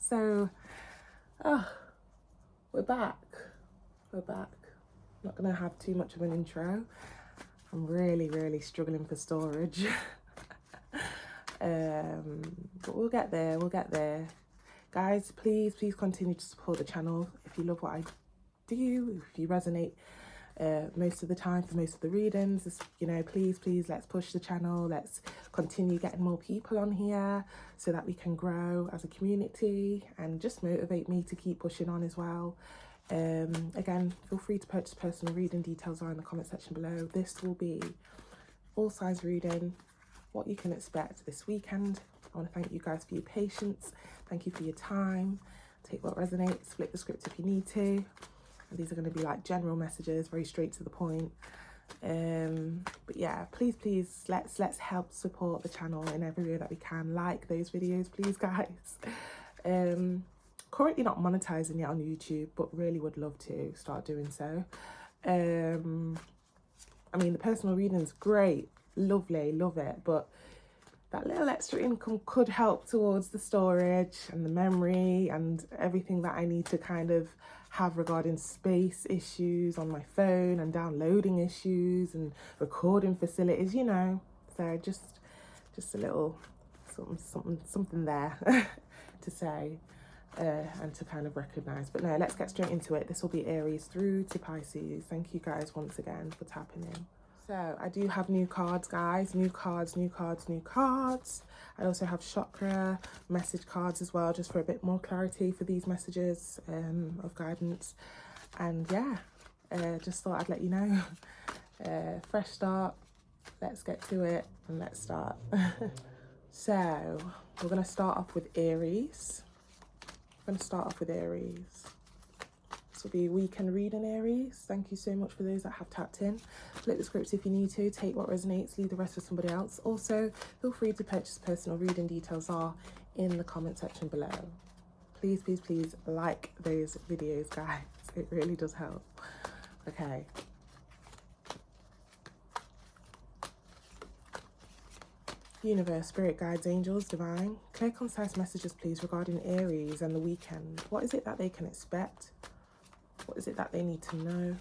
So, we're back. We're back. Not gonna have too much of an intro. I'm really struggling for storage. But we'll get there, Guys, please continue to support the channel. If you love what I do, if you resonate most of the time for most of the readings, you know, please let's push the channel. Let's continue getting more people on here so that we can grow as a community and just motivate me to keep pushing on as well. Again, feel free to purchase personal reading. Details are in the comment section below. This will be full size reading, what you can expect this weekend. I want to thank you guys for your patience. Thank you for your time. Take what resonates, flip the script if you need to. And these are going to be like general messages, very straight to the point. But yeah, please let's help support the channel in every way that we can. Like those videos, please, guys. Currently not monetizing yet on YouTube, but really would love to start doing so. I mean, the personal reading is great, lovely, love it, but that little extra income could help towards the storage and the memory and everything that I need to kind of have regarding space issues on my phone and downloading issues and recording facilities, you know. So just a little something there to say and to kind of recognize. But no, let's get straight into it. This will be Aries through to Pisces. Thank you guys once again for tapping in. So I do have new cards, guys. New cards. I also have chakra message cards as well, just for a bit more clarity for these messages of guidance. And yeah, just thought I'd let you know. Fresh start. Let's get to it and let's start. So we're going to start off with Aries. This will be a weekend reading, Aries. Thank you so much for those that have tapped in. Flip the scripts if you need to. Take what resonates, leave the rest for somebody else. Also, feel free to purchase personal reading. Details are in the comment section below. Please like those videos, guys. It really does help. Okay. Universe, spirit guides, angels, divine. Clear, concise messages, please, regarding Aries and the weekend. What is it that they can expect? What is it that they need to know?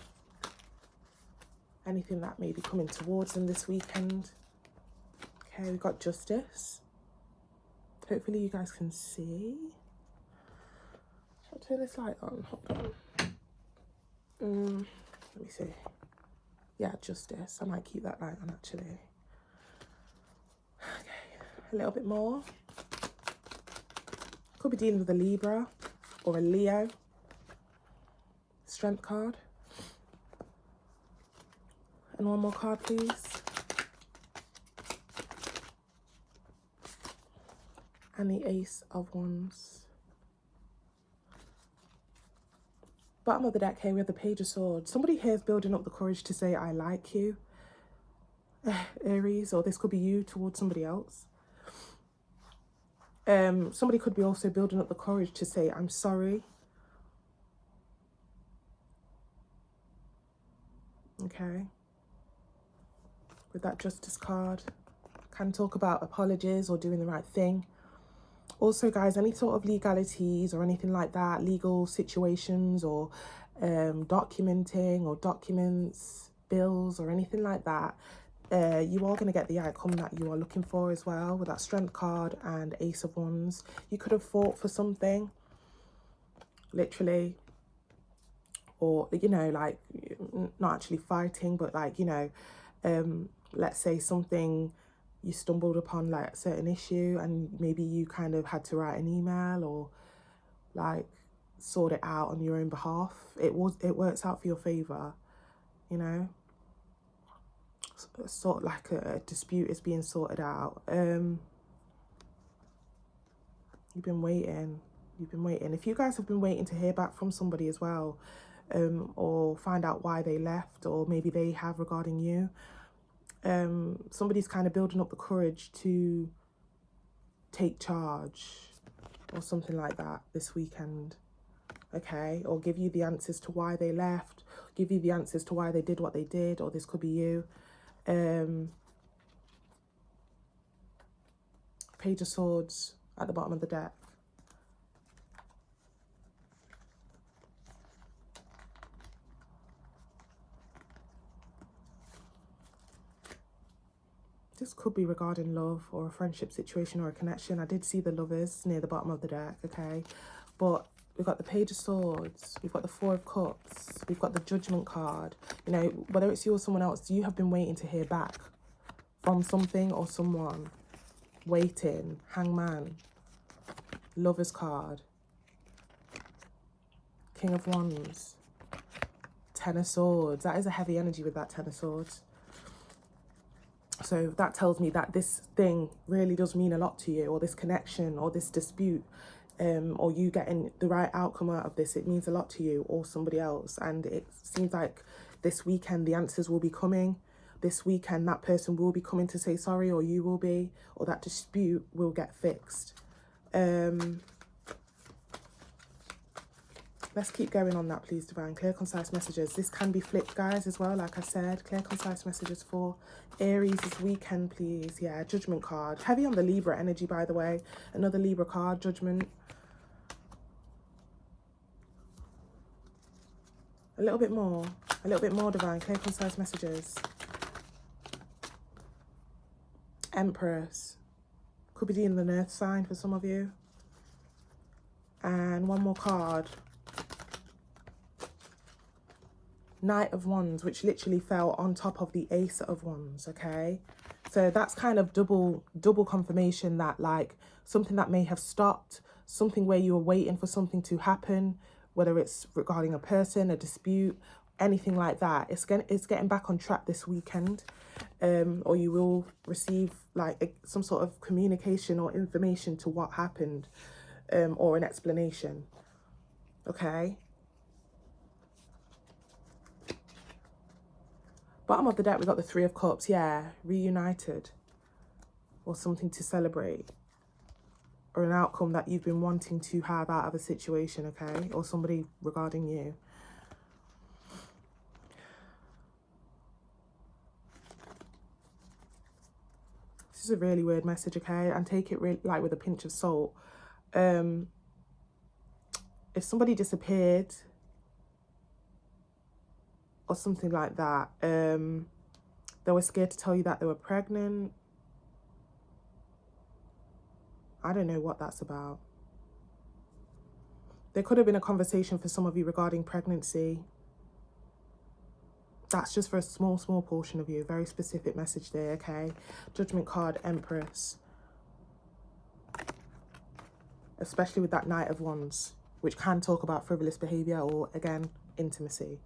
Anything that may be coming towards them this weekend. Okay, we've got Justice. Hopefully you guys can see. I'll turn this light on. Hold on. Let me see. Yeah, Justice. I might keep that light on, actually. Okay, a little bit more. Could be dealing with a Libra or a Leo. Strength card. And one more card, please. And the Ace of Wands. Bottom of the deck here, we have the Page of Swords. Somebody here is building up the courage to say, I like you, Aries, or this could be you towards somebody else. Somebody could be also building up the courage to say, I'm sorry. Okay. With that Justice card, can talk about apologies or doing the right thing. Also, guys, any sort of legalities or anything like that, legal situations or documenting or documents, bills or anything like that, you are going to get the outcome that you are looking for as well with that Strength card and Ace of Wands. You could have fought for something, literally, or, you know, like, not actually fighting, but like, you know, let's say something you stumbled upon, like a certain issue, and maybe you kind of had to write an email or like sort it out on your own behalf. It works out for your favor, you know. Sort of like a dispute is being sorted out. You've been waiting. If you guys have been waiting to hear back from somebody as well, or find out why they left, or maybe they have regarding you, somebody's kind of building up the courage to take charge or something like that this weekend. Okay, or give you the answers to why they left, give you the answers to why they did what they did, or this could be you. Page of Swords at the bottom of the deck. This could be regarding love or a friendship situation or a connection. I did see the Lovers near the bottom of the deck, okay? But we've got the Page of Swords, we've got the Four of Cups, we've got the Judgment card. You know, whether it's you or someone else, you have been waiting to hear back from something or someone. Waiting, Hangman, Lover's card, King of Wands, Ten of Swords. That is a heavy energy with that Ten of Swords. So that tells me that this thing really does mean a lot to you, or this connection, or this dispute, or you getting the right outcome out of this. It means a lot to you or somebody else. And it seems like this weekend the answers will be coming. This weekend that person will be coming to say sorry, or you will be, or that dispute will get fixed. Let's keep going on that, please, Divine. Clear, concise messages. This can be flipped, guys, as well, like I said. Clear, concise messages for Aries this weekend, please. Yeah, Judgment card. Heavy on the Libra energy, by the way. Another Libra card, Judgment. A little bit more, Divine. Clear, concise messages. Empress. Could be dealing with an earth sign for some of you. And one more card. Knight of Wands, which literally fell on top of the Ace of Wands, okay? So that's kind of double confirmation that, like, something that may have stopped, something where you were waiting for something to happen, whether it's regarding a person, a dispute, anything like that. It's getting back on track this weekend, or you will receive like some sort of communication or information to what happened, or an explanation, okay? Bottom of the deck, we got the Three of Cups. Yeah, reunited, or something to celebrate, or an outcome that you've been wanting to have out of a situation, okay? Or somebody regarding you. This is a really weird message, okay? And take it really, like, with a pinch of salt. If somebody disappeared or something like that, they were scared to tell you that they were pregnant. I don't know what that's about. There could have been a conversation for some of you regarding pregnancy. That's just for a small portion of you. Very specific message there, okay? Judgment card, Empress. Especially with that Knight of Wands, which can talk about frivolous behaviour or, again, intimacy.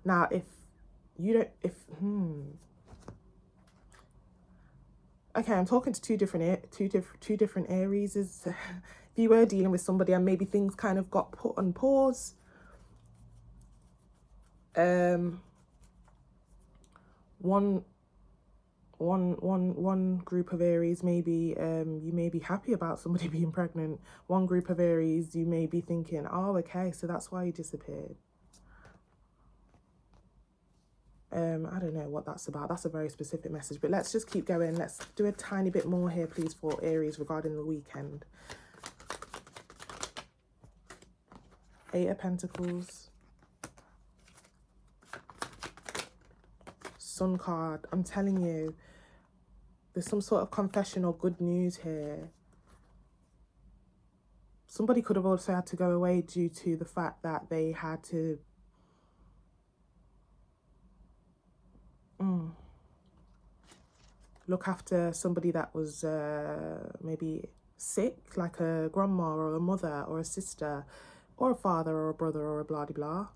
Now, if you don't, okay, I'm talking to two different Aries. If you were dealing with somebody and maybe things kind of got put on pause, one group of Aries, maybe you may be happy about somebody being pregnant. One group of Aries, you may be thinking, oh, okay, so that's why you disappeared. I don't know what that's about. That's a very specific message, but let's just keep going. Let's do a tiny bit more here, please, for Aries regarding the weekend. Eight of Pentacles. Sun card. I'm telling you, there's some sort of confession or good news here. Somebody could have also had to go away due to the fact that they had to look after somebody that was maybe sick, like a grandma or a mother or a sister or a father or a brother or a blah-de-blah.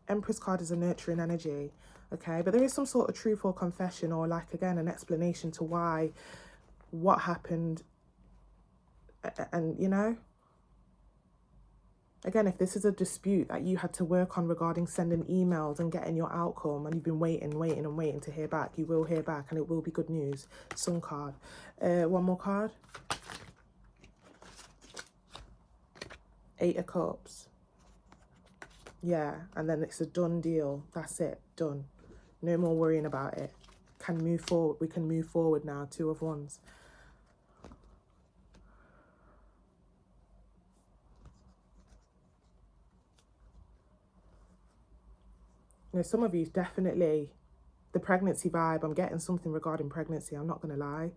Empress card is a nurturing energy, okay? But there is some sort of truth or confession, or, like, again, an explanation to why, what happened, and, you know? Again, if this is a dispute that you had to work on regarding sending emails and getting your outcome, and you've been waiting to hear back, you will hear back, and it will be good news. Sun card. One more card. Eight of Cups. Yeah, and then it's a done deal. That's it, done. No more worrying about it. Can move forward. We can move forward now. Two of Wands. You know, some of you definitely the pregnancy vibe. I'm getting something regarding pregnancy. I'm not going to lie.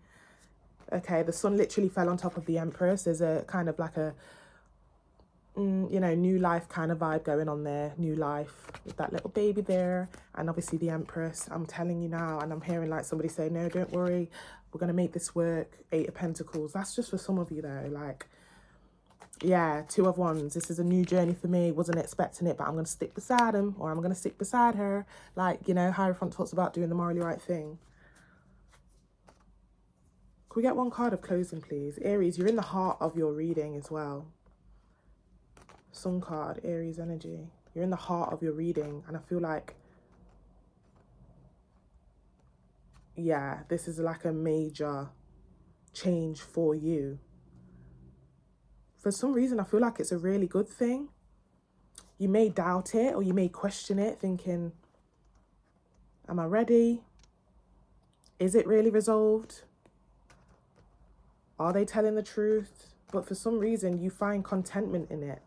Okay, the sun literally fell on top of the Empress. There's a kind of like a, you know, new life kind of vibe going on there. New life with that little baby there. And obviously the Empress. I'm telling you now, and I'm hearing like somebody say, no, don't worry. We're going to make this work. 8 of Pentacles. That's just for some of you though. Like, yeah, 2 of Wands. This is a new journey for me. Wasn't expecting it, but I'm going to stick beside him, or I'm going to stick beside her. Like, you know, Hierophant talks about doing the morally right thing. Can we get one card of closing, please? Aries, you're in the heart of your reading as well. Sun card, Aries energy. You're in the heart of your reading, and I feel like, yeah, this is like a major change for you. For some reason, I feel like it's a really good thing. You may doubt it, or you may question it, thinking, am I ready? Is it really resolved? Are they telling the truth? But for some reason, you find contentment in it.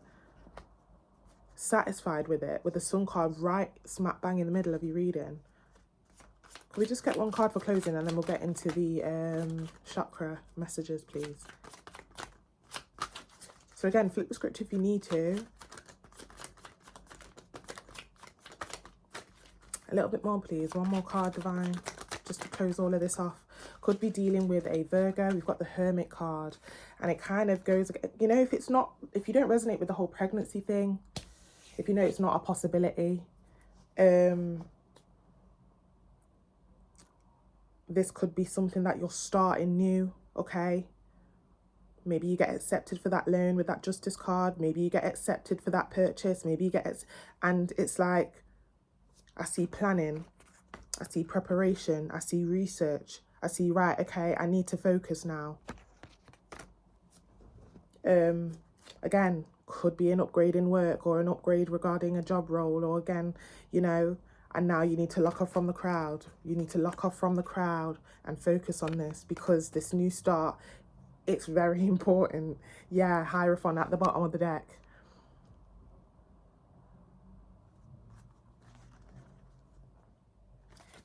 Satisfied with it, with the Sun card right smack bang in the middle of your reading. Can we just get one card for closing, and then we'll get into the chakra messages, please? So again, flip the script if you need to. A little bit more, please. One more card, Divine, just to close all of this off. Could be dealing with a Virgo. We've got the Hermit card, and it kind of goes, you know, if you don't resonate with the whole pregnancy thing, if you know it's not a possibility, this could be something that you're starting new, okay? Maybe you get accepted for that loan with that Justice card. Maybe you get accepted for that purchase. Maybe you get and it's like, I see planning, I see preparation, I see research, I see, right, okay, I need to focus now. Again, could be an upgrade in work, or an upgrade regarding a job role, or again, you know, and now you need to lock off from the crowd. You need to lock off from the crowd and focus on this, because this new start, it's very important. Yeah, Hierophant at the bottom of the deck.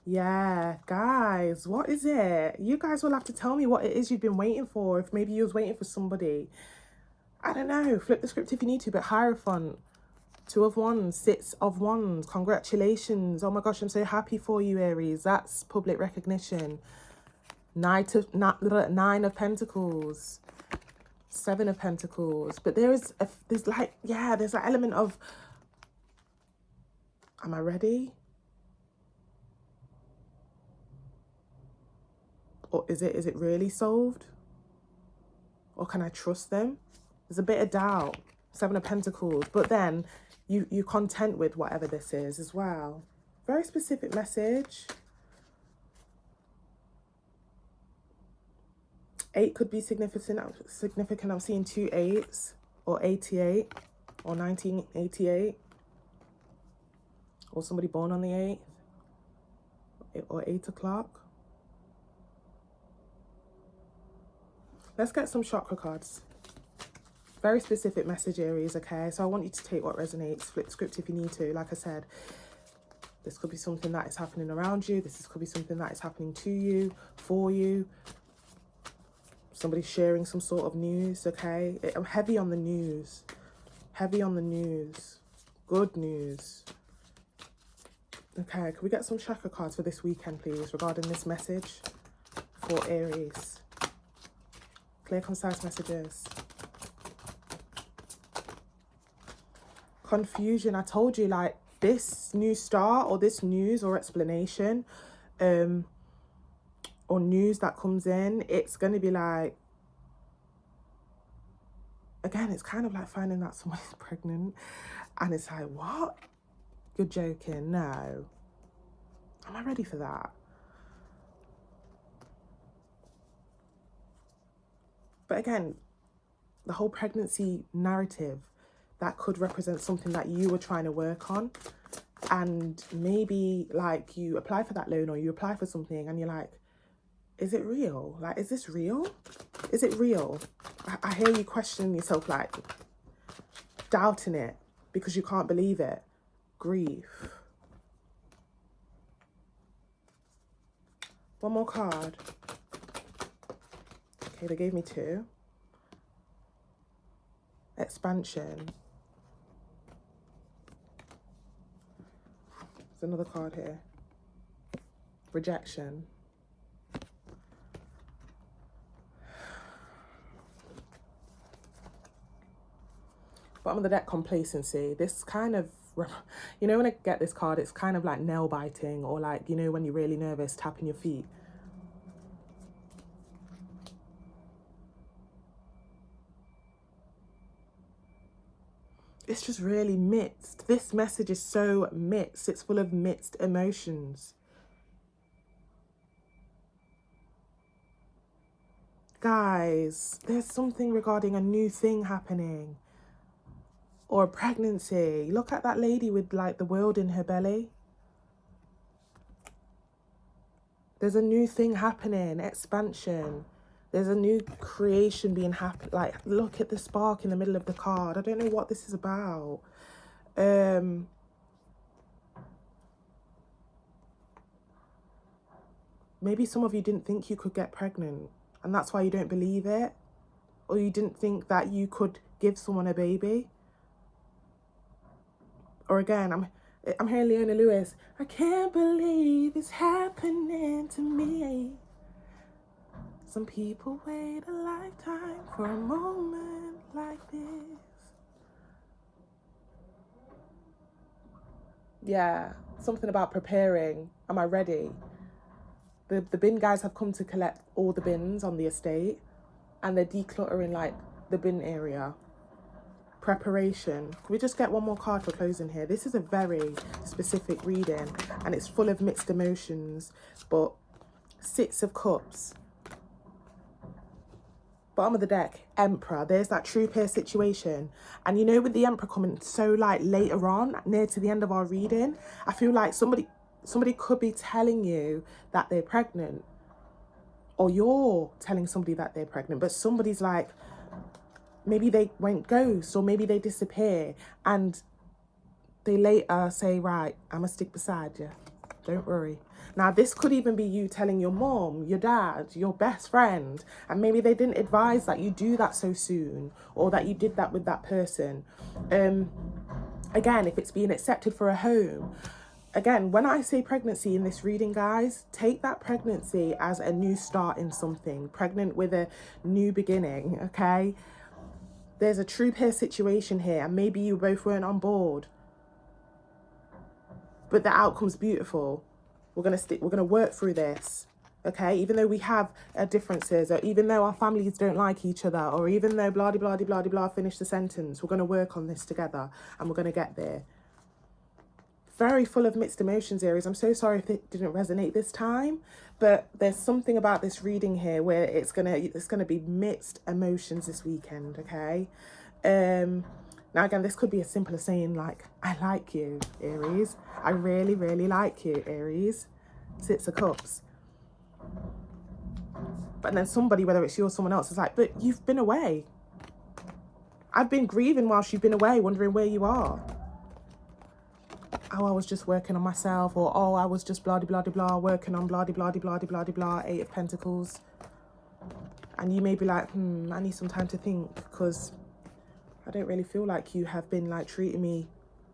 Yeah, guys, what is it? You guys will have to tell me what it is you've been waiting for. If maybe you was waiting for somebody. I don't know. Flip the script if you need to, but Hierophant, 2 of Wands, 6 of Wands. Congratulations. Oh my gosh, I'm so happy for you, Aries. That's public recognition. 9 of Pentacles. 7 of Pentacles. But there's like, yeah, there's an element of, am I ready? Or is it really solved? Or can I trust them? There's a bit of doubt. 7 of Pentacles. But then you're content with whatever this is as well. Very specific message. 8 could be significant. I'm seeing 2 8s, or 88, or 1988. Or somebody born on the 8th, or 8 o'clock. Let's get some chakra cards. Very specific message, Aries, okay? So I want you to take what resonates. Flip script if you need to. Like I said, this could be something that is happening around you. This could be something that is happening to you, for you. Somebody sharing some sort of news, okay? I'm heavy on the news. Heavy on the news. Good news. Okay, can we get some chakra cards for this weekend, please, regarding this message for Aries? Clear, concise messages. Confusion. I told you, like, this new start, or this news or explanation, or news that comes in, it's going to be like, again, it's kind of like finding that someone's pregnant, and it's like, what? You're joking? No. Am I ready for that? But again, the whole pregnancy narrative, that could represent something that you were trying to work on. And maybe like you apply for that loan, or you apply for something and you're like, is it real? Like, is this real? Is it real? I hear you questioning yourself, like doubting it because you can't believe it. Grief. One more card. Okay, they gave me 2. Expansion. There's another card here. Rejection. Bottom of the deck, complacency. This kind of, you know, when I get this card, it's kind of like nail biting, or like, you know, when you're really nervous, tapping your feet. It's just really mixed. This message is so mixed. It's full of mixed emotions. Guys, there's something regarding a new thing happening. Or a pregnancy. Look at that lady with like the world in her belly. There's a new thing happening. Expansion. There's a new creation being happen. Like, look at the spark in the middle of the card. I don't know what this is about. Maybe some of you didn't think you could get pregnant, and that's why you don't believe it. Or you didn't think that you could give someone a baby. Or again, I'm hearing Leona Lewis. I can't believe it's happening to me. Some people wait a lifetime for a moment like this. Yeah, something about preparing. Am I ready? The bin guys have come to collect all the bins on the estate, and they're decluttering like the bin area. Preparation. Can we just get one more card for closing here? This is a very specific reading, and it's full of mixed emotions. But 6 of Cups. Bottom of the deck, Emperor. There's that true peer situation. And you know, with the Emperor coming so like later on, near to the end of our reading, I feel like somebody could be telling you that they're pregnant. Or you're telling somebody that they're pregnant. But somebody's like, maybe they went ghost, or maybe they disappear, and they later say, right, I'm going to stick beside you. Don't worry. Now, this could even be you telling your mom, your dad, your best friend, and maybe they didn't advise that you do that so soon, or that you did that with that person. Again, if it's being accepted for a home, again, when I say pregnancy in this reading, guys, take that pregnancy as a new start in something. Pregnant with a new beginning, okay? There's a true peer situation here, and maybe you both weren't on board, but the outcome's beautiful. We're gonna work through this, okay? Even though we have differences, or even though our families don't like each other, or even though blah blah blah blah blah, finish the sentence. We're gonna work on this together, and we're gonna get there. Very full of mixed emotions, Aries. I'm so sorry if it didn't resonate this time, but there's something about this reading here where it's gonna be mixed emotions this weekend, okay? Now again, this could be as simple as saying like, I like you, Aries. I really, really like you, Aries. 6 of Cups. But then somebody, whether it's you or someone else, is like, but you've been away. I've been grieving whilst you've been away, wondering where you are. Oh, I was just working on myself, or oh, I was just blah blah blah blah, working on blah blah blah blah blah blah. 8 of Pentacles. And you may be like, I need some time to think, because I don't really feel like you have been like treating me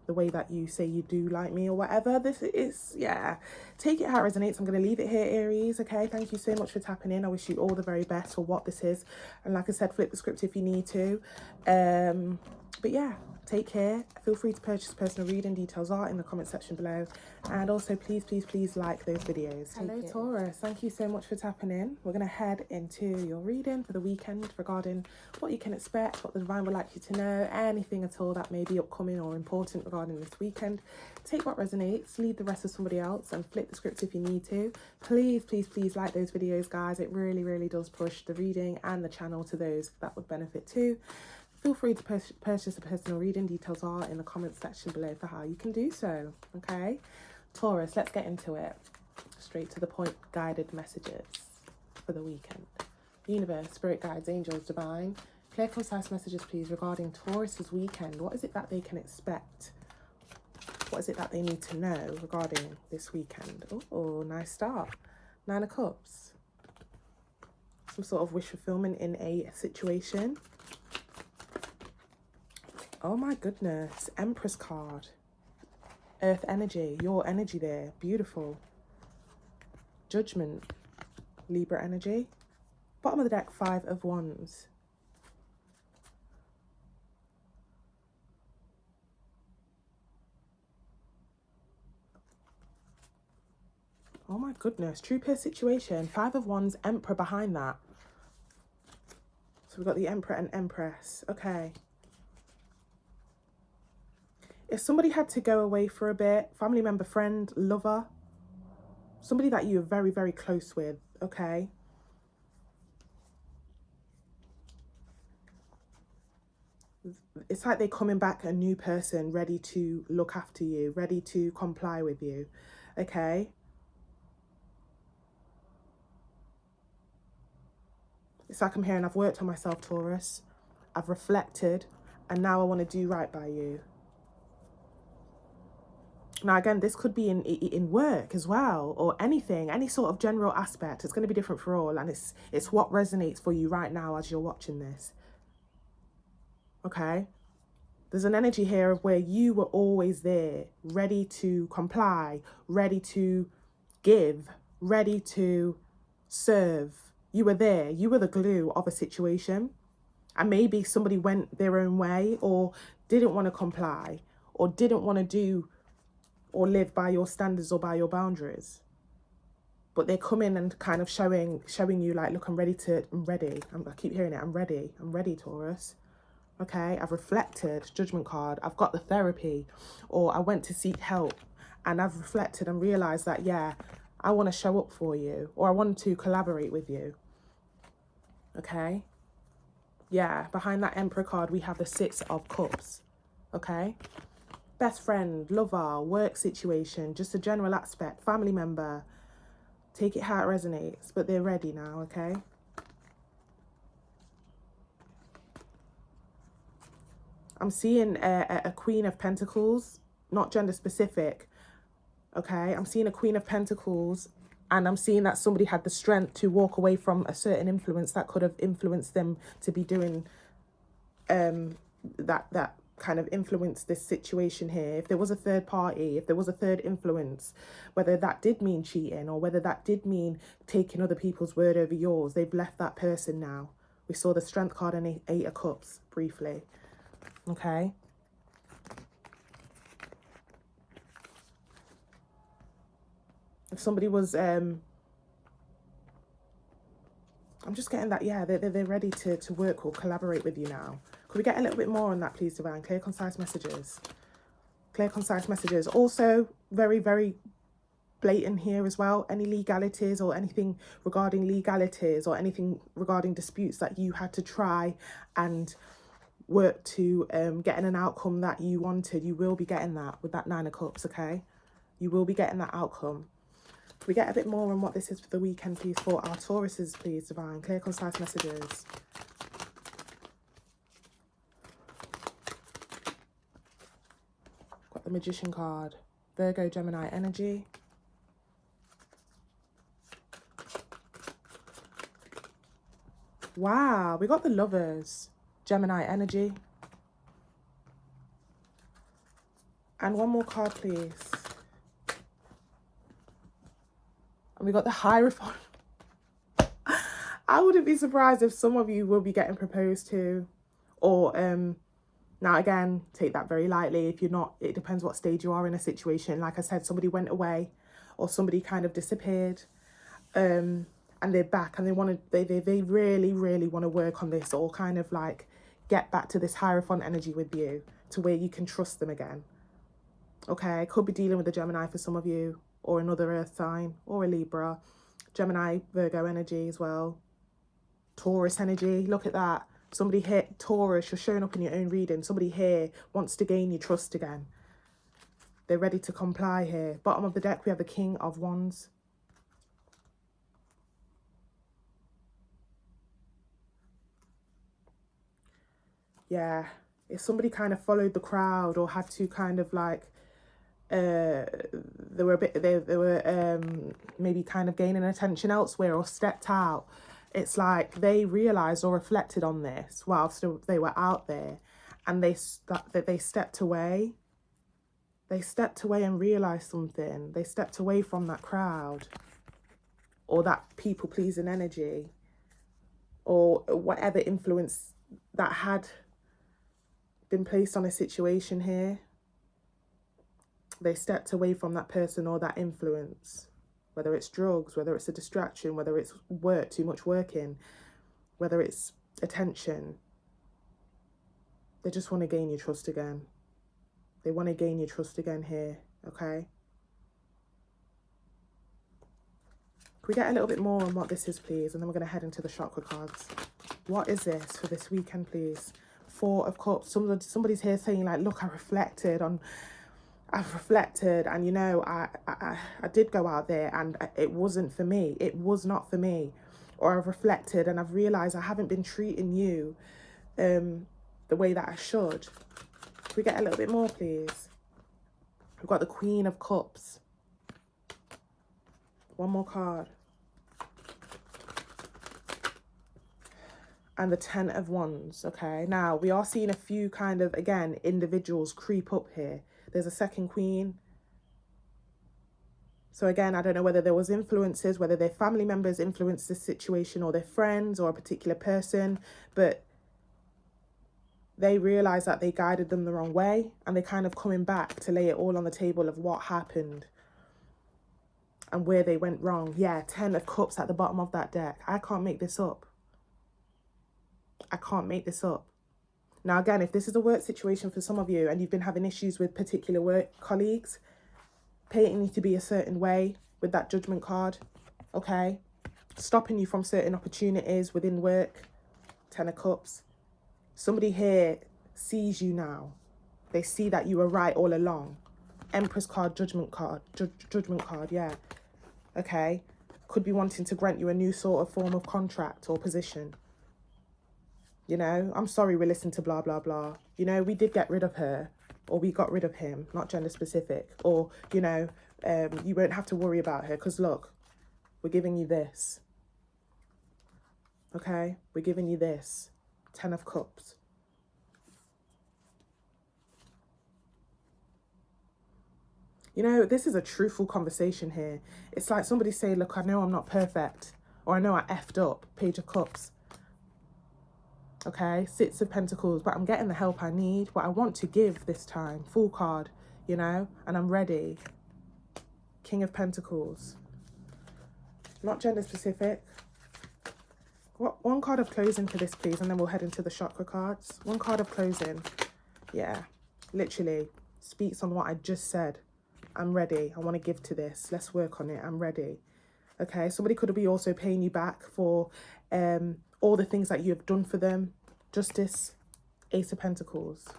the way that you say you do like me, or whatever. This is, yeah, take it how it resonates. I'm going to leave it here, Aries, okay? Thank you so much for tapping in. I wish you all the very best for what this is, and like I said, flip the script if you need to. But yeah, take care. Feel free to purchase personal reading. Details are in the comment section below, and also please like those videos. Hello Taurus, thank you so much for tapping in. We're going to head into your reading for the weekend regarding what you can expect, what the divine would like you to know, anything at all that may be upcoming or important regarding this weekend. Take what resonates, leave the rest to somebody else, and flip the script if you need to. Please like those videos, guys. It really does push the reading and the channel to those that would benefit too. Feel free to purchase a personal reading. Details are in the comments section below for how you can do so, okay? Taurus, let's get into it. Straight to the point, guided messages for the weekend. Universe, spirit guides, angels, divine. Clear, concise messages, please, regarding Taurus's weekend. What is it that they can expect? What is it that they need to know regarding this weekend? Oh, nice start. Nine of Cups. Some sort of wish fulfillment in a situation. Oh my goodness. Empress card. Earth energy. Your energy there. Beautiful. Judgment. Libra energy. Bottom of the deck, Five of Wands. Oh my goodness. True peer situation. Five of Wands, Emperor behind that. So we've got the Emperor and Empress. Okay. If somebody had to go away for a bit, family member, friend, lover, somebody that you're very, very close with, okay? It's like they're coming back a new person, ready to look after you, ready to comply with you, okay? It's like I'm hearing, I've worked on myself, Taurus. I've reflected, and now I want to do right by you. Now, again, this could be in work as well, or anything, any sort of general aspect. It's going to be different for all, and it's what resonates for you right now as you're watching this. Okay? There's an energy here of where you were always there, ready to comply, ready to give, ready to serve. You were there. You were the glue of a situation. And maybe somebody went their own way or didn't want to comply or didn't want to do or live by your standards or by your boundaries. But they come in and kind of showing you like, look, I'm ready. I keep hearing it. I'm ready, Taurus. Okay, I've reflected, Judgment card. I've got the therapy, or I went to seek help and I've reflected and realized that, yeah, I want to show up for you, or I want to collaborate with you. Okay. Yeah, behind that Emperor card, we have the Six of Cups. Okay. Best friend, lover, work situation, just a general aspect, family member. Take it how it resonates, but they're ready now, okay? I'm seeing a Queen of Pentacles, not gender specific, okay? I'm seeing a Queen of Pentacles, and I'm seeing that somebody had the strength to walk away from a certain influence that could have influenced them to be doing that kind of influenced this situation here. If there was a third party, if there was a third influence, whether that did mean cheating or whether that did mean taking other people's word over yours, they've left that person now. We saw the Strength card and Eight of Cups briefly. Okay. If somebody was I'm just getting that, yeah, they're ready to work or collaborate with you now. Could we get a little bit more on that, please, Divine? Clear, concise messages. Clear, concise messages. Also, very, very blatant here as well. Any legalities or anything regarding legalities or anything regarding disputes that you had to try and work to getting an outcome that you wanted, you will be getting that with that Nine of Cups, okay? You will be getting that outcome. Can we get a bit more on what this is for the weekend, please, for our Tauruses, please, Divine? Clear, concise messages. Got the Magician card. Virgo, Gemini energy. Wow, we got the Lovers. Gemini energy. And one more card, please. And we got the Hierophant. I wouldn't be surprised if some of you will be getting proposed to. Or, now again, take that very lightly. If you're not, it depends what stage you are in a situation. Like I said, somebody went away or somebody kind of disappeared. And they're back and they really, really want to work on this or kind of like get back to this Hierophant energy with you to where you can trust them again. Okay, could be dealing with a Gemini for some of you, or another earth sign, or a Libra. Gemini, Virgo energy as well. Taurus energy, look at that. Somebody here, Taurus, you're showing up in your own reading. Somebody here wants to gain your trust again. They're ready to comply here. Bottom of the deck, we have the King of Wands. Yeah, if somebody kind of followed the crowd or had to kind of like they were a bit, they were maybe kind of gaining attention elsewhere or stepped out. It's like they realized or reflected on this whilst they were out there, and they stepped away. They stepped away and realized something. They stepped away from that crowd or that people pleasing energy or whatever influence that had been placed on a situation here. They stepped away from that person or that influence, whether it's drugs, whether it's a distraction, whether it's work, too much working, whether it's attention. They just want to gain your trust again. They want to gain your trust again here, okay? Can we get a little bit more on what this is, please? And then we're going to head into the chakra cards. What is this for this weekend, please? Four of Cups. Somebody's here saying, like, look, I've reflected, and you know, I did go out there and it wasn't for me. It was not for me. Or I've reflected and I've realised I haven't been treating you the way that I should. Can we get a little bit more, please? We've got the Queen of Cups. One more card. And the Ten of Wands, okay? Now, we are seeing a few kind of, again, individuals creep up here. There's a second queen. So again, I don't know whether there was influences, whether their family members influenced this situation or their friends or a particular person, but they realize that they guided them the wrong way and they're kind of coming back to lay it all on the table of what happened and where they went wrong. Yeah, 10 of Cups at the bottom of that deck. I can't make this up. I can't make this up. Now, again, if this is a work situation for some of you and you've been having issues with particular work colleagues, painting you to be a certain way with that Judgment card, okay? Stopping you from certain opportunities within work, 10 of Cups. Somebody here sees you now. They see that you were right all along. Empress card, Judgment card, Judgment card, yeah. Okay? Could be wanting to grant you a new sort of form of contract or position. You know, I'm sorry we listened to blah, blah, blah. You know, we did get rid of her, or we got rid of him, not gender specific. Or, you know, you won't have to worry about her because look, we're giving you this. Okay? We're giving you this. 10 of Cups. You know, this is a truthful conversation here. It's like somebody saying, look, I know I'm not perfect. Or I know I effed up. Page of Cups. Okay, 6 of Pentacles, but I'm getting the help I need, what I want to give this time. Full card, you know, and I'm ready. King of Pentacles. Not gender specific. What, one card of closing for this, please, and then we'll head into the chakra cards. One card of closing. Yeah, literally speaks on what I just said. I'm ready. I want to give to this. Let's work on it. I'm ready. Okay, somebody could be also paying you back for all the things that you have done for them. Justice, Ace of Pentacles.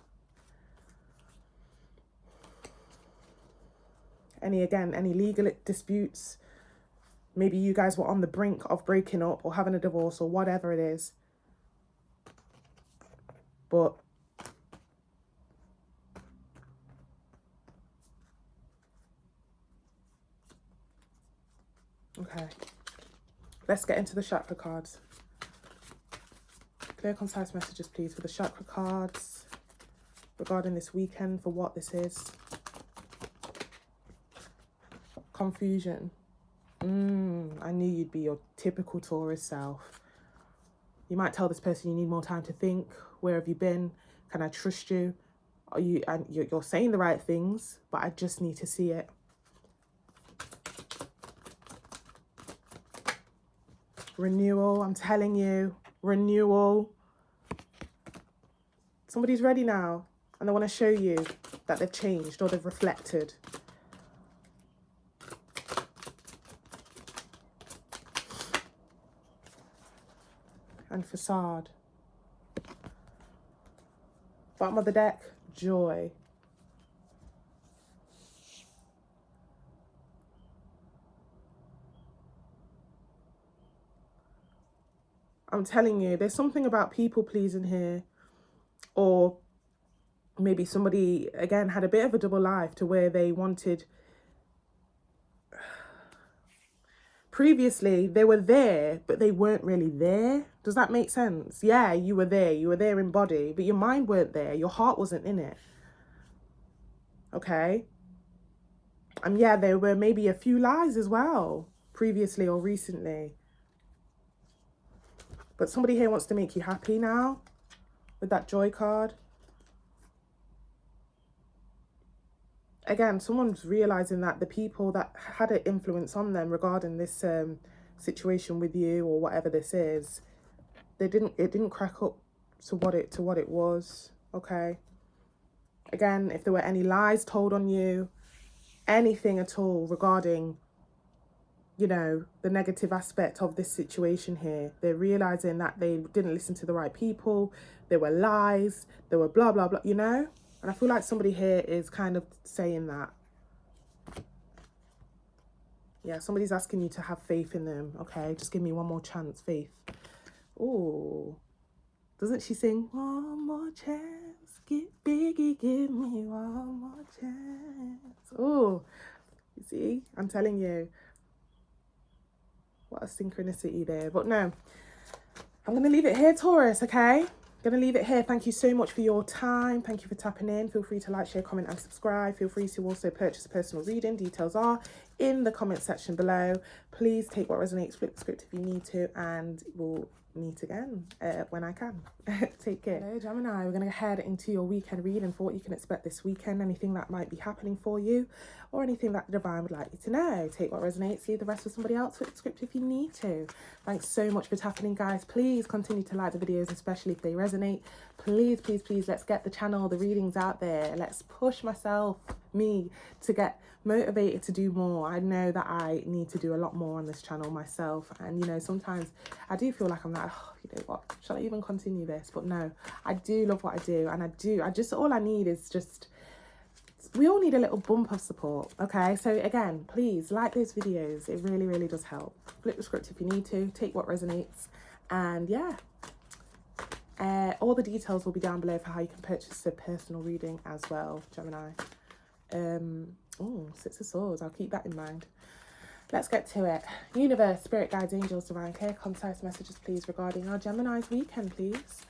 Any legal disputes. Maybe you guys were on the brink of breaking up or having a divorce or whatever it is. But okay, let's get into the chakra cards. Clear, concise messages, please, for the chakra cards regarding this weekend, for what this is. Confusion. I knew you'd be your typical Taurus self. You might tell this person you need more time to think. Where have you been? Can I trust you? Are you? And you're saying the right things, but I just need to see it. Renewal. I'm telling you, renewal. Somebody's ready now, and they want to show you that they've changed or they've reflected. And Facade. Bottom of the deck, Joy. I'm telling you, there's something about people pleasing here, or maybe somebody, again, had a bit of a double life to where they wanted... Previously, they were there, but they weren't really there. Does that make sense? Yeah, you were there. You were there in body, but your mind weren't there. Your heart wasn't in it. Okay? And yeah, there were maybe a few lies as well, previously or recently. But somebody here wants to make you happy now with that joy card. Again, someone's realizing that the people that had an influence on them regarding this situation with you or whatever this is, it didn't crack up to what it was. Okay. Again, if there were any lies told on you, anything at all regarding, you know, the negative aspect of this situation here, they're realizing that they didn't listen to the right people. There were lies. There were blah blah blah. You know. And I feel like somebody here is kind of saying that. Yeah, somebody's asking you to have faith in them. Okay, just give me one more chance, faith. Oh, doesn't she sing, one more chance, get biggie, give me one more chance. Oh, you see, I'm telling you. What a synchronicity there. But no, I'm going to leave it here, Taurus, okay? Gonna leave it here. Thank you so much for your time. Thank you for tapping in. Feel free to like, share, comment and subscribe. Feel free to also purchase a personal reading. Details are in the comment section below. Please take what resonates, flip the script if you need to, and we'll meet again when I can. Take care. Hello Gemini, we're gonna head into your weekend reading for what you can expect this weekend, anything that might be happening for you or anything that the divine would like you to know. Take what resonates, leave the rest for somebody else, flip the script if you need to. Thanks so much for tapping in, guys. Please continue to like the videos, especially if they resonate. Please, please, please, let's get the channel, the readings out there. Let's push me to get motivated to do more. I know that I need to do a lot more on this channel myself, and you know, sometimes I do feel like I'm like, oh, you know what, shall I even continue this? But no, I do love what I do, and all I need is just, we all need a little bump of support. Okay, so again, please like those videos. It really, really does help. Flip the script if you need to, take what resonates, and yeah, all the details will be down below for how you can purchase a personal reading as well, Gemini. Oh, Six of Swords, I'll keep that in mind. Let's get to it. Universe, spirit guides, angels, divine, clear, concise messages, please, regarding our Gemini's weekend, please.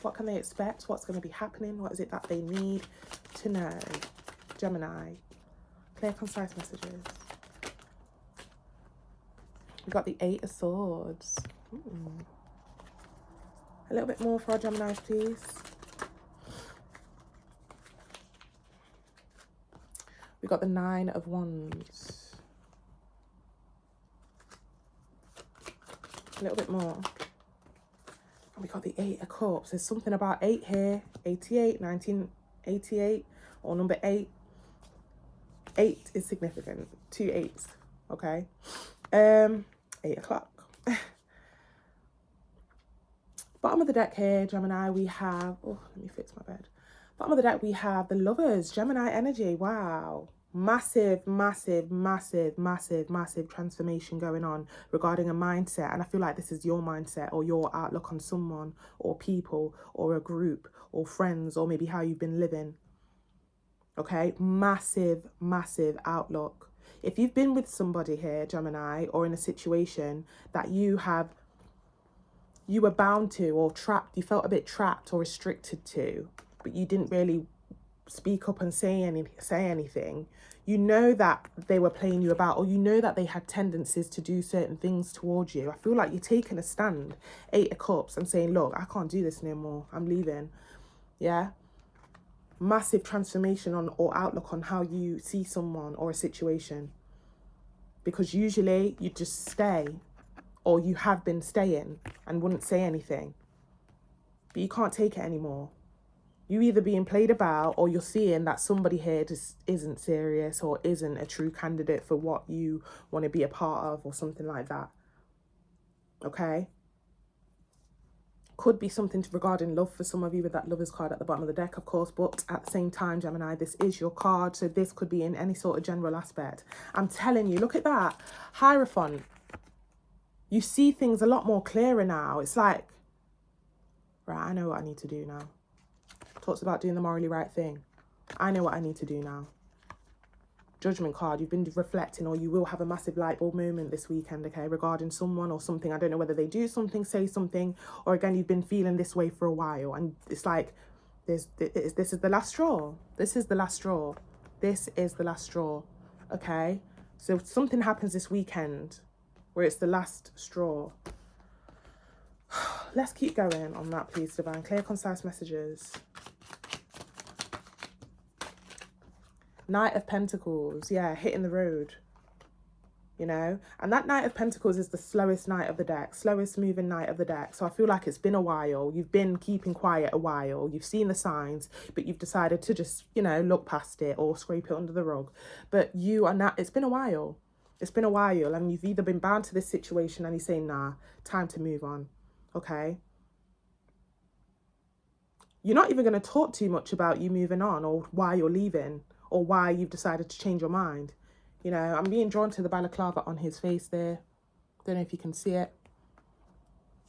What can they expect? What's going to be happening? What is it that they need to know? Gemini, clear, concise messages. We've got the Eight of Swords. A little bit more for our Geminis, please. We've got the Nine of Wands. A little bit more. And we got the Eight of Cups. There's something about 8 here. 88, 1988, or number 8. 8 is significant. 2 8s. Okay. 8 o'clock. Bottom of the deck here, Gemini, we have... Oh, let me fix my bed. Bottom of the deck, we have the Lovers. Gemini energy. Wow. Massive, massive, massive, massive, massive transformation going on regarding a mindset. And I feel like this is your mindset or your outlook on someone or people or a group or friends or maybe how you've been living. Okay? Massive, massive outlook. If you've been with somebody here, Gemini, or in a situation that you were bound to or trapped, you felt a bit trapped or restricted to, but you didn't really speak up and say anything, you know that they were playing you about, or you know that they had tendencies to do certain things towards you. I feel like you're taking a stand, 8 of Cups, and saying, look, I can't do this no more. I'm leaving. Yeah. Massive transformation on or outlook on how you see someone or a situation. Because usually you just stay, or you have been staying and wouldn't say anything. But you can't take it anymore. You either being played about or you're seeing that somebody here just isn't serious or isn't a true candidate for what you want to be a part of or something like that. Okay? Could be something regarding love for some of you with that Lovers card at the bottom of the deck, of course. But at the same time, Gemini, this is your card. So this could be in any sort of general aspect. I'm telling you, look at that. Hierophant. You see things a lot more clearer now. It's like, right, I know what I need to do now. talks about doing the morally right thing. I know what I need to do now. Judgment card, you've been reflecting, or you will have a massive light bulb moment this weekend, okay, regarding someone or something. I don't know whether they do something, say something, or again, you've been feeling this way for a while, and it's like, this is the last straw. This is the last straw. This is the last straw, okay? So if something happens this weekend where it's the last straw, let's keep going on that, please, Divine. Clear, concise messages. Knight of Pentacles, yeah, hitting the road, you know? And that Knight of Pentacles is the slowest knight of the deck, slowest moving knight of the deck. So I feel like it's been a while. You've been keeping quiet a while. You've seen the signs, but you've decided to just, you know, look past it or scrape it under the rug. But you are not, it's been a while. It's been a while, and you've either been bound to this situation and you're saying, nah, time to move on, okay? You're not even going to talk too much about you moving on or why you're leaving, or why you've decided to change your mind. You know, I'm being drawn to the balaclava on his face there. Don't know if you can see it.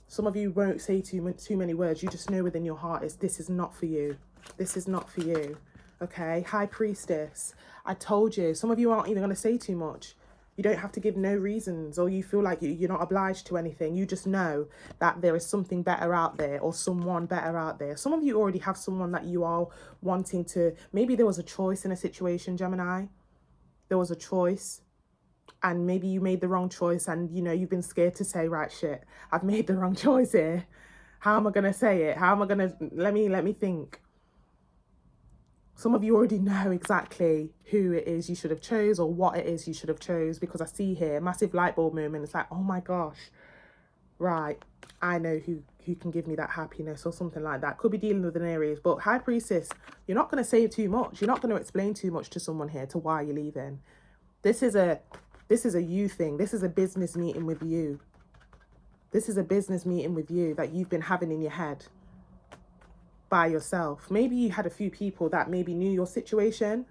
Some of you won't say too many words. You just know within your heart this is not for you. This is not for you. Okay, High Priestess. I told you. Some of you aren't even going to say too much. You don't have to give no reasons, or you feel like you're not obliged to anything. You just know that there is something better out there, or someone better out there. Some of you already have someone that you are wanting to, maybe there was a choice in a situation, Gemini. There was a choice, and maybe you made the wrong choice, and, you know, you've been scared to say, right, shit, I've made the wrong choice here. How am I going to say it? How am I going to, let me think. Some of you already know exactly who it is you should have chose, or what it is you should have chose, because I see here massive light bulb moment. It's like, oh my gosh, right, I know who can give me that happiness, or something like that. Could be dealing with an Aries. But High Priestess, you're not going to say too much. You're not going to explain too much to someone here to why you're leaving. This is a you thing. This is a business meeting with you. This is a business meeting with you that you've been having in your head by yourself. Maybe you had a few people that maybe knew your situation,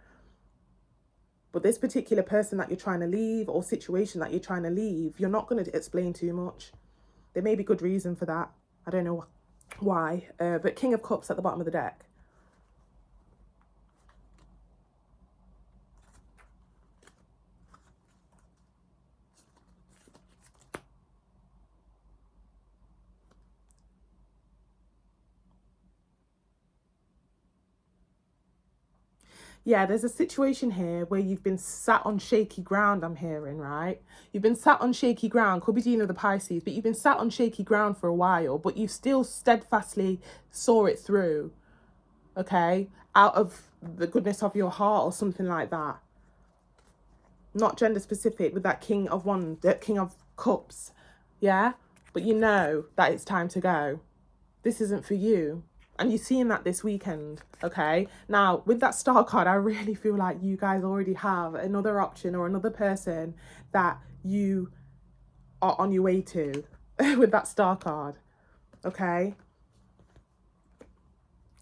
but this particular person that you're trying to leave, or situation that you're trying to leave, you're not going to explain too much. There may be good reason for that. I don't know why, but King of Cups at the bottom of the deck. Yeah, there's a situation here where you've been sat on shaky ground, I'm hearing, right? You've been sat on shaky ground, could be dealing with the Pisces, but you've been sat on shaky ground for a while, but you still steadfastly saw it through, okay? Out of the goodness of your heart, or something like that. Not gender specific, with that King of Wands, King of Cups, yeah? But you know that it's time to go. This isn't for you. And you're seeing that this weekend, okay? Now, with that Star card, I really feel like you guys already have another option, or another person that you are on your way to with that Star card, okay?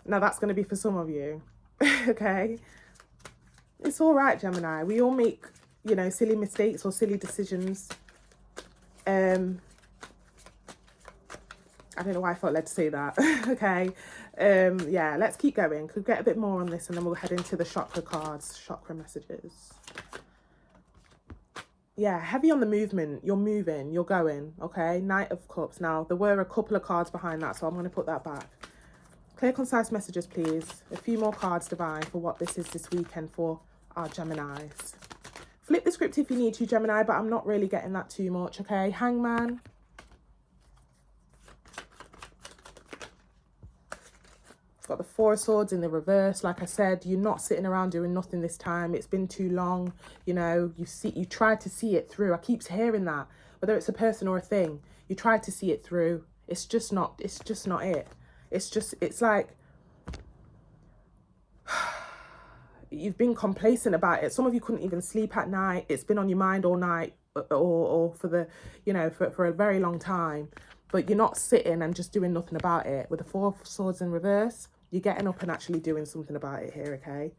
Now, that's going to be for some of you, okay? It's all right, Gemini. We all make, you know, silly mistakes or silly decisions. I don't know why I felt led to say that. Okay. Yeah, let's keep going. Could get a bit more on this, and then we'll head into the chakra cards, chakra messages. Yeah, heavy on the movement. You're moving, you're going, okay? Knight of Cups. Now, there were a couple of cards behind that, so I'm going to put that back. Clear, concise messages, please. A few more cards, Divine, for what this is this weekend for our Geminis. Flip the script if you need to, Gemini, but I'm not really getting that too much, okay? Hangman. Got the Four of Swords in the reverse. Like I said, you're not sitting around doing nothing this time. It's been too long. You know, you tried to see it through. I keep hearing that, whether it's a person or a thing, you tried to see it through. It's just not it. It's like you've been complacent about it. Some of you couldn't even sleep at night. It's been on your mind all night, or for the, you know, for a very long time. But you're not sitting and just doing nothing about it. With the Four of Swords in reverse, you're getting up and actually doing something about it here, okay?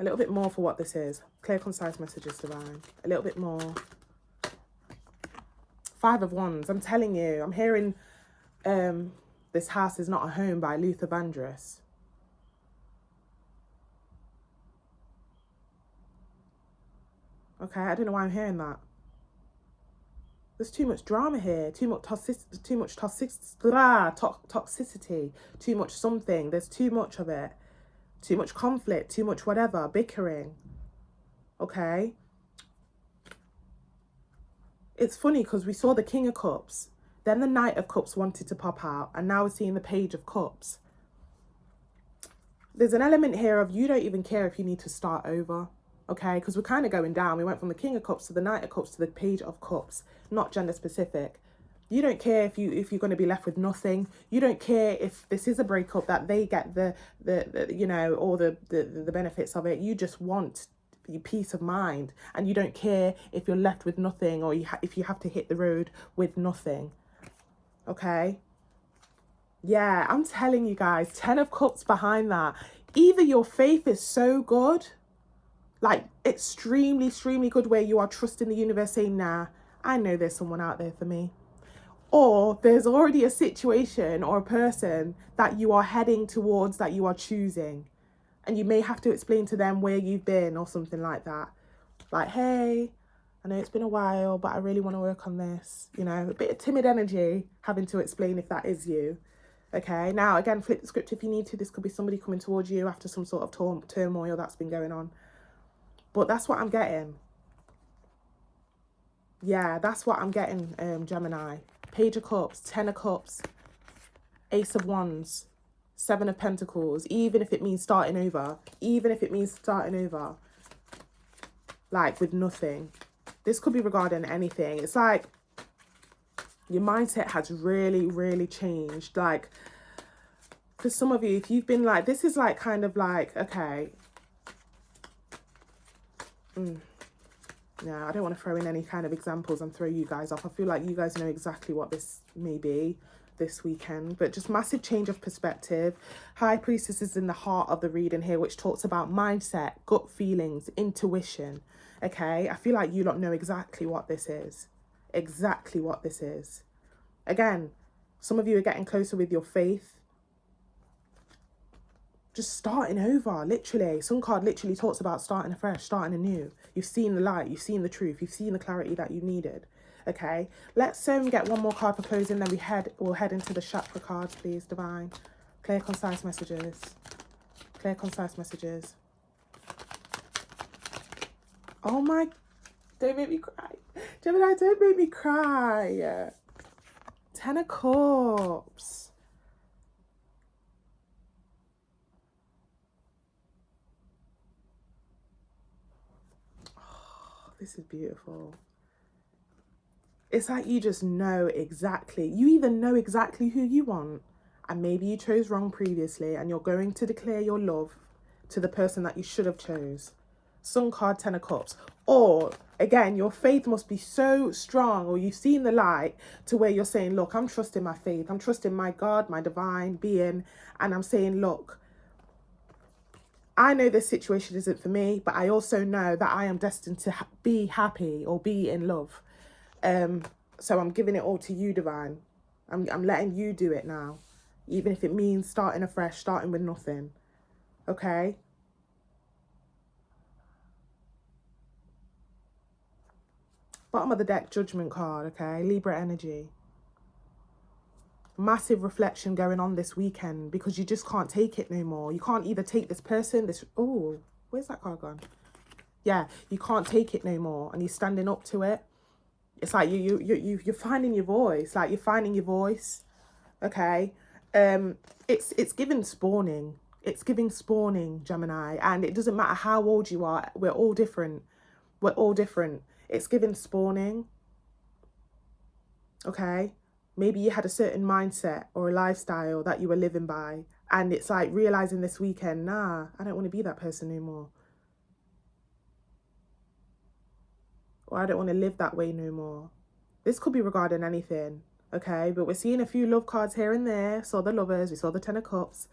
A little bit more for what this is. Clear, concise messages, Divine. A little bit more. Five of Wands. I'm telling you, I'm hearing This House Is Not a Home by Luther Vandross. Okay, I don't know why I'm hearing that. There's too much drama here, too much toxicity, too much something. There's too much of it. Too much conflict, too much whatever, bickering. Okay? It's funny because we saw the King of Cups, then the Knight of Cups wanted to pop out, and now we're seeing the Page of Cups. There's an element here of you don't even care if you need to start over. Okay, because we're kind of going down. We went from the King of Cups to the Knight of Cups to the Page of Cups, not gender specific. You don't care if you're going to be left with nothing. You don't care if this is a breakup, that they get the you know, all the benefits of it. You just want your peace of mind, and you don't care if you're left with nothing, or if you have to hit the road with nothing. Okay. Yeah, I'm telling you guys, 10 of Cups behind that. Either your faith is so good, like extremely, extremely good, where you are trusting the universe, saying, nah, I know there's someone out there for me. Or there's already a situation or a person that you are heading towards, that you are choosing. And you may have to explain to them where you've been or something like that. Like, hey, I know it's been a while, but I really want to work on this. You know, a bit of timid energy, having to explain if that is you. Okay, now again, flip the script if you need to. This could be somebody coming towards you after some sort of turmoil that's been going on. But that's what I'm getting. Yeah, that's what I'm getting, Gemini. Page of Cups, 10 of Cups, Ace of Wands, 7 of Pentacles. Even if it means starting over. Even if it means starting over. Like, with nothing. This could be regarding anything. It's like your mindset has really, really changed. Like, for some of you, if you've been like, this is like kind of like, okay. Yeah, I don't want to throw in any kind of examples and throw you guys off. I feel like you guys know exactly what this may be this weekend, but just massive change of perspective. High Priestess is in the heart of the reading here, which talks about mindset, gut feelings, intuition. Okay, I feel like you lot know exactly what this is. Exactly what this is. Again, some of you are getting closer with your faith. Just starting over, literally. Sun card literally talks about starting afresh, starting anew. You've seen the light, you've seen the truth, you've seen the clarity that you needed. Okay, let's get one more card for closing, then we'll head into the chakra cards, please, Divine. Clear, concise messages. Clear, concise messages. Oh my, don't make me cry. Gemini, don't make me cry. 10 of Cups. This is beautiful. It's like you just know exactly. You even know exactly who you want. And maybe you chose wrong previously, and you're going to declare your love to the person that you should have chose. Sun card, 10 of Cups. Or, again, your faith must be so strong, or you've seen the light, to where you're saying, look, I'm trusting my faith. I'm trusting my God, my divine being. And I'm saying, look, I know this situation isn't for me, but I also know that I am destined to be happy or be in love. So I'm giving it all to you, Divine. I'm letting you do it now, even if it means starting afresh, starting with nothing. Okay? Bottom of the deck, Judgment card, okay? Libra energy. Massive reflection going on this weekend, because you just can't take it no more. You can't either take this person, oh, where's that card gone? Yeah, you can't take it no more, and you're standing up to it. It's like you're finding your voice, like you're finding your voice. Okay, it's giving spawning. It's giving spawning, Gemini, and it doesn't matter how old you are. We're all different. We're all different. It's giving spawning. Okay. Maybe you had a certain mindset or a lifestyle that you were living by, and it's like realizing this weekend, nah, I don't want to be that person no more. Or I don't want to live that way no more. This could be regarding anything, okay? But we're seeing a few love cards here and there. Saw the Lovers, we saw the 10 of Cups.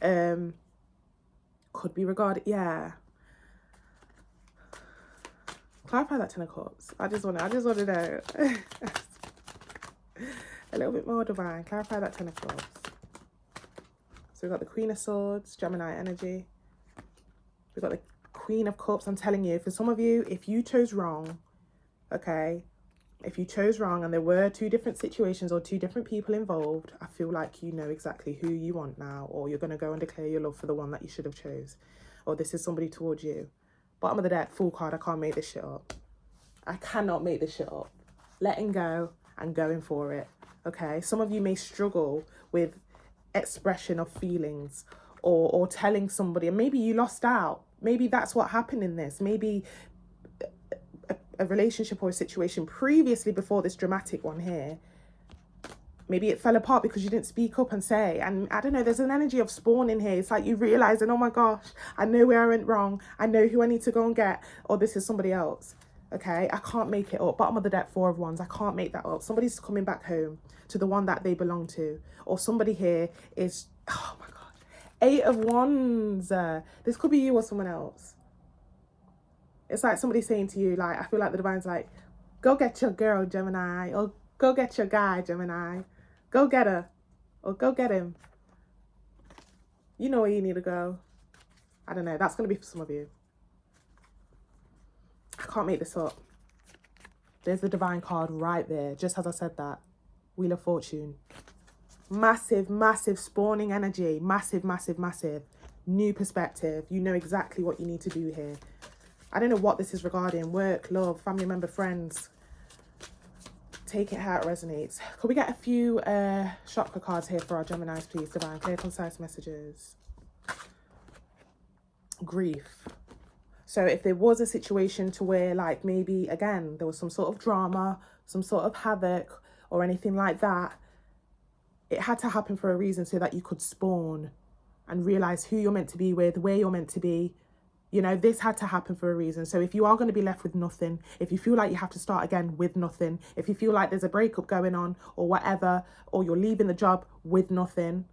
Could be regarding, yeah. Clarify that 10 of Cups. I just want to know. A little bit more, Divine. Clarify that 10 of Cups. we've got the Queen of Swords, Gemini energy. We've got the Queen of Cups. I'm telling you, for some of you, if you chose wrong, okay, if you chose wrong and there were two different situations or two different people involved, I feel like you know exactly who you want now, or you're going to go and declare your love for the one that you should have chose, or this is somebody towards you. Bottom of the deck, Fool card. I can't make this shit up. I cannot make this shit up. Letting go and going for it, okay? Some of you may struggle with expression of feelings or telling somebody, and maybe you lost out. Maybe that's what happened in this. Maybe a relationship or a situation previously before this dramatic one here, maybe it fell apart because you didn't speak up and say, and I don't know, there's an energy of spawning here. It's like you realizing, oh my gosh, I know where I went wrong, I know who I need to go and get, or this is somebody else. Okay, I can't make it up. Bottom of the deck, Four of Wands. I can't make that up. Somebody's coming back home to the one that they belong to, or somebody here is, oh my god, Eight of Wands. This could be you or someone else. It's like somebody saying to you, like, I feel like the divine's like, go get your girl, Gemini, or go get your guy, Gemini. Go get her, or go get him. You know where you need to go. I don't know. That's going to be for some of you. I can't make this up. There's the divine card right there, just as I said that. Wheel of Fortune. Massive, massive spawning energy. Massive, massive, massive. New perspective. You know exactly what you need to do here. I don't know what this is regarding. Work, love, family member, friends. Take it how it resonates. Could we get a few chakra cards here for our Geminis, please? Divine, clear, concise messages. Grief. So if there was a situation to where, like, maybe, again, there was some sort of drama, some sort of havoc or anything like that, it had to happen for a reason so that you could spawn and realize who you're meant to be with, where you're meant to be. You know, this had to happen for a reason. So if you are going to be left with nothing, if you feel like you have to start again with nothing, if you feel like there's a breakup going on or whatever, or you're leaving the job with nothing,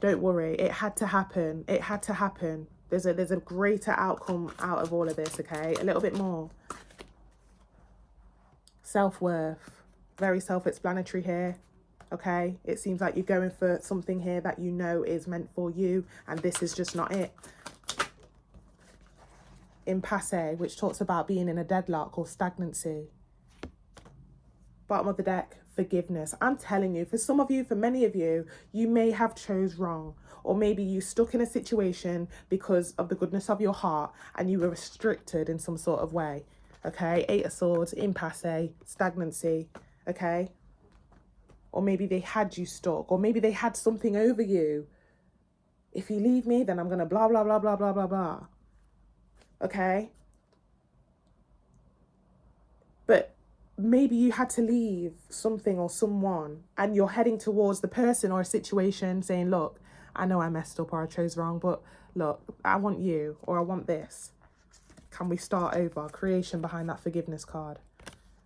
don't worry. It had to happen. It had to happen. There's a greater outcome out of all of this, okay? A little bit more. Self-worth. Very self-explanatory here, okay? It seems like you're going for something here that you know is meant for you, and this is just not it. Impasse, which talks about being in a deadlock or stagnancy. Bottom of the deck, forgiveness. I'm telling you, for some of you, for many of you, you may have chose wrong. Or maybe you stuck in a situation because of the goodness of your heart and you were restricted in some sort of way. Okay, Eight of Swords, impasse, stagnancy. Okay. Or maybe they had you stuck. Or maybe they had something over you. If you leave me, then I'm going to blah, blah, blah, blah, blah, blah, blah. Okay. But maybe you had to leave something or someone and you're heading towards the person or a situation saying, look, I know I messed up or I chose wrong, but look, I want you or I want this. Can we start over? Creation behind that forgiveness card.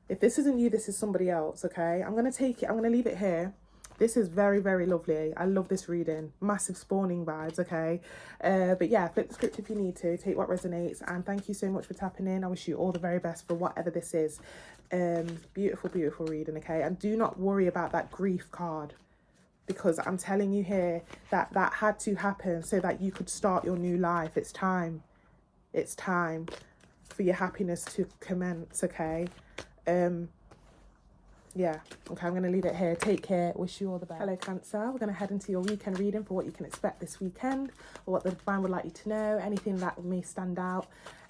If this isn't you, this is somebody else, okay? I'm going to take it. I'm going to leave it here. This is very, very lovely. I love this reading. Massive spawning vibes, okay? But yeah, flip the script if you need to. Take what resonates. And thank you so much for tapping in. I wish you all the very best for whatever this is. Beautiful, beautiful reading, okay? And do not worry about that grief card. Because I'm telling you here that that had to happen so that you could start your new life. It's time. It's time for your happiness to commence, okay? Yeah, okay, I'm going to leave it here. Take care. Wish you all the best. Hello, Cancer. We're going to head into your weekend reading for what you can expect this weekend, or what the divine would like you to know, anything that may stand out,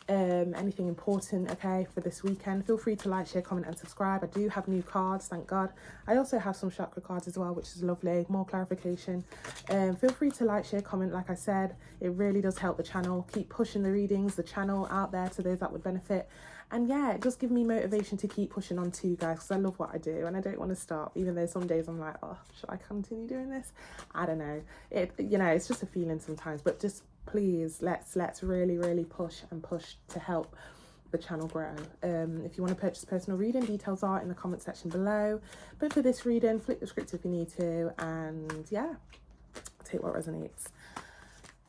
anything important, okay, for this weekend. Feel free to like, share, comment and subscribe. I do have new cards, thank God. I also have some chakra cards as well, which is lovely. More clarification. Feel free to like, share, comment. Like I said, it really does help the channel. Keep pushing the readings, the channel out there to those that would benefit. And yeah, it does give me motivation to keep pushing on to you guys, because I love what I do and I don't want to stop, even though some days I'm like, oh, should I continue doing this? I don't know. You know, it's just a feeling sometimes, but just please, let's really push to help the channel grow. If you want to purchase personal reading, details are in the comment section below. But for this reading, flip the script if you need to, and yeah, take what resonates.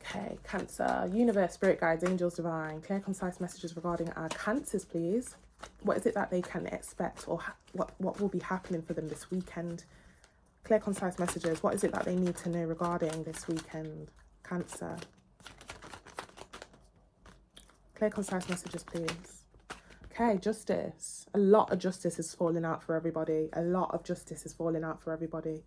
Okay, Cancer, universe, spirit guides, angels, divine, clear, concise messages regarding our Cancers, please. What is it that they can expect, or what will be happening for them this weekend? Clear, concise messages. What is it that they need to know regarding this weekend? Cancer. Clear, concise messages, please. Okay, justice. A lot of justice is falling out for everybody. A lot of justice is falling out for everybody.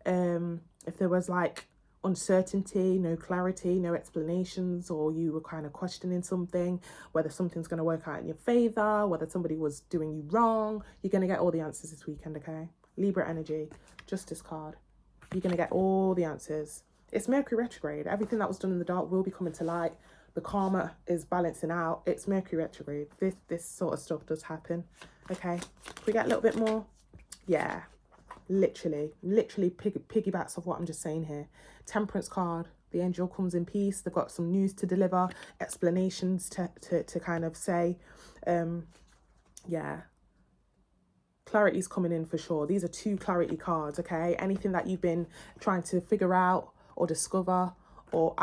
If there was like uncertainty, no clarity, no explanations, or you were kind of questioning something, whether something's going to work out in your favor, whether somebody was doing you wrong, you're going to get all the answers this weekend, okay? Libra energy, justice card. You're going to get all the answers. It's Mercury retrograde. Everything that was done in the dark will be coming to light. The karma is balancing out. It's Mercury retrograde. This sort of stuff does happen. Okay. Can we get a little bit more? Yeah. Literally piggybacks off what I'm just saying here. Temperance card. The angel comes in peace. They've got some news to deliver, explanations to kind of say. Yeah. Clarity's coming in for sure. These are 2 clarity cards, okay? Anything that you've been trying to figure out or discover or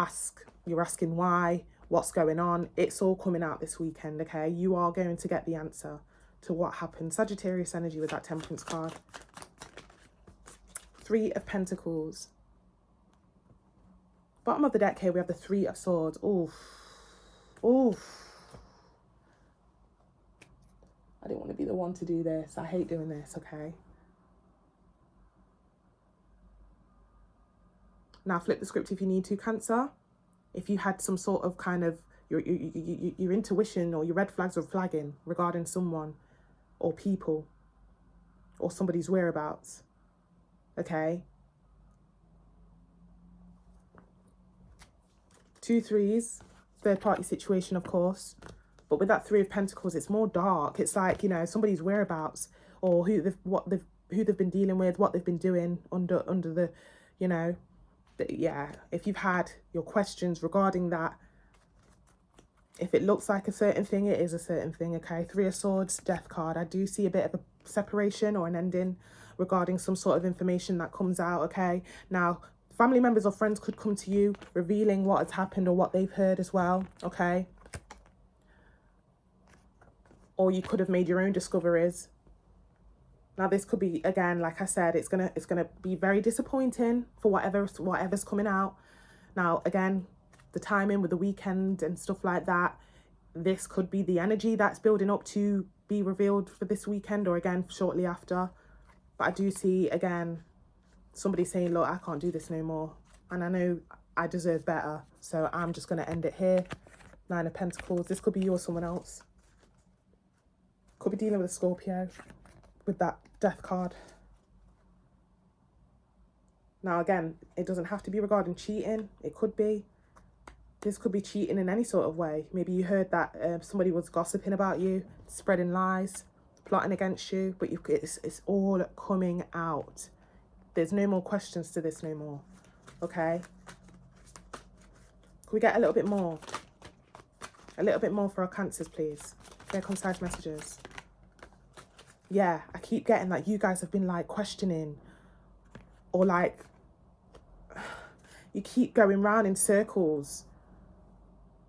you're asking why, what's going on, it's all coming out this weekend, okay? You are going to get the answer to what happened. Sagittarius energy with that Temperance card. 3 of Pentacles. Bottom of the deck here, we have the 3 of Swords. Oof. Oof. I didn't want to be the one to do this. I hate doing this, okay? Now flip the script if you need to, Cancer. If you had some sort of kind of, your intuition or your red flags are flagging regarding someone or people or somebody's whereabouts, okay? 2 3s, third party situation, of course. But with that 3 of Pentacles, it's more dark. It's like, you know, somebody's whereabouts or who they've been dealing with, what they've been doing under the, you know, yeah. If you've had your questions regarding that, if it looks like a certain thing, it is a certain thing, okay? 3 of Swords, Death card. I do see a bit of a separation or an ending regarding some sort of information that comes out, okay? Now, family members or friends could come to you revealing what has happened or what they've heard as well, okay? Or you could have made your own discoveries. Now this could be, again, like I said, it's gonna be very disappointing for whatever's coming out. Now again, the timing with the weekend and stuff like that, this could be the energy that's building up to be revealed for this weekend or again shortly after. But I do see again somebody saying, look, I can't do this no more, and I know I deserve better, so I'm just gonna end it here. 9 of Pentacles. This could be you or someone else. Could be dealing with a Scorpio with that Death card. Now again, it doesn't have to be regarding cheating. It could be. This could be cheating in any sort of way. Maybe you heard that somebody was gossiping about you, spreading lies, plotting against you, but it's all coming out. There's no more questions to this no more. Okay? Can we get a little bit more? A little bit more for our Cancers, please. Very concise messages. Yeah, I keep getting that you guys have been like questioning or like you keep going round in circles.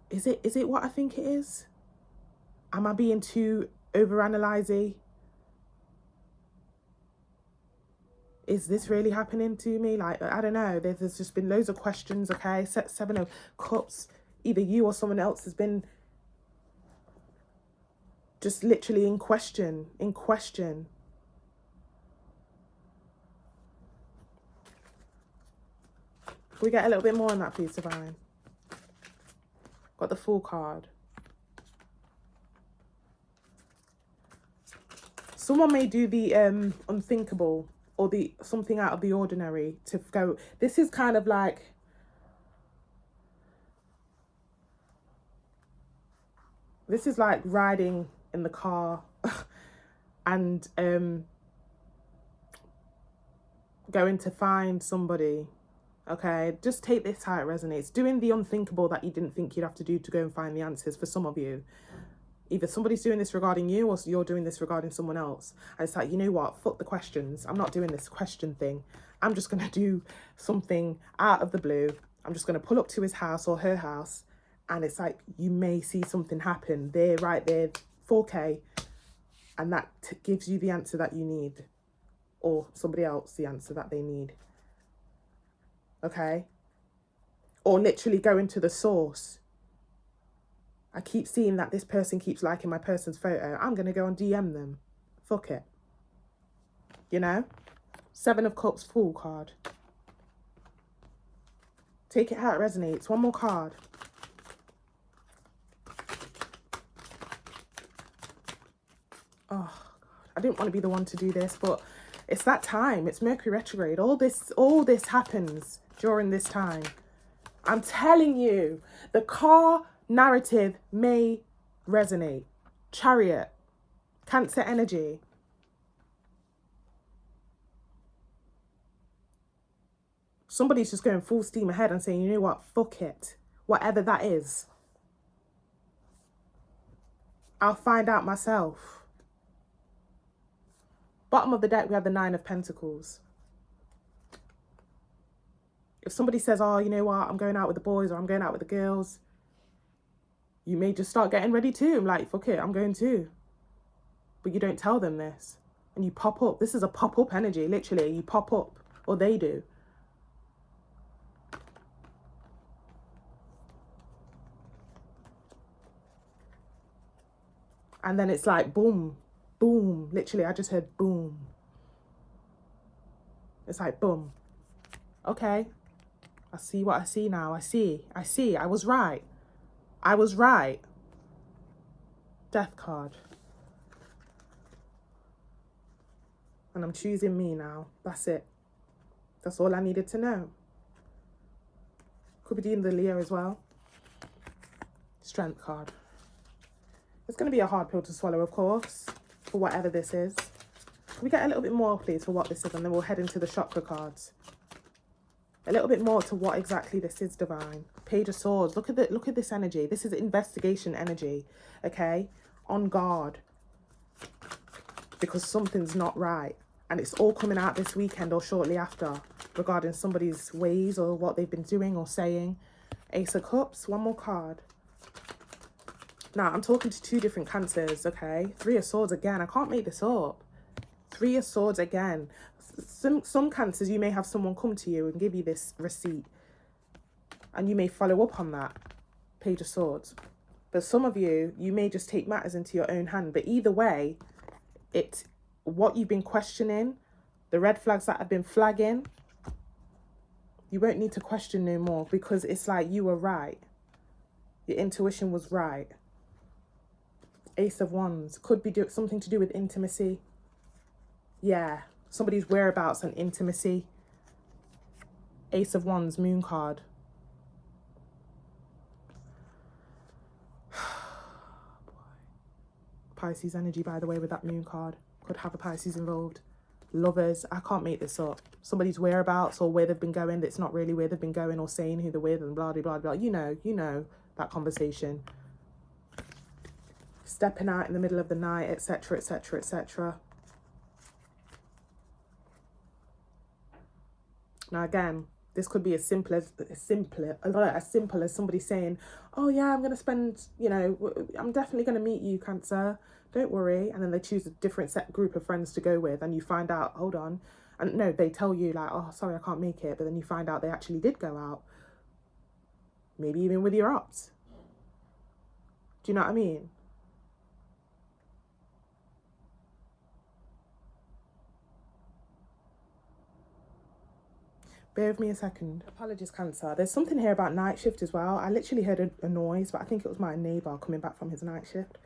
Is it what I think it is? Am I being too overanalyzing? Is this really happening to me? Like, I don't know. There's just been loads of questions, okay? 7 of Cups. Either you or someone else has been just literally in question. Can we get a little bit more on that, please, Divine? Got the Fool card. Someone may do the unthinkable or the something out of the ordinary to go. This is kind of like, this is like riding in the car and going to find somebody. Okay, just take this how it resonates. Doing the unthinkable that you didn't think you'd have to do to go and find the answers for some of you. Either somebody's doing this regarding you or you're doing this regarding someone else. And it's like, you know what? Fuck the questions. I'm not doing this question thing. I'm just going to do something out of the blue. I'm just going to pull up to his house or her house. And it's like, you may see something happen. They're right there, 4K. And that gives you the answer that you need. or somebody else the answer that they need. Okay? Or literally going to the source. I keep seeing that this person keeps liking my person's photo. I'm going to go and DM them. Fuck it. You know? 7 of Cups, Fool card. Take it how it resonates. One more card. Oh, God. I didn't want to be the one to do this, but it's that time. It's Mercury retrograde. All this happens during this time. I'm telling you, the car narrative may resonate. Chariot, Cancer energy. Somebody's just going full steam ahead and saying, you know what, fuck it. Whatever that is. I'll find out myself. Bottom of the deck, we have the 9 of Pentacles. If somebody says, oh, you know what, I'm going out with the boys or I'm going out with the girls, you may just start getting ready too. I'm like, fuck it, I'm going too. But you don't tell them this. And you pop up. This is a pop-up energy, literally. You pop up, or they do. And then it's like, boom, boom. Literally, I just heard boom. It's like, boom. Okay. I see what I see now. I see. I was right. I was right. Death card. And I'm choosing me now. That's it. That's all I needed to know. Could be doing the Leo as well. Strength card. It's going to be a hard pill to swallow, of course, for whatever this is. Can we get a little bit more, please, for what this is? And then we'll head into the chakra cards. A little bit more to what exactly this is, Divine. Page of Swords. Look at this energy. This is investigation energy, okay? On guard. Because something's not right. And it's all coming out this weekend or shortly after regarding somebody's ways or what they've been doing or saying. Ace of Cups. One more card. Now, I'm talking to 2 different Cancers, okay? 3 of Swords again. I can't make this up. 3 of Swords again. Some Cancers, you may have someone come to you and give you this receipt. And you may follow up on that. Page of Swords. But some of you, you may just take matters into your own hand. But either way, it's what you've been questioning, the red flags that have been flagging, you won't need to question no more because it's like you were right. Your intuition was right. Ace of Wands. Could be something to do with intimacy. Yeah. Somebody's whereabouts and intimacy. Ace of Wands, Moon card. Pisces energy, by the way, with that Moon card. Could have a Pisces involved. Lovers. I can't make this up. Somebody's whereabouts or where they've been going that's not really where they've been going or saying who they're with and blah, blah, blah, blah. You know that conversation. Stepping out in the middle of the night, etc., etc., etc. Now again, this could be as simple as somebody saying, oh yeah, I'm going to spend, I'm definitely going to meet you, Cancer. Don't worry. And then they choose a different group of friends to go with and you find out, hold on. And no, they tell you like, oh, sorry, I can't make it. But then you find out they actually did go out. Maybe even with your ops. Do you know what I mean? Bear with me a second. Apologies, Cancer. There's something here about night shift as well. I literally heard a noise, but I think it was my neighbour coming back from his night shift.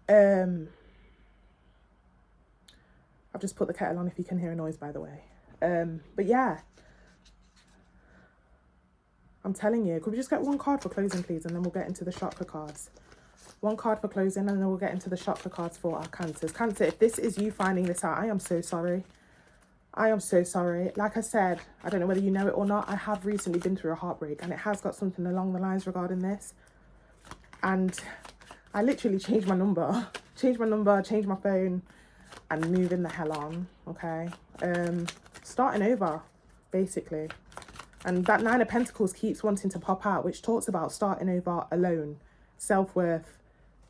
I've just put the kettle on if you can hear a noise, by the way. But yeah. I'm telling you. Could we just get 1 card for closing, please? And then we'll get into the chakra cards. 1 card for closing, and then we'll get into the chakra cards for our Cancers. Cancer, if this is you finding this out, I am so sorry. I am so sorry. Like I said, I don't know whether you know it or not, I have recently been through a heartbreak and it has got something along the lines regarding this. And I literally changed my number, changed my phone and moving the hell on, okay? Starting over, basically. And that 9 of Pentacles keeps wanting to pop out, which talks about starting over alone, self-worth,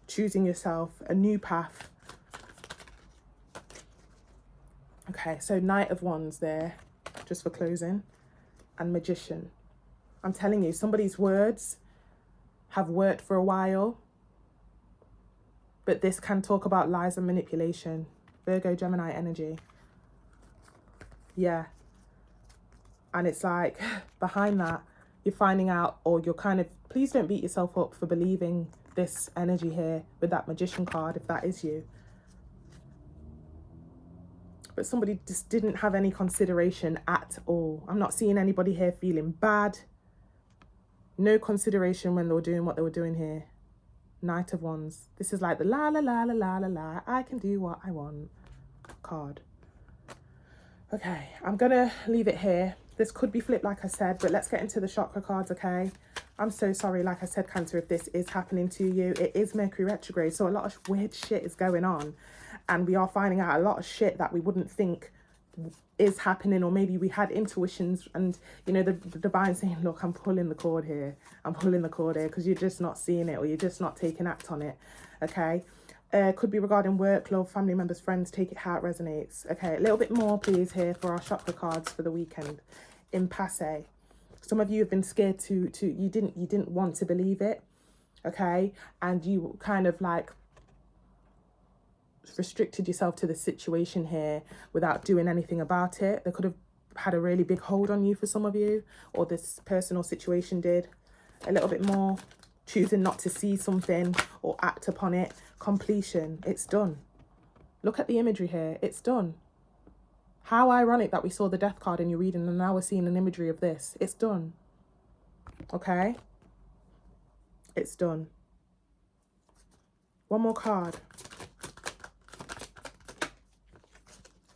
choosing yourself, a new path. Okay, so Knight of Wands there, just for closing, and Magician. I'm telling you, somebody's words have worked for a while, but this can talk about lies and manipulation. Virgo, Gemini energy. Yeah. And it's like, behind that, you're finding out, or you're kind of, please don't beat yourself up for believing this energy here with that Magician card, if that is you. But somebody just didn't have any consideration at all. I'm not seeing anybody here feeling bad. No consideration when they were doing what they were doing here. Knight of Wands. This is like the la la la la la la la, I can do what I want card. Okay, I'm gonna leave it here. This could be flipped, like I said, but let's get into the chakra cards, okay? I'm so sorry, like I said, Cancer, if this is happening to you. It is Mercury retrograde, so a lot of weird shit is going on. And we are finding out a lot of shit that we wouldn't think is happening, or maybe we had intuitions and, you know, the divine saying, look, I'm pulling the cord here. I'm pulling the cord here, because you're just not seeing it, or you're just not taking act on it, okay? Could be regarding work, love, family members, friends. Take it how it resonates. Okay, a little bit more, please, here for our chakra cards for the weekend. Impasse. Some of you have been scared to you didn't want to believe it, okay, and you kind of like restricted yourself to the situation here without doing anything about it. They could have had a really big hold on you for some of you, or this person or situation did. A little bit more. Choosing not to see something or act upon it. Completion. It's done. Look at the imagery here. It's done. How ironic that we saw the death card in your reading and now we're seeing an imagery of this. It's done. Okay? It's done. One more card.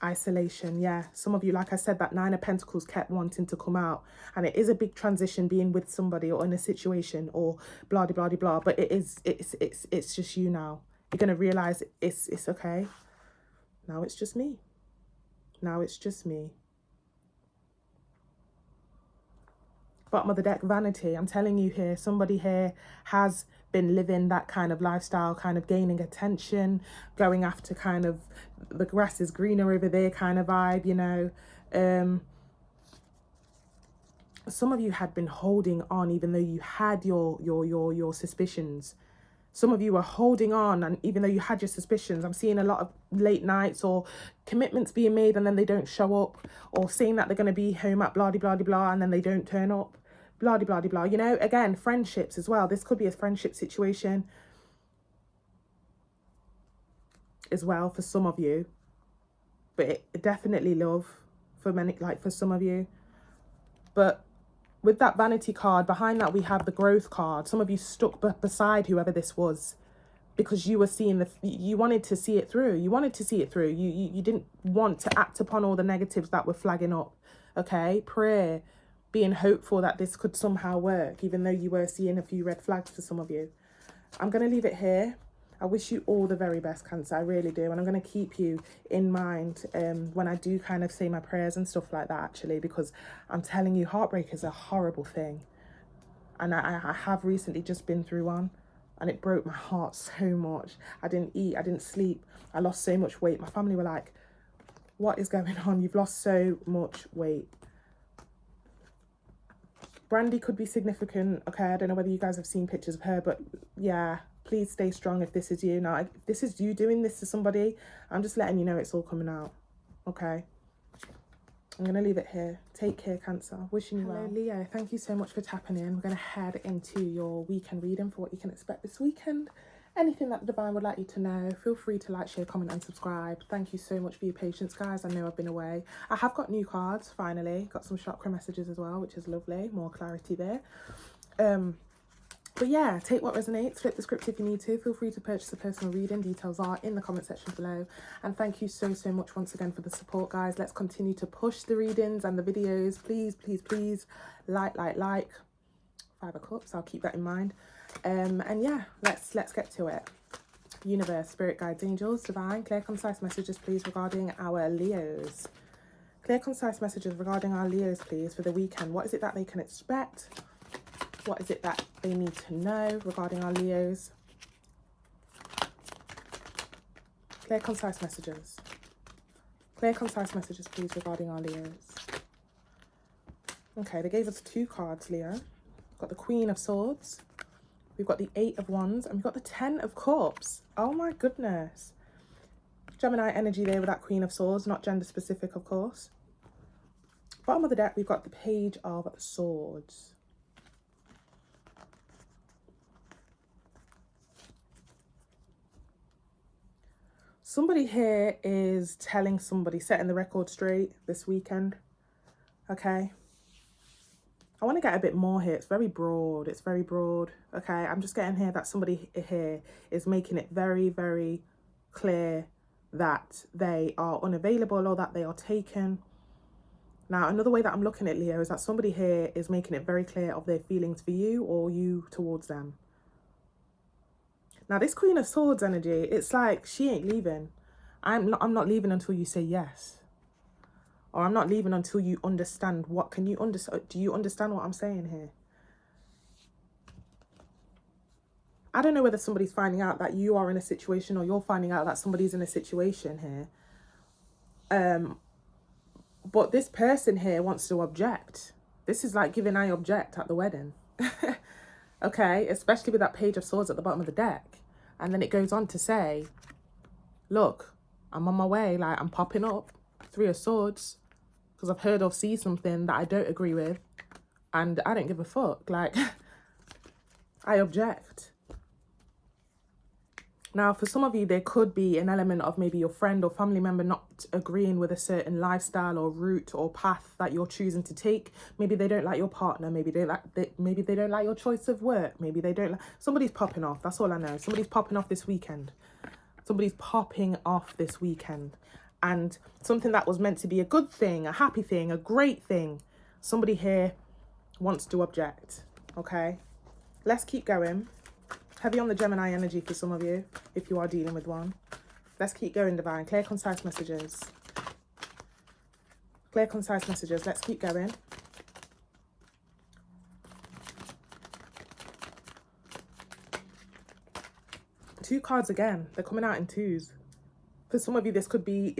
Isolation. Yeah, some of you, like I said, that Nine of Pentacles kept wanting to come out, and it is a big transition being with somebody or in a situation or blah blah blah blah, but it's just you now. You're gonna realize it's okay. Now it's just me. Now it's just me. Bottom of the deck, vanity. I'm telling you here, somebody here has been living that kind of lifestyle, kind of gaining attention, going after kind of the grass is greener over there kind of vibe, you know. Some of you had been holding on even though you had your suspicions. Some of you were holding on, and even though you had your suspicions, I'm seeing a lot of late nights or commitments being made and then they don't show up, or saying that they're going to be home at blah blah blah and then they don't turn up, blah blah blah. You know, again, friendships as well. This could be a friendship situation as well for some of you, but it definitely love for many, like for some of you. But with that vanity card, behind that we have the growth card. Some of you stuck beside whoever this was because you were seeing you wanted to see it through. You wanted to see it through. You didn't want to act upon all the negatives that were flagging up. Okay, prayer, being hopeful that this could somehow work, even though you were seeing a few red flags for some of you. I'm going to leave it here. I wish you all the very best, Cancer. I really do. And I'm going to keep you in mind when I do kind of say my prayers and stuff like that, actually, because I'm telling you, heartbreak is a horrible thing. And I have recently just been through one, and it broke my heart so much. I didn't eat. I didn't sleep. I lost so much weight. My family were like, what is going on? You've lost so much weight. Brandy could be significant. Okay, I don't know whether you guys have seen pictures of her, but yeah, please stay strong if this is you. Now, if this is you doing this to somebody, I'm just letting you know it's all coming out. Okay, I'm going to leave it here. Take care, Cancer. Wishing you well. Hello, Leo. Thank you so much for tapping in. We're going to head into your weekend reading for what you can expect this weekend. Anything that the divine would like you to know, feel free to like, share, comment and subscribe. Thank you so much for your patience, guys. I know I've been away. I have got new cards, finally. Got some chakra messages as well, which is lovely. More clarity there. But yeah, take what resonates, flip the script if you need to. Feel free to purchase a personal reading. Details are in the comment section below. And thank you so much once again for the support, guys. Let's continue to push the readings and the videos. Please, please, please, like. 5 of Cups, I'll keep that in mind. And yeah, let's get to it. Universe, spirit guides, angels, divine, clear, concise messages, please, regarding our Leos. Clear, concise messages regarding our Leos, please, for the weekend. What is it that they can expect? What is it that they need to know regarding our Leos? Clear, concise messages. Clear, concise messages, please, regarding our Leos. Okay, they gave us 2 cards, Leo. We've got the Queen of Swords. We've got the 8 of Wands. And we've got the 10 of Cups. Oh, my goodness. Gemini energy there with that Queen of Swords. Not gender specific, of course. Bottom of the deck, we've got the Page of Swords. Somebody here is telling somebody, setting the record straight this weekend. Okay. I want to get a bit more here. It's very broad. It's very broad. Okay. I'm just getting here that somebody here is making it very, very clear that they are unavailable or that they are taken. Now, another way that I'm looking at Leo is that somebody here is making it very clear of their feelings for you or you towards them. Now, this Queen of Swords energy, it's like she ain't leaving. I'm not leaving until you say yes. Or I'm not leaving until you understand what, do you understand what I'm saying here? I don't know whether somebody's finding out that you are in a situation or you're finding out that somebody's in a situation here. But this person here wants to object. This is like giving I object at the wedding. Okay, especially with that Page of Swords at the bottom of the deck. And then it goes on to say, look, I'm on my way, like I'm popping up, 3 of Swords, because I've heard or see something that I don't agree with, and I don't give a fuck, like, I object. Now, for some of you, there could be an element of maybe your friend or family member not agreeing with a certain lifestyle or route or path that you're choosing to take. Maybe they don't like your partner. Maybe they don't like your choice of work. Maybe they don't like... Somebody's popping off. That's all I know. Somebody's popping off this weekend. Somebody's popping off this weekend. And something that was meant to be a good thing, a happy thing, a great thing, somebody here wants to object. Okay? Let's keep going. Heavy on the Gemini energy for some of you, if you are dealing with one. Let's keep going, Divine. Clear, concise messages. Clear, concise messages. Let's keep going. Two cards again. They're coming out in 2s. For some of you, this could be,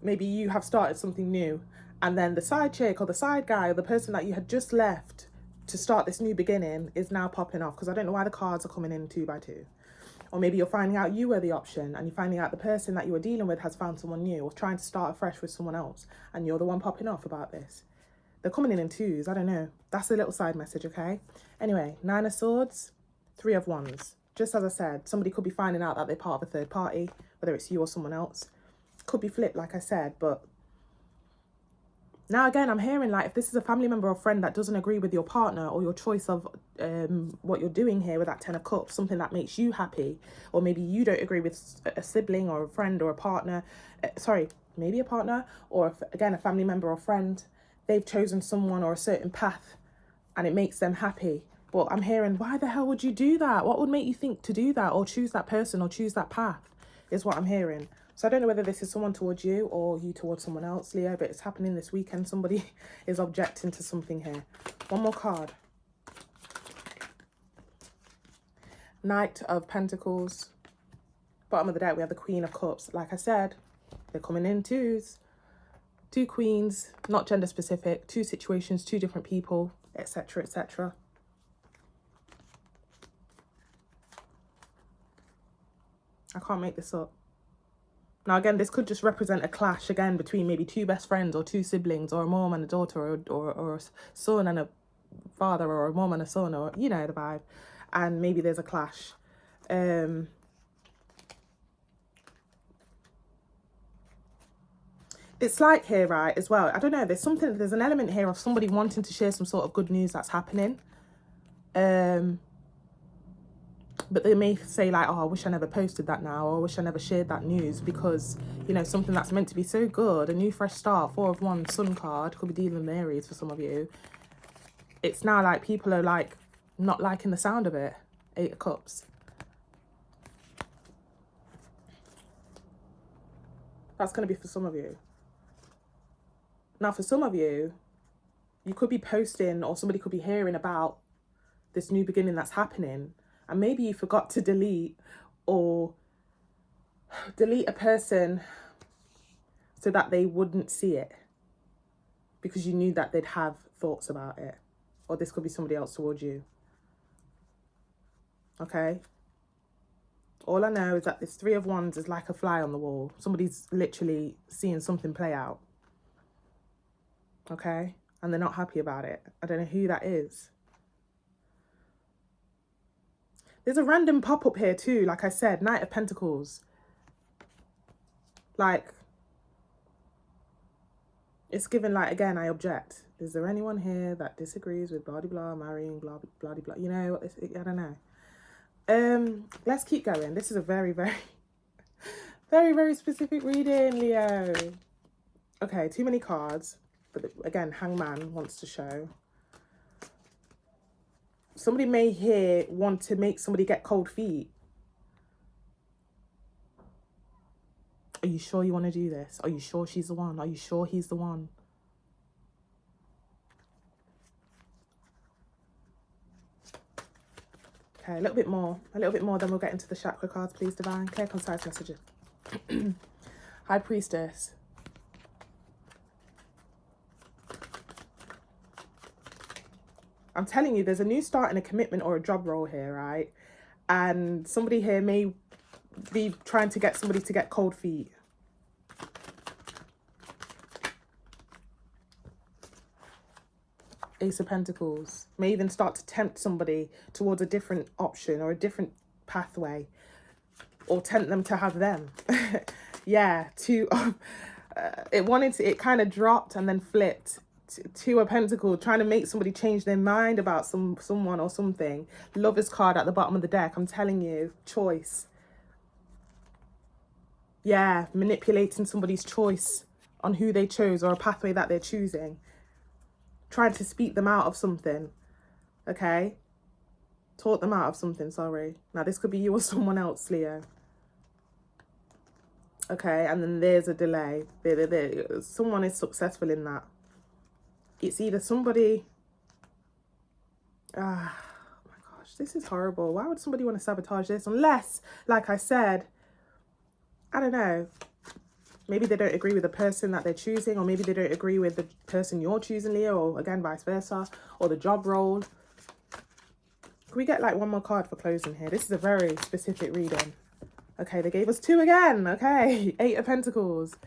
maybe you have started something new, and then the side chick or the side guy or the person that you had just left to start this new beginning is now popping off, because I don't know why the cards are coming in 2 by 2. Or maybe you're finding out you were the option and you're finding out the person that you were dealing with has found someone new or trying to start afresh with someone else and you're the one popping off about this. They're coming in 2s. I don't know. That's a little side message, okay? Anyway, 9 of Swords, 3 of Wands. Just as I said, somebody could be finding out that they're part of a third party, whether it's you or someone else. Could be flipped, like I said, but now, again, I'm hearing, like, if this is a family member or friend that doesn't agree with your partner or your choice of what you're doing here with that 10 of Cups, something that makes you happy, or maybe you don't agree with a sibling or a friend or a partner, maybe a partner, or, again, a family member or friend, they've chosen someone or a certain path and it makes them happy. But I'm hearing, why the hell would you do that? What would make you think to do that or choose that person or choose that path is what I'm hearing. So I don't know whether this is someone towards you or you towards someone else, Leo, but it's happening this weekend. Somebody is objecting to something here. One more card. Knight of Pentacles. Bottom of the deck, we have the Queen of Cups. Like I said, they're coming in 2s. 2 queens, not gender specific, 2 situations, 2 different people, etc., etc. I can't make this up. Now, again, this could just represent a clash, again, between maybe 2 best friends or 2 siblings or a mom and a daughter or a son and a father or a mom and a son, or, you know, the vibe. And maybe there's a clash. It's like here, right, as well, I don't know, there's an element here of somebody wanting to share some sort of good news that's happening. But they may say like, oh, I wish I never posted that now, or I wish I never shared that news, because, you know, something that's meant to be so good, a new fresh start, 4 of Wands, Sun card, could be dealing with Aries for some of you. It's now like people are like not liking the sound of it. 8 of Cups. That's going to be for some of you. Now, for some of you, you could be posting, or somebody could be hearing about this new beginning that's happening, and maybe you forgot to delete a person. so that they wouldn't see it, because you knew that they'd have thoughts about it, or this could be somebody else towards you. Okay? All I know is that this Three of Wands is like a fly on the wall. Somebody's literally seeing something play out. Okay? And they're not happy about it. I don't know who that is. There's a random pop-up here too, like I said, Knight of Pentacles. Like, it's given like, again, I object. Is there anyone here that disagrees with blah, blah, blah, marrying, blah, blah, blah, blah. You know, what this, I don't know. Let's keep going. This is a very, very, very, very specific reading, Leo. Okay, too many cards. But again, Hangman wants to show. Somebody may here want to make somebody get cold feet. Are you sure you want to do this? Are you sure she's the one? Are you sure he's the one? Okay, a little bit more, then we'll get into the chakra cards, please, Divine. Clear, concise messages. High Priestess. I'm telling you, there's a new start in a commitment or a job role here, right? And somebody here may be trying to get somebody to get cold feet. Ace of Pentacles. May even start to tempt somebody towards a different option or a different pathway, or tempt them to have them. Yeah, it kind of dropped and then flipped. Two of Pentacles, trying to make somebody change their mind about someone or something. Lover's card at the bottom of the deck. I'm telling you, choice. Yeah, manipulating somebody's choice on who they chose or a pathway that they're choosing. Trying to speak them out of something. Okay? Talk them out of something, sorry. Now, this could be you or someone else, Leo. Okay, and then there's a delay. Someone is successful in that. It's either somebody... oh my gosh, this is horrible. Why would somebody want to sabotage this? Unless, like I said, I don't know, maybe they don't agree with the person that they're choosing, or maybe they don't agree with the person you're choosing, Leo, or again, vice versa, or the job role. Can we get like one more card for closing here? This is a very specific reading. Okay, they gave us two again. Okay, Eight of Pentacles.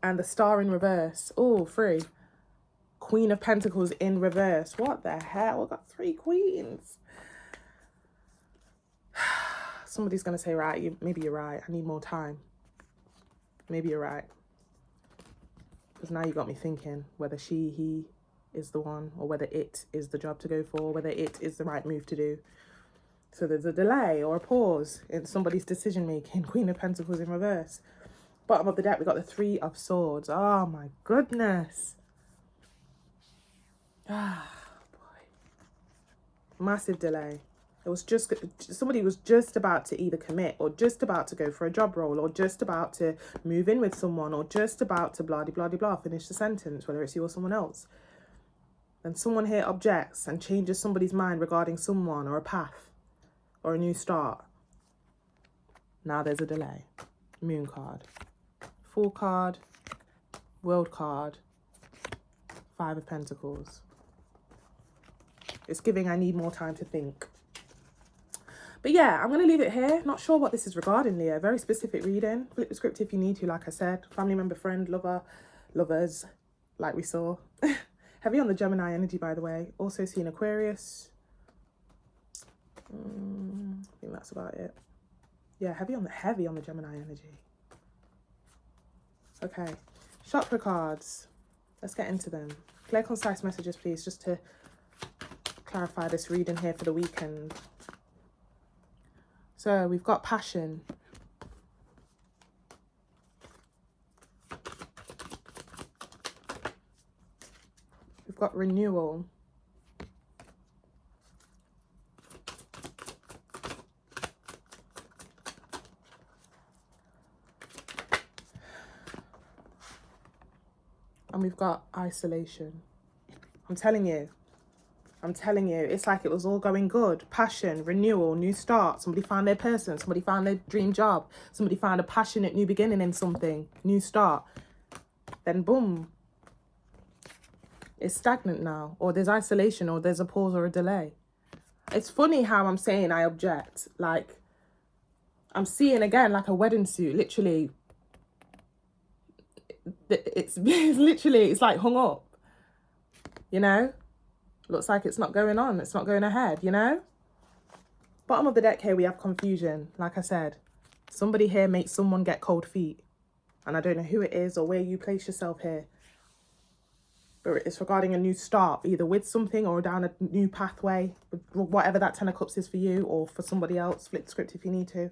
And the Star in reverse. Oh, three. Queen of Pentacles in reverse. What the hell? We've got three queens. Somebody's going to say, right, maybe you're right. I need more time. Maybe you're right. Because now you got me thinking whether he is the one, or whether it is the job to go for, whether it is the right move to do. So there's a delay or a pause in somebody's decision making. Queen of Pentacles in reverse. Bottom of the deck, we got the Three of Swords. Oh my goodness. Ah, boy. Massive delay. It was just, somebody was just about to either commit, or just about to go for a job role, or just about to move in with someone, or just about to blah, blah, blah, blah, finish the sentence, whether it's you or someone else. And someone here objects and changes somebody's mind regarding someone or a path or a new start. Now there's a delay. Moon card. Fool card. World card. Five of Pentacles. It's giving I need more time to think. But yeah, I'm going to leave it here. Not sure what this is regarding, Leo. Very specific reading. Flip the script if you need to, like I said. Family member, friend, lover, lovers, like we saw. Heavy on the Gemini energy, by the way. Also seen Aquarius. I think that's about it. Yeah, heavy on the Gemini energy. Okay. Chakra cards. Let's get into them. Clear, concise messages, please, just to clarify this reading here for the weekend. So we've got passion. We've got renewal. And we've got isolation. I'm telling you, I'm telling you, it's like it was all going good. Passion, renewal, new start. Somebody found their person. Somebody found their dream job. Somebody found a passionate new beginning in something. New start. Then boom. It's stagnant now. Or there's isolation, or there's a pause or a delay. It's funny how I'm saying I object. Like, I'm seeing again like a wedding suit. Literally. It's literally, it's like hung up. You know? Looks like it's not going on. It's not going ahead, you know? Bottom of the deck here, we have confusion. Like I said, somebody here makes someone get cold feet. And I don't know who it is or where you place yourself here. But it's regarding a new start, either with something or down a new pathway. Whatever that Ten of Cups is for you or for somebody else. Flip the script if you need to.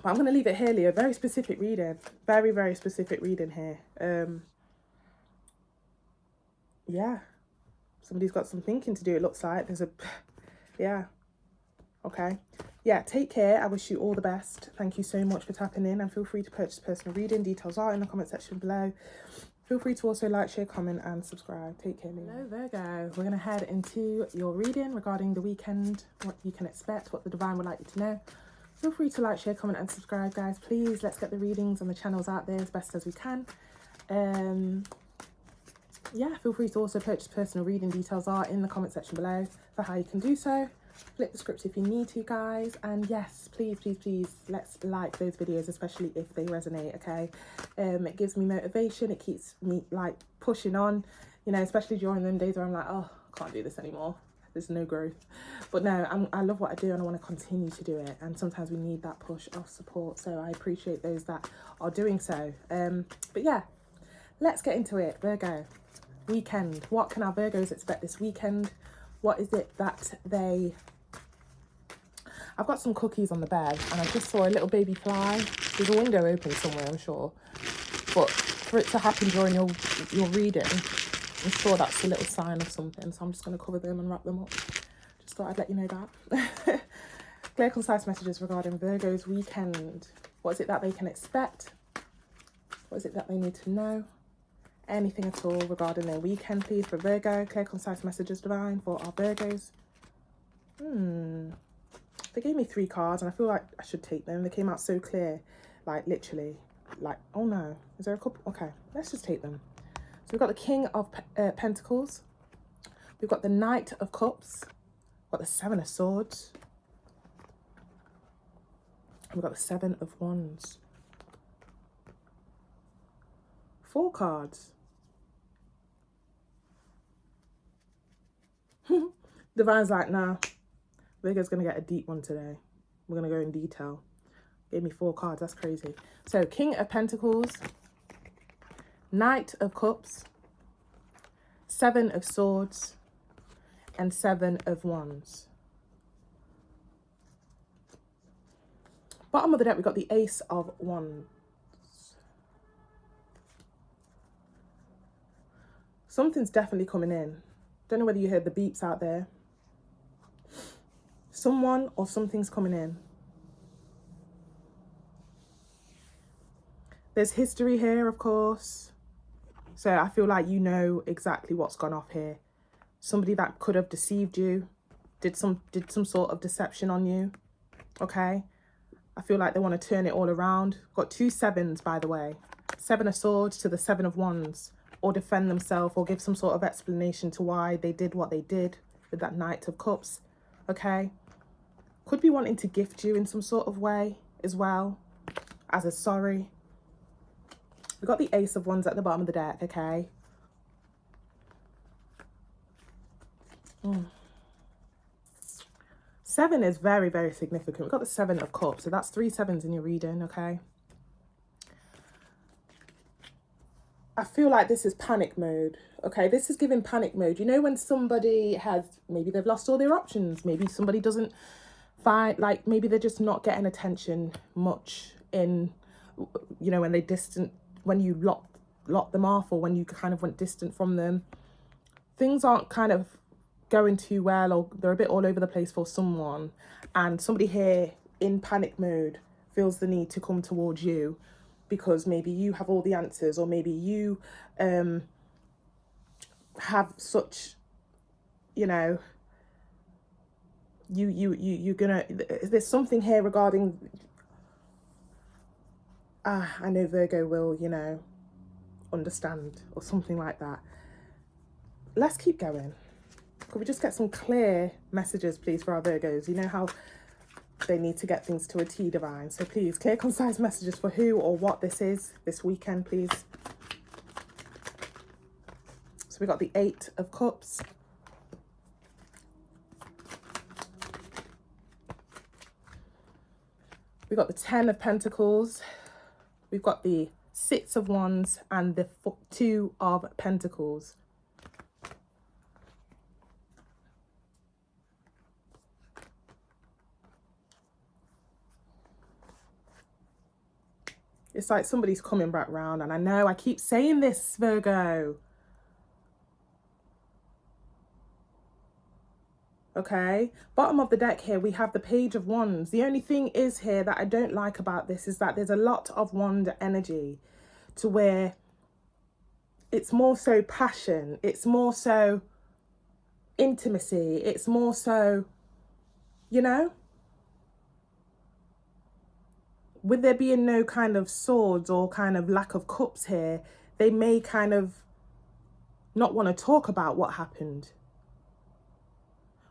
But I'm going to leave it here, Leo. Very specific reading. Very, very specific reading here. Yeah. Somebody's got some thinking to do, it looks like. There's a... Yeah. Okay. Yeah, take care. I wish you all the best. Thank you so much for tapping in, and feel free to purchase personal reading. Details are in the comment section below. Feel free to also like, share, comment, and subscribe. Take care, Leo. Hello, Virgo. We're going to head into your reading regarding the weekend, what you can expect, what the divine would like you to know. Feel free to like, share, comment, and subscribe, guys. Please, let's get the readings and the channels out there as best as we can. Yeah, feel free to also purchase personal reading. Details are in the comment section below for how you can do so. Flip the script if you need to, guys. And yes, please, please, please, let's like those videos, especially if they resonate, okay? It gives me motivation. It keeps me, like, pushing on, you know, especially during them days where I'm like, oh, I can't do this anymore. There's no growth. But no, I love what I do and I want to continue to do it. And sometimes we need that push of support. So I appreciate those that are doing so. But yeah, let's get into it. Virgo. Weekend. What can our Virgos expect this weekend? What is it that they... I've got some cookies on the bed and I just saw a little baby fly. There's a window open somewhere, I'm sure. But for it to happen during your reading, I'm sure that's a little sign of something. So I'm just going to cover them and wrap them up. Just thought I'd let you know that. Clear, concise messages regarding Virgo's weekend. What is it that they can expect? What is it that they need to know? Anything at all regarding their weekend, please, for Virgo. Clear, concise messages, divine, for our Virgos. They gave me 3 cards and I feel like I should take them. They came out so clear, like literally, like, oh no, is there a couple? Okay, let's just take them. So we've got the King of Pentacles. We've got the Knight of Cups. We've got the 7 of Swords. And we've got the 7 of Wands. 4 cards. Divine's like, nah, Virgo's going to get a deep one today. We're going to go in detail. Gave me 4 cards. That's crazy. So, King of Pentacles, Knight of Cups, 7 of Swords, and 7 of Wands. Bottom of the deck, we've got the Ace of Wands. Something's definitely coming in. Don't know whether you heard the beeps out there. Someone or something's coming in. There's history here, of course. So I feel like you know exactly what's gone off here. Somebody that could have deceived you, did some sort of deception on you. Okay? I feel like they want to turn it all around. Got 2 7s, by the way. 7 of Swords to the 7 of Wands. Or defend themselves or give some sort of explanation to why they did what they did with that Knight of Cups. Okay? Could be wanting to gift you in some sort of way as well, as a sorry. We've got the Ace of Wands at the bottom of the deck, okay? 7 is very, very significant. We've got the 7 of Cups, so that's 3 7s in your reading, okay? I feel like this is panic mode, okay? This is giving panic mode. You know when somebody has, maybe they've lost all their options. Maybe somebody doesn't find, like, maybe they're just not getting attention much in, you know, when you lock them off or when you kind of went distant from them. Things aren't kind of going too well or they're a bit all over the place for someone. And somebody here in panic mode feels the need to come towards you. Because maybe you have all the answers or maybe you have such you know, you're gonna, there's something here regarding, I know Virgo will, you know, understand, or something like that. Let's keep going. Could we just get some clear messages, please, for our Virgos? You know how they need to get things to a T, divine. So please, clear, concise messages for who or what this is this weekend, please. So we got the 8 of Cups. We got the 10 of Pentacles. We've got the 6 of Wands and the 2 of Pentacles. It's like somebody's coming back round, and I know I keep saying this, Virgo. Okay, bottom of the deck here, we have the Page of Wands. The only thing is here that I don't like about this is that there's a lot of wand energy, to where it's more so passion, it's more so intimacy, it's more so, you know, with there being no kind of swords or kind of lack of cups here, they may kind of not want to talk about what happened.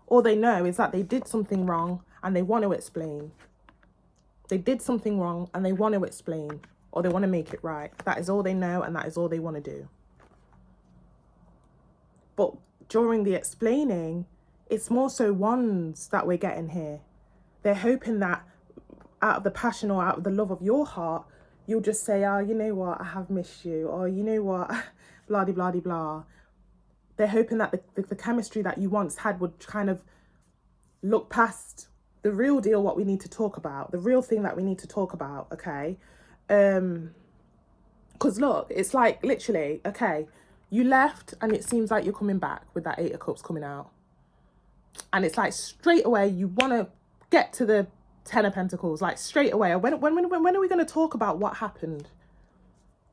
All they know is that they did something wrong and they want to explain. They did something wrong and they want to explain, or they want to make it right. That is all they know, and that is all they want to do. But during the explaining, it's more so wands that we're getting here. They're hoping that out of the passion or out of the love of your heart, you'll just say, oh, you know what, I have missed you. Or you know what, blah, blah, blah, blah. They're hoping that the chemistry that you once had would kind of look past the real deal, what we need to talk about, the real thing that we need to talk about, okay? Because look, it's like literally, okay, you left and it seems like you're coming back with that 8 of Cups coming out. And it's like straight away you want to get to the 10 of Pentacles, like straight away. When are we going to talk about what happened?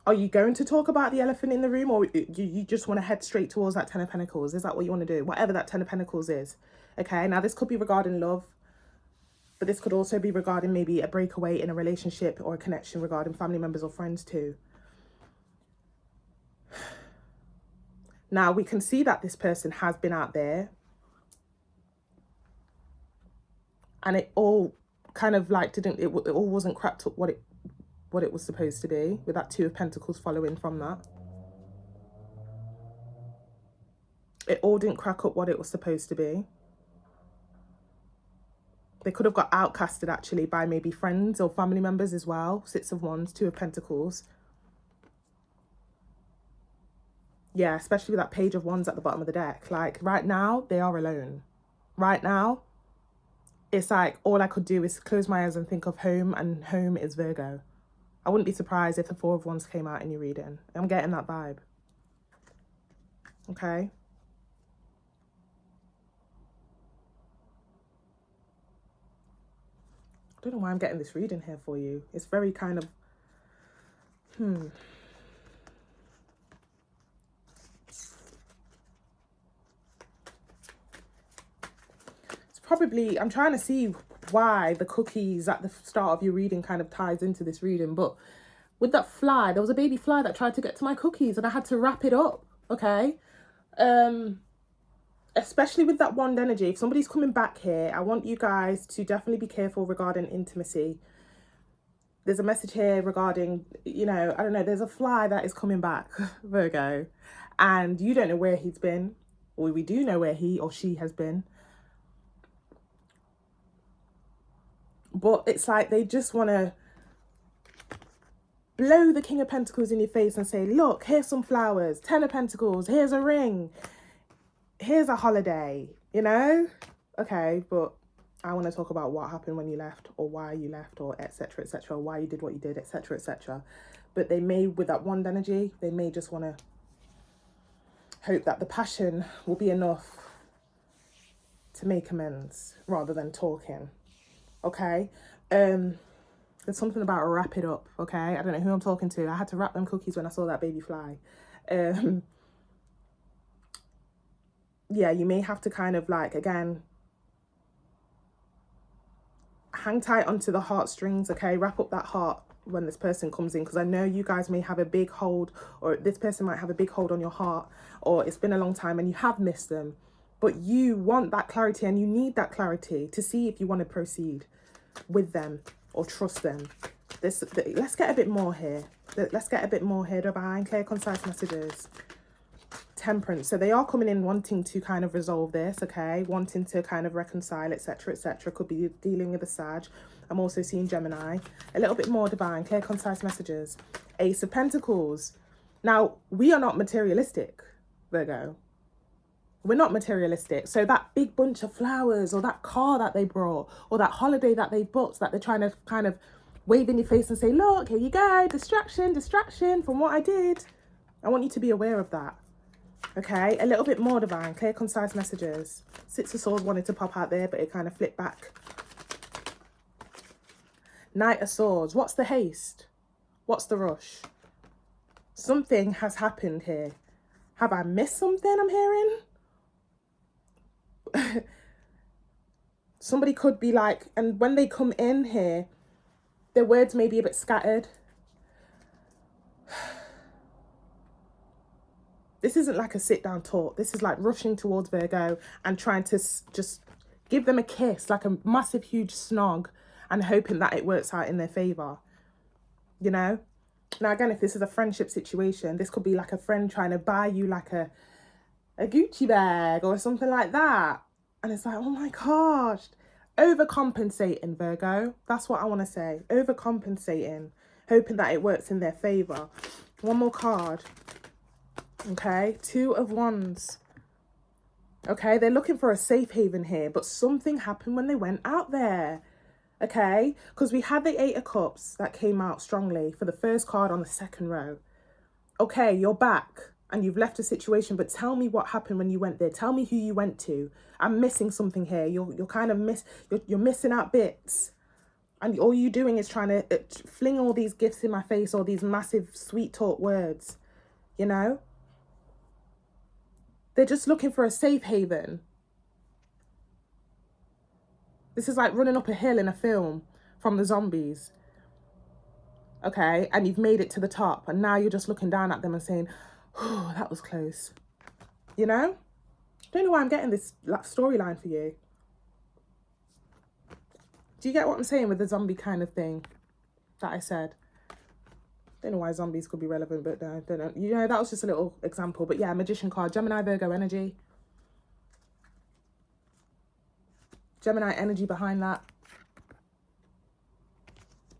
Are you going to talk about the elephant in the room, or you just want to head straight towards that 10 of Pentacles? Is that what you want to do? Whatever that 10 of Pentacles is. Okay, now this could be regarding love, but this could also be regarding maybe a breakaway in a relationship or a connection regarding family members or friends too. Now we can see that this person has been out there, and it all kind of like it all wasn't cracked up what it was supposed to be, with that 2 of Pentacles following from that. It all didn't crack up what it was supposed to be. They could have got outcasted actually by maybe friends or family members as well. 6 of Wands, 2 of Pentacles. Yeah, especially with that Page of Wands at the bottom of the deck. Like right now, they are alone. Right now, it's like all I could do is close my eyes and think of home, and home is Virgo. I wouldn't be surprised if the 4 of Wands came out in your reading. I'm getting that vibe. Okay. I don't know why I'm getting this reading here for you. It's very kind of, It's probably, I'm trying to see why the cookies at the start of your reading kind of ties into this reading. But with that fly, there was a baby fly that tried to get to my cookies and I had to wrap it up. Okay. Especially with that wand energy, if somebody's coming back here, I want you guys to definitely be careful regarding intimacy. There's a message here regarding, you know, I don't know, there's a fly that is coming back, Virgo, and you don't know where he's been, or we do know where he or she has been. But it's like they just want to blow the King of Pentacles in your face and say, look, here's some flowers, 10 of Pentacles, here's a ring, here's a holiday, you know? Okay, but I want to talk about what happened when you left, or why you left, or etc, etc, why you did what you did, etc, etc. But they may, with that wand energy, they may just want to hope that the passion will be enough to make amends rather than talking. Okay? There's something about wrap it up, okay? I don't know who I'm talking to. I had to wrap them cookies when I saw that baby fly. yeah, you may have to kind of like, again, hang tight onto the heartstrings, okay? Wrap up that heart when this person comes in, because I know you guys may have a big hold, or this person might have a big hold on your heart, or it's been a long time and you have missed them, but you want that clarity and you need that clarity to see if you want to proceed with them or trust them. Let's get a bit more here. Let's get a bit more here, divine, clear, concise messages. Temperance. So they are coming in wanting to kind of resolve this, okay? Wanting to kind of reconcile, etc., etc. Could be dealing with a Sag. I'm also seeing Gemini. A little bit more, divine, clear, concise messages. Ace of Pentacles. Now, we are not materialistic, Virgo. We're not materialistic. So that big bunch of flowers, or that car that they brought, or that holiday that they've booked, that they're trying to kind of wave in your face and say, look, here you go, distraction from what I did. I want you to be aware of that. Okay, a little bit more, divine, clear, concise messages. Six of Swords wanted to pop out there, but it kind of flipped back. Knight of Swords. What's the haste? What's the rush? Something has happened here. Have I missed something I'm hearing? Somebody could be like, and when they come in here, their words may be a bit scattered. This isn't like a sit down talk. This is like rushing towards Virgo and trying to just give them a kiss, like a massive, huge snog, and hoping that it works out in their favor. You know? Now, again, if this is a friendship situation, this could be like a friend trying to buy you like a Gucci bag or something like that. And it's like, oh my gosh, overcompensating, Virgo. That's what I want to say. Overcompensating, hoping that it works in their favor. One more card. Okay, Two of Wands. Okay, they're looking for a safe haven here, but something happened when they went out there. Okay, because we had the Eight of Cups that came out strongly for the first card on the second row. Okay, you're back and you've left a situation, but tell me what happened when you went there. Tell me who you went to. I'm missing something here. You're kind of you're missing out bits. And all you're doing is trying to fling all these gifts in my face, all these massive sweet talk words, you know? They're just looking for a safe haven. This is like running up a hill in a film from the zombies. Okay, and you've made it to the top, and now you're just looking down at them and saying, oh, that was close. You know? Don't know why I'm getting this storyline for you. Do you get what I'm saying with the zombie kind of thing that I said? Don't know why zombies could be relevant, but no, don't know. You know, that was just a little example. But yeah, Magician card, Gemini, Virgo energy. Gemini energy behind that.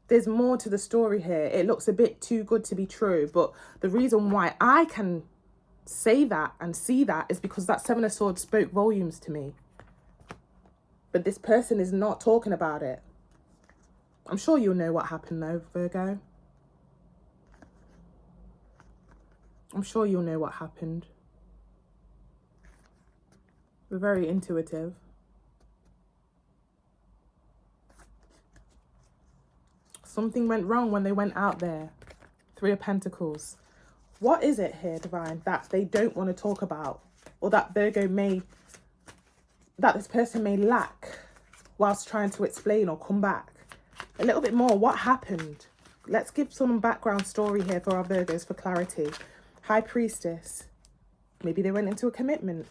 There's more to the story here. It looks a bit too good to be true, but the reason why I can say that and see that is because that Seven of Swords spoke volumes to me. But this person is not talking about it. I'm sure you'll know what happened though, Virgo. I'm sure you'll know what happened. We're very intuitive. Something went wrong when they went out there. Three of Pentacles. What is it here, divine, that they don't want to talk about? Or that Virgo that this person may lack whilst trying to explain or come back? A little bit more. What happened? Let's give some background story here for our Virgos for clarity. High Priestess. Maybe they went into a commitment.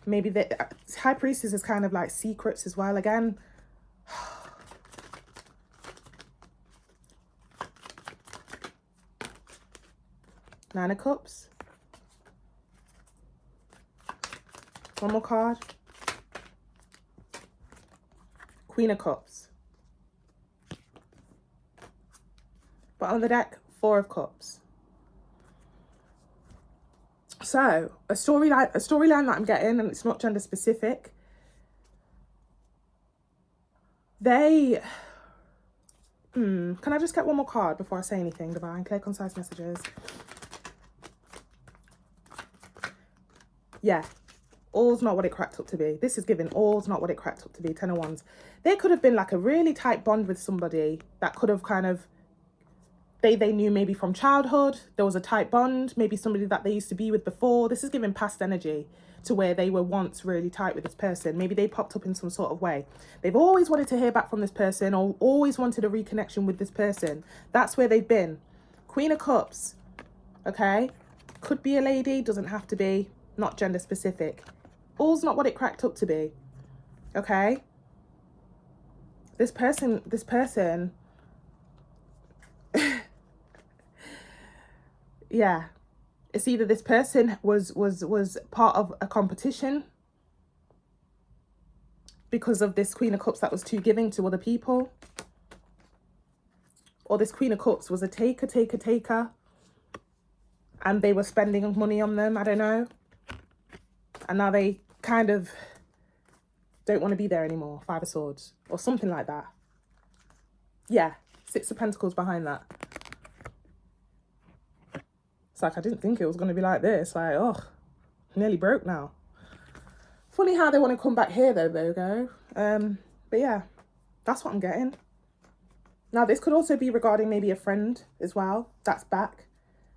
Maybe the High Priestess is kind of like secrets as well. Again, Nine of Cups. One more card. Queen of Cups. Bottom of the deck, Four of Cups. So, a storyline that I'm getting, and it's not gender specific. Can I just get one more card before I say anything, divine? Clear, concise messages. Yeah. All's not what it cracked up to be. This is giving all's not what it cracked up to be. Ten of Wands. There could have been like a really tight bond with somebody that could have kind of They knew maybe from childhood, there was a tight bond, maybe somebody that they used to be with before. This is giving past energy to where they were once really tight with this person. Maybe they popped up in some sort of way. They've always wanted to hear back from this person or always wanted a reconnection with this person. That's where they've been. Queen of Cups, okay? Could be a lady, doesn't have to be, not gender specific. All's not what it cracked up to be, okay? This person, yeah. It's either this person was part of a competition because of this Queen of Cups that was too giving to other people. Or this Queen of Cups was a taker. And they were spending money on them, I don't know. And now they kind of don't want to be there anymore, Five of Swords. Or something like that. Yeah, Six of Pentacles behind that. It's like, I didn't think it was going to be like this. Like, oh, nearly broke now. Funny how they want to come back here though, Virgo. But yeah, that's what I'm getting. Now, this could also be regarding maybe a friend as well that's back.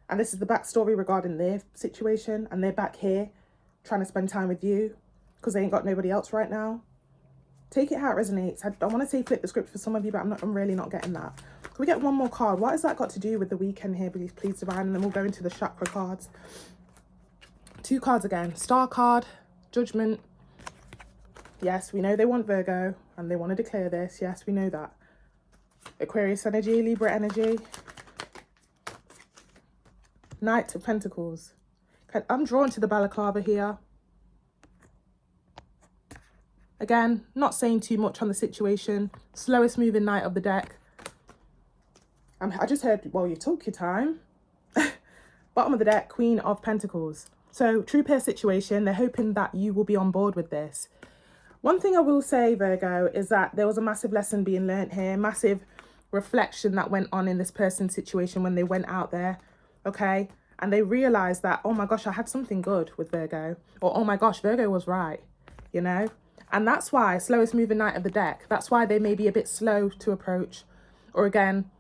And this is the backstory regarding their situation. And they're back here trying to spend time with you because they ain't got nobody else right now. Take it how it resonates. I want to say flip the script for some of you, but I'm really not getting that. Can we get one more card? What has that got to do with the weekend here, please, Divine? And then we'll go into the chakra cards. 2 cards again. Star card, Judgment. Yes, we know they want Virgo and they want to declare this. Yes, we know that. Aquarius energy, Libra energy. Knight of Pentacles. I'm drawn to the balaclava here. Again, not saying too much on the situation. Slowest moving knight of the deck. I just heard, well, you took your time. Bottom of the deck, Queen of Pentacles. So, true pair situation. They're hoping that you will be on board with this. One thing I will say, Virgo, is that there was a massive lesson being learnt here. Massive reflection that went on in this person's situation when they went out there. Okay? And they realised that, oh my gosh, I had something good with Virgo. Or, oh my gosh, Virgo was right. You know? And that's why, slowest moving knight of the deck, that's why they may be a bit slow to approach. Or again,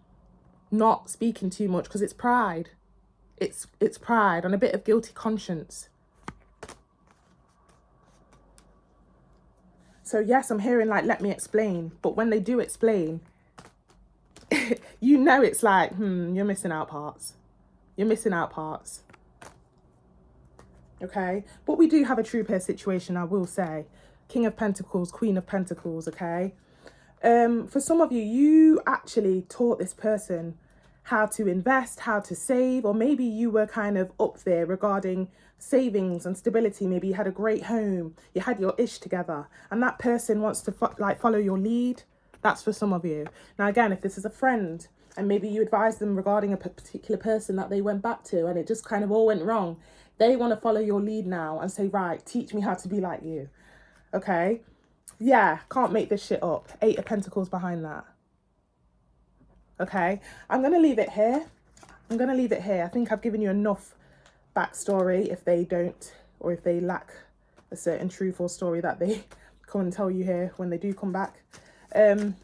not speaking too much because it's pride. It's pride and a bit of guilty conscience. So yes, I'm hearing like, let me explain. But when they do explain, you know it's like, you're missing out parts. You're missing out parts. Okay? But we do have a true pair situation, I will say. King of Pentacles, Queen of Pentacles, okay? For some of you, you actually taught this person how to invest, how to save, or maybe you were kind of up there regarding savings and stability. Maybe you had a great home, you had your ish together, and that person wants to follow your lead. That's for some of you. Now, again, if this is a friend and maybe you advised them regarding a particular person that they went back to and it just kind of all went wrong, they want to follow your lead now and say, right, teach me how to be like you. Okay? Yeah, can't make this shit up. 8 of Pentacles behind that. Okay? I'm going to leave it here. I think I've given you enough backstory if they don't, or if they lack a certain truth or story that they come and tell you here when they do come back.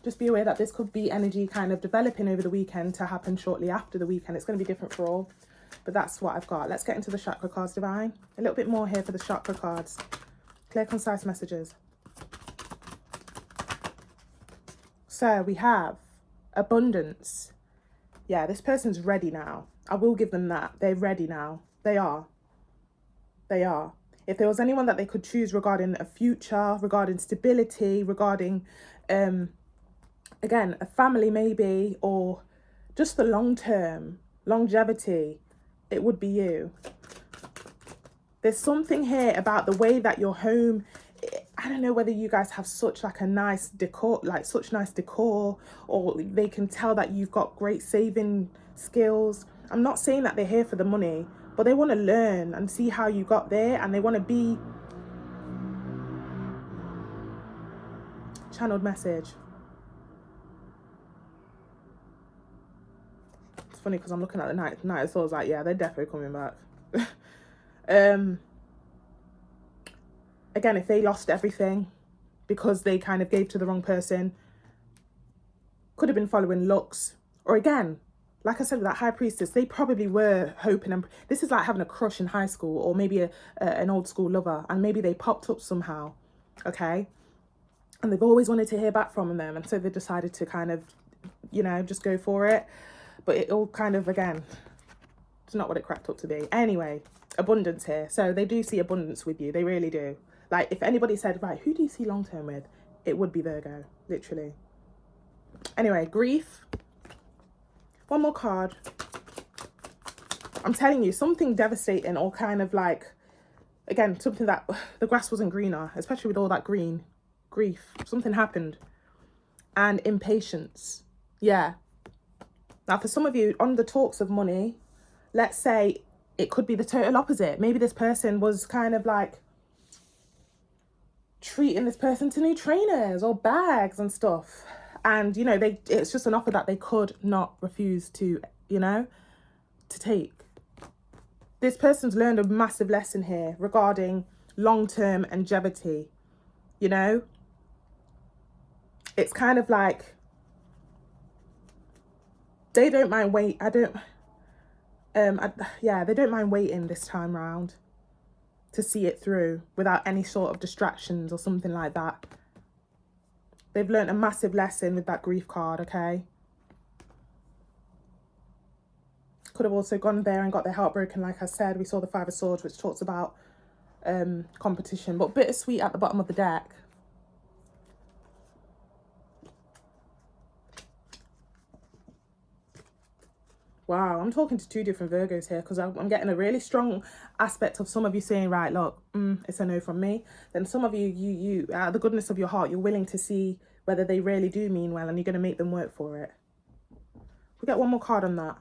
Just be aware that this could be energy kind of developing over the weekend to happen shortly after the weekend. It's going to be different for all. But that's what I've got. Let's get into the chakra cards, Divine. A little bit more here for the chakra cards. Clear, concise messages. So we have abundance. Yeah, this person's ready now. I will give them that. They're ready now. They are. If there was anyone that they could choose regarding a future, regarding stability, regarding, again, a family maybe, or just the long term, longevity, it would be you. There's something here about the way that your home, I don't know whether you guys have such like a nice decor, or they can tell that you've got great saving skills. I'm not saying that they're here for the money, but they want to learn and see how you got there, and they want to be channeled message. It's funny because I'm looking at the Knight of Swords like, yeah, they're definitely coming back. Again, if they lost everything because they kind of gave to the wrong person, could have been following looks, or again, like I said, with that high priestess, they probably were hoping, and this is like having a crush in high school, or maybe an old school lover, and maybe they popped up somehow, okay? And they've always wanted to hear back from them, and so they decided to kind of, you know, just go for it. But it all kind of, again, it's not what it cracked up to be. Anyway, abundance here. So they do see abundance with you. They really do. Like, if anybody said, right, who do you see long term with? It would be Virgo, literally. Anyway, grief. One more card. I'm telling you, something devastating, or kind of like, again, something that the grass wasn't greener, especially with all that green. Grief. Something happened. And impatience. Yeah. Now, for some of you, on the talks of money, let's say it could be the total opposite. Maybe this person was kind of like treating this person to new trainers or bags and stuff. And, you know, it's just an offer that they could not refuse to, you know, to take. This person's learned a massive lesson here regarding long-term longevity, you know. It's kind of like they don't mind wait. They don't mind waiting this time round to see it through without any sort of distractions or something like that. They've learned a massive lesson with that grief card, okay? Could have also gone there and got their heart broken, like I said. We saw the Five of Swords, which talks about competition, but bittersweet at the bottom of the deck. Wow, I'm talking to two different Virgos here, because I'm getting a really strong aspect of some of you saying, right, look, it's a no from me. Then some of you, out of the goodness of your heart, you're willing to see whether they really do mean well, and you're going to make them work for it. We get one more card on that.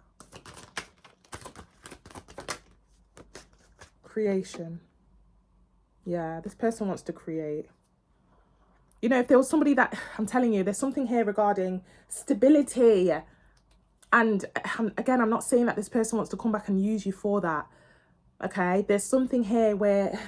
Creation. Yeah, this person wants to create. You know, if there was somebody that, I'm telling you, there's something here regarding stability. And again, I'm not saying that this person wants to come back and use you for that. Okay, there's something here where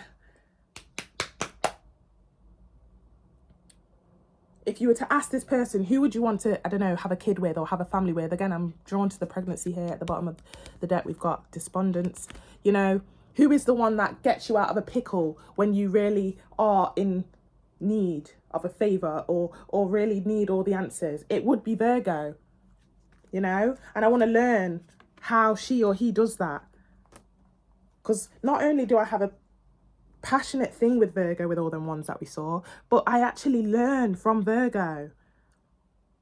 if you were to ask this person, who would you want to, I don't know, have a kid with or have a family with? Again, I'm drawn to the pregnancy here. At the bottom of the deck, we've got despondence. You know, who is the one that gets you out of a pickle when you really are in need of a favor or really need all the answers? It would be Virgo. You know, and I want to learn how she or he does that. Because not only do I have a passionate thing with Virgo with all them ones that we saw, but I actually learn from Virgo.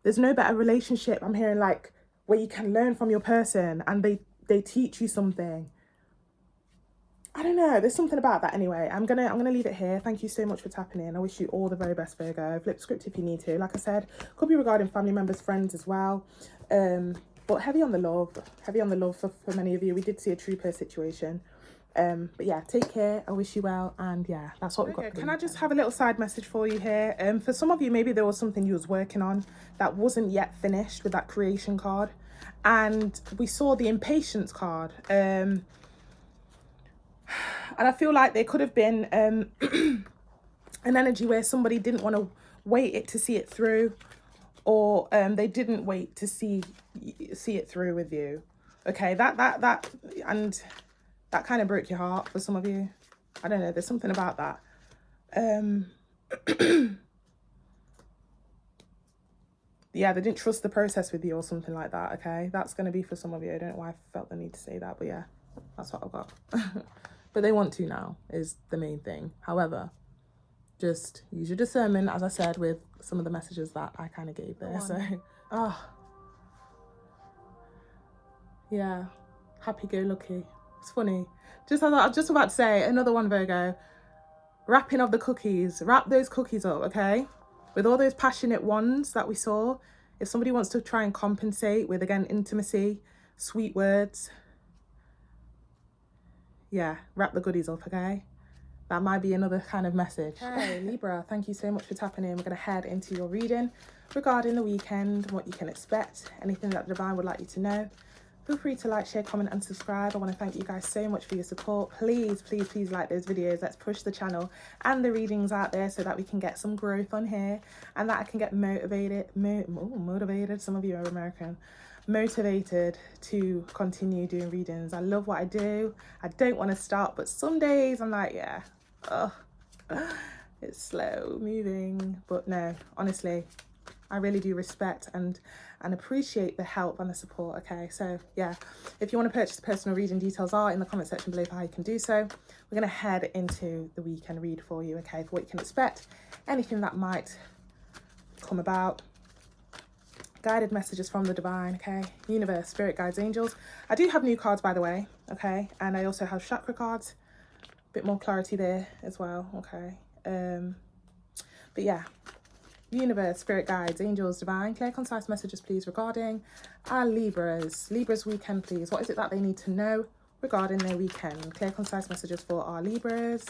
There's no better relationship, I'm hearing, like, where you can learn from your person and they teach you something. I don't know, there's something about that. Anyway, I'm gonna leave it here. Thank you so much for tapping in. I wish you all the very best, Virgo. Flip script if you need to. Like I said, could be regarding family members, friends as well. But heavy on the love for many of you. We did see a trooper situation. But yeah, take care. I wish you well, and yeah, that's what we've got. Can I just have a little side message for you here? For some of you, maybe there was something you was working on that wasn't yet finished with that creation card, and we saw the impatience card. And I feel like there could have been an energy where somebody didn't want to wait it to see it through, or they didn't wait to see it through with you. Okay, that and that kind of broke your heart for some of you. I don't know, there's something about that. Yeah, they didn't trust the process with you or something like that, okay? That's going to be for some of you. I don't know why I felt the need to say that, but yeah, that's what I've got. But they want to now, is the main thing. However, just use your discernment, as I said, with some of the messages that I kind of gave there. So, yeah, happy-go-lucky. It's funny. Just as I was just about to say, another one, Virgo. Wrapping of the cookies. Wrap those cookies up, okay? With all those passionate ones that we saw, if somebody wants to try and compensate with, again, intimacy, sweet words, yeah, wrap the goodies up, okay? That might be another kind of message. Hey, Libra, thank you so much for tapping in. We're going to head into your reading regarding the weekend, what you can expect, anything that the divine would like you to know. Feel free to like, share, comment and subscribe. I want to thank you guys so much for your support. Please, please, please like those videos. Let's push the channel and the readings out there so that we can get some growth on here and that I can get motivated. Motivated. Some of you are American. motivated to continue doing readings. I love what I do. I don't want to stop, but some days I'm like, yeah, oh, it's slow moving. But no, honestly, I really do respect and appreciate the help and the support. Okay, so yeah, if you want to purchase the personal reading, details are in the comment section below for how you can do so. We're going to head into the weekend read for you, okay, for what you can expect, anything that might come about. Guided messages from the divine, okay, universe, spirit guides, angels. I do have new cards, by the way, okay, and I also have chakra cards, a bit more clarity there as well, okay. But yeah, universe, spirit guides, angels, divine, clear, concise messages, please, regarding our Libras weekend, please. What is it that they need to know regarding their weekend? Clear, concise messages for our Libras.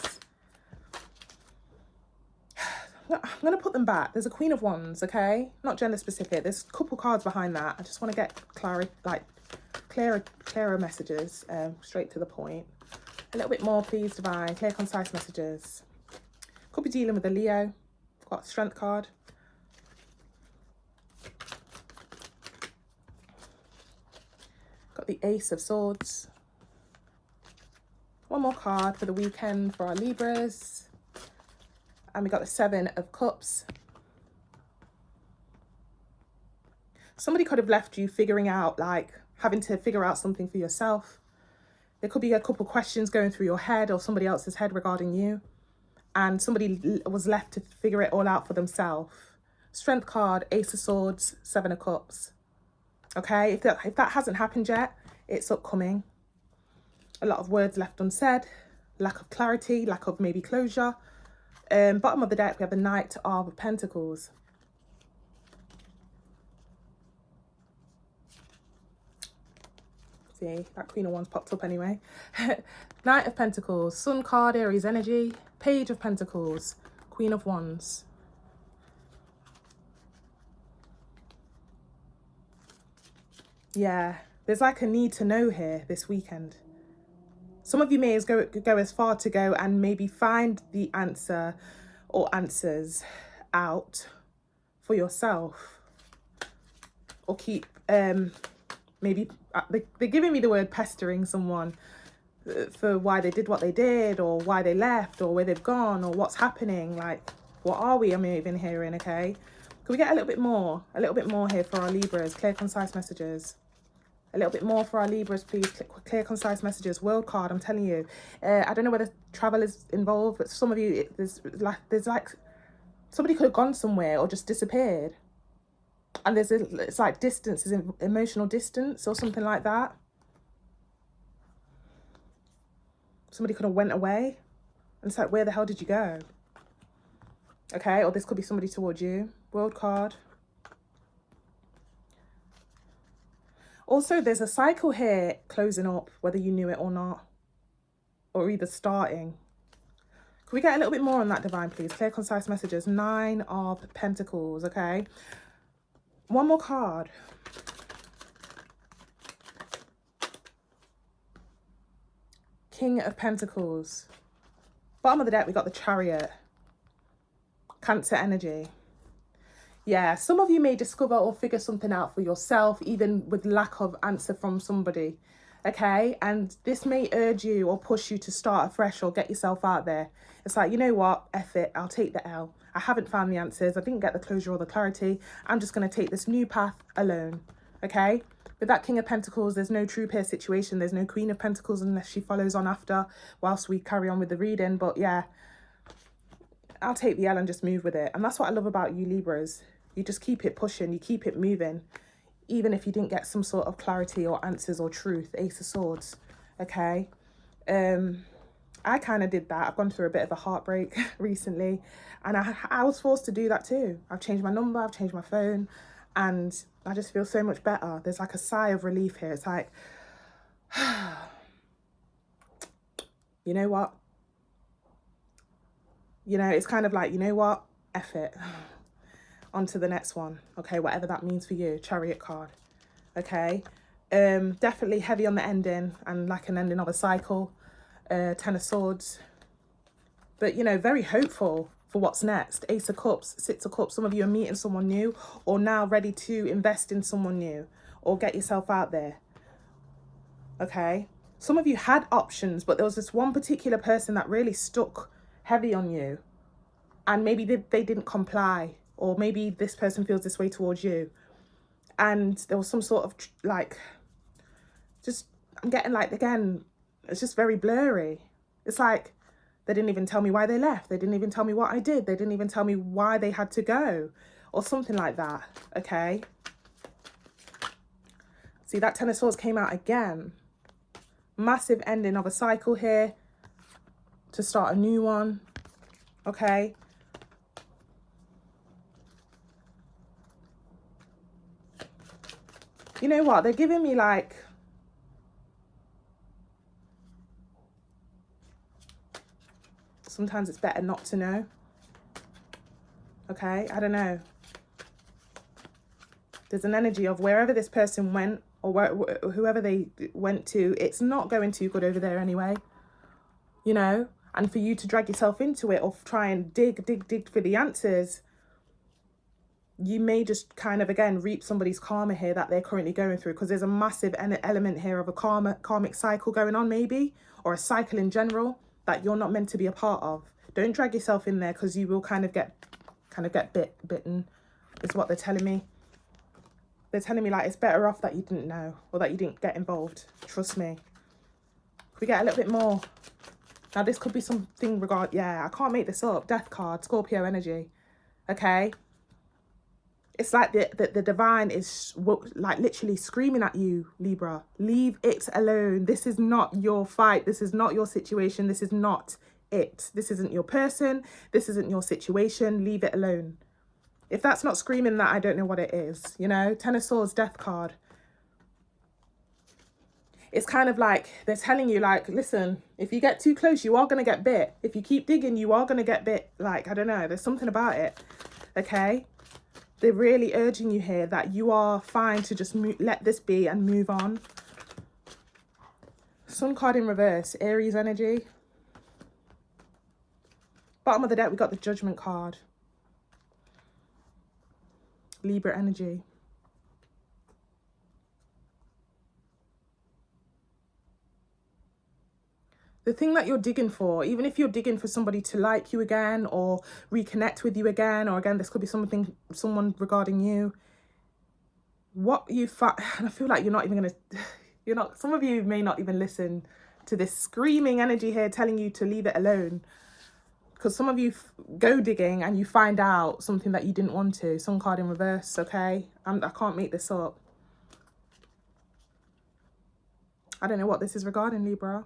I'm going to put them back. There's a Queen of Wands, okay? Not gender specific. There's a couple cards behind that. I just want to get clearer messages, straight to the point. A little bit more, please, divine. Clear, concise messages. Could be dealing with a Leo. Got a Strength card. Got the Ace of Swords. One more card for the weekend for our Libras. And we got the Seven of Cups. Somebody could have left you figuring out, like, having to figure out something for yourself. There could be a couple questions going through your head or somebody else's head regarding you. And somebody was left to figure it all out for themselves. Strength card, Ace of Swords, Seven of Cups. Okay, if that hasn't happened yet, it's upcoming. A lot of words left unsaid, lack of clarity, lack of maybe closure. Bottom of the deck, we have the Knight of Pentacles. See, that Queen of Wands popped up anyway. Knight of Pentacles, Sun card, Aries energy, Page of Pentacles, Queen of Wands. Yeah, there's like a need to know here this weekend. Some of you may go as far to go and maybe find the answer or answers out for yourself, or keep maybe they're giving me the word pestering someone for why they did what they did, or why they left, or where they've gone, or what's happening. Like, what are we? I'm even hearing. Okay, can we get a little bit more here for our Libras? Clear, concise messages. A little bit more for our Libras, please. Clear, concise messages. World card, I'm telling you. I don't know whether travel is involved, but some of you, there's like somebody could have gone somewhere or just disappeared. And it's like distance, is emotional distance or something like that. Somebody could have went away. And it's like, where the hell did you go? Okay, or this could be somebody towards you. World card. Also, there's a cycle here closing up, whether you knew it or not, or either starting. Can we get a little bit more on that, divine, please? Clear, concise messages. Nine of Pentacles, okay? One more card. King of Pentacles. Bottom of the deck, we got the Chariot. Cancer energy. Yeah, some of you may discover or figure something out for yourself, even with lack of answer from somebody, okay? And this may urge you or push you to start afresh or get yourself out there. It's like, you know what? F it, I'll take the L. I haven't found the answers. I didn't get the closure or the clarity. I'm just going to take this new path alone, okay? With that King of Pentacles, there's no true pair situation. There's no Queen of Pentacles unless she follows on after whilst we carry on with the reading. But yeah, I'll take the L and just move with it. And that's what I love about you, Libras. You just keep it pushing, you keep it moving, even if you didn't get some sort of clarity or answers or truth. Ace of Swords, okay? I kind of did that. I've gone through a bit of a heartbreak recently, and I was forced to do that too. I've changed my number, I've changed my phone, and I just feel so much better. There's like a sigh of relief here. It's like, you know what? You know, it's kind of like, you know what? F it. On to the next one, okay, whatever that means for you. Chariot card, okay. Definitely heavy on the ending and like an ending of a cycle. Ten of Swords, but you know, very hopeful for what's next. Ace of Cups, Six of Cups. Some of you are meeting someone new, or now ready to invest in someone new, or get yourself out there. Okay? Some of you had options, but there was this one particular person that really stuck heavy on you, and maybe they didn't comply, or maybe this person feels this way towards you, and there was some sort of like, just, I'm getting like, again, it's just very blurry. It's like they didn't even tell me why they left. They didn't even tell me what I did. They didn't even tell me why they had to go, or something like that. Okay? See, that Ten of Swords came out again. Massive ending of a cycle here to start a new one. Okay? You know what? They're giving me like, sometimes it's better not to know. Okay? I don't know. There's an energy of wherever this person went, or whoever they went to, it's not going too good over there anyway. You know? And for you to drag yourself into it, or try and dig for the answers, you may just kind of, again, reap somebody's karma here that they're currently going through, because there's a massive element here of a karmic cycle going on, maybe, or a cycle in general that you're not meant to be a part of. Don't drag yourself in there, because you will kind of get bitten, is what they're telling me. They're telling me like it's better off that you didn't know, or that you didn't get involved. Trust me. If we get a little bit more. Now this could be something yeah, I can't make this up. Death card, Scorpio energy. Okay? It's like the divine is like literally screaming at you, Libra. Leave it alone. This is not your fight. This is not your situation. This is not it. This isn't your person. This isn't your situation. Leave it alone. If that's not screaming that, I don't know what it is. You know, Ten of Swords, Death card. It's kind of like they're telling you, like, listen, if you get too close, you are going to get bit. If you keep digging, you are going to get bit. Like, I don't know. There's something about it. Okay? They're really urging you here that you are fine to just let this be and move on. Sun card in reverse, Aries energy. Bottom of the deck, we got the Judgment card. Libra energy. The thing that you're digging for, even if you're digging for somebody to like you again or reconnect with you again, or again, this could be someone regarding you. What you find, and I feel like you're not even going to, some of you may not even listen to this screaming energy here telling you to leave it alone. Because some of you go digging and you find out something that you didn't want to. Sun card in reverse, okay? I can't make this up. I don't know what this is regarding, Libra.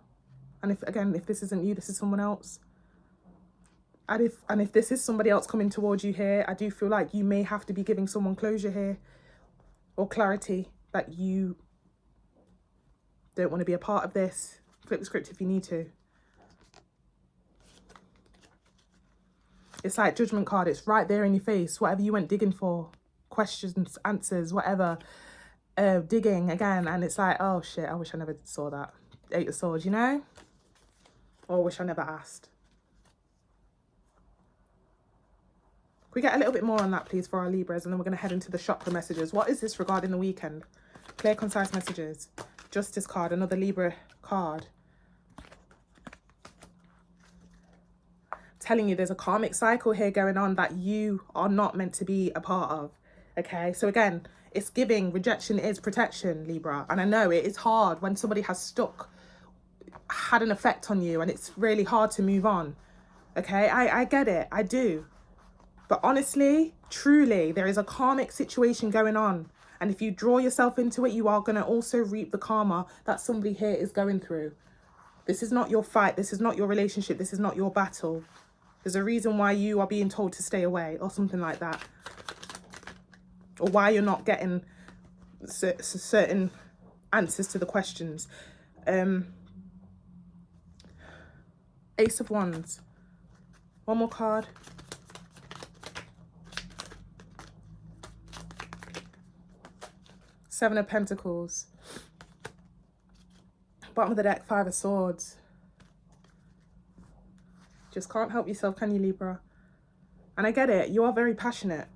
And if this isn't you, this is someone else. And if this is somebody else coming towards you here, I do feel like you may have to be giving someone closure here, or clarity that you don't want to be a part of this. Flip the script if you need to. It's like Judgment card. It's right there in your face. Whatever you went digging for, questions, answers, whatever, digging again. And it's like, oh shit, I wish I never saw that. Eight of Swords, you know? Or I wish I never asked. Can we get a little bit more on that, please, for our Libras? And then we're going to head into the chakra messages. What is this regarding the weekend? Clear, concise messages. Justice card, another Libra card. Telling you there's a karmic cycle here going on that you are not meant to be a part of. Okay, so again, it's giving rejection is protection, Libra. And I know it is hard when somebody has had an effect on you, and it's really hard to move on. Okay, I get it, I do. But honestly, truly, there is a karmic situation going on. And if you draw yourself into it, you are going to also reap the karma that somebody here is going through. This is not your fight. This is not your relationship. This is not your battle. There's a reason why you are being told to stay away, or something like that. Or why you're not getting certain answers to the questions. Ace of Wands. One more card. Seven of Pentacles. Bottom of the deck, Five of Swords. Just can't help yourself, can you, Libra? And I get it. You are very passionate.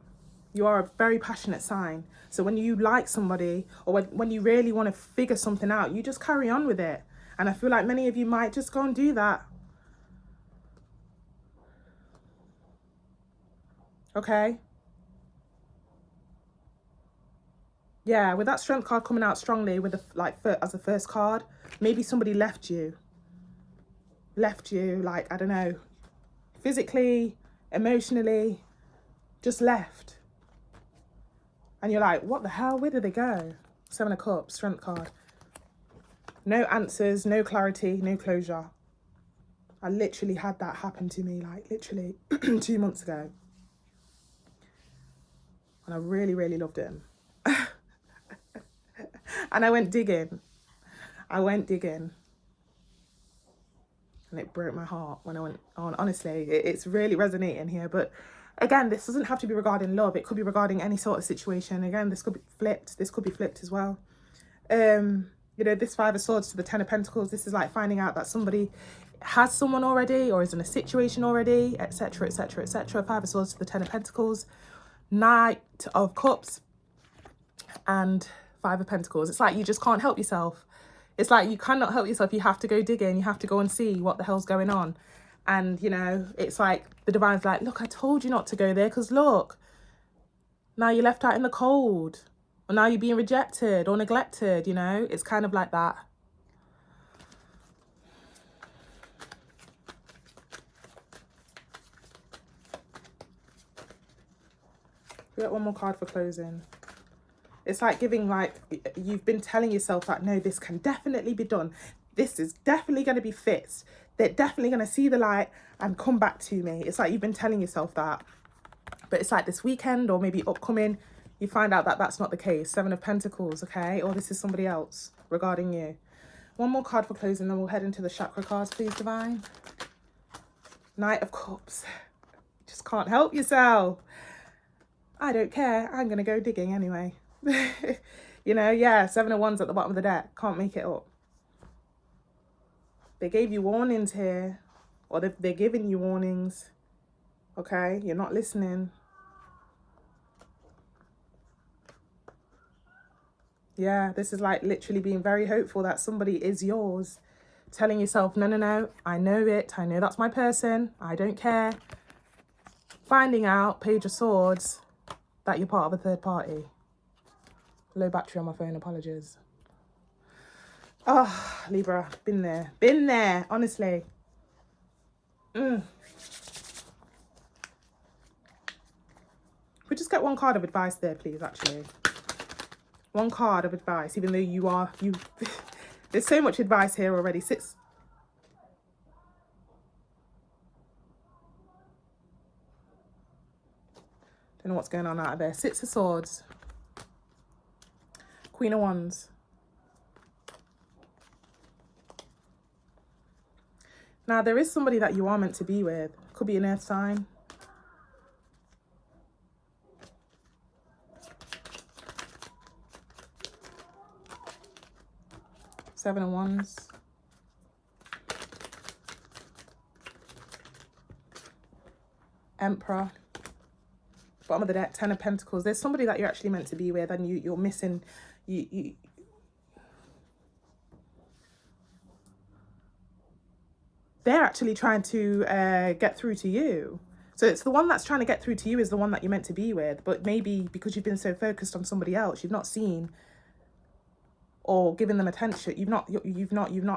You are a very passionate sign. So when you like somebody, or when you really want to figure something out, you just carry on with it. And I feel like many of you might just go and do that. Okay? Yeah, with that strength card coming out strongly with as a first card, maybe somebody left you, like, I don't know, physically, emotionally, just left. And you're like, what the hell? Where did they go? 7 of Cups, strength card. No answers, no clarity, no closure. I literally had that happen to me, like literally 2 months ago. And I really, really loved him. And I went digging. And it broke my heart when I went on. Honestly, it's really resonating here. But again, this doesn't have to be regarding love. It could be regarding any sort of situation. Again, this could be flipped. This could be flipped as well. You know, this 5 of Swords to the 10 of Pentacles. This is like finding out that somebody has someone already or is in a situation already, etc., etc., etc. 5 of Swords to the 10 of Pentacles. Knight of Cups and 5 of Pentacles. It's like you just can't help yourself. It's like you cannot help yourself. You have to go digging. You have to go and see what the hell's going on. And, you know, it's like the divine's like, look, I told you not to go there because look, now you're left out in the cold. Or now you're being rejected or neglected, you know. It's kind of like that. We got one more card for closing. It's like giving, like, you've been telling yourself that, no, this can definitely be done. This is definitely going to be fixed. They're definitely going to see the light and come back to me. It's like you've been telling yourself that. But it's like this weekend or maybe upcoming, you find out that that's not the case. 7 of Pentacles, okay? Or this is somebody else regarding you. One more card for closing, then we'll head into the chakra cards, please, Divine. Knight of Cups. Just can't help yourself. I don't care. I'm going to go digging anyway. You know, yeah, 7 of Wands at the bottom of the deck. Can't make it up. They gave you warnings here. Or they're giving you warnings. Okay? You're not listening. Yeah, this is like literally being very hopeful that somebody is yours. Telling yourself, no, no, no, I know it. I know that's my person. I don't care. Finding out, Page of Swords, that you're part of a third party. Low battery on my phone, apologies. Oh, Libra, been there. Been there, honestly. We just get one card of advice there, please, actually. One card of advice, even though there's so much advice here already. Don't know what's going on out of there. 6 of Swords. Queen of Wands. Now, there is somebody that you are meant to be with. Could be an earth sign. Seven of Wands. Emperor. Bottom of the deck, 10 of Pentacles. There's somebody that you're actually meant to be with and you're missing. They're actually trying to get through to you. So it's the one that's trying to get through to you is the one that you're meant to be with. But maybe because you've been so focused on somebody else, you've not seen or given them attention. You've not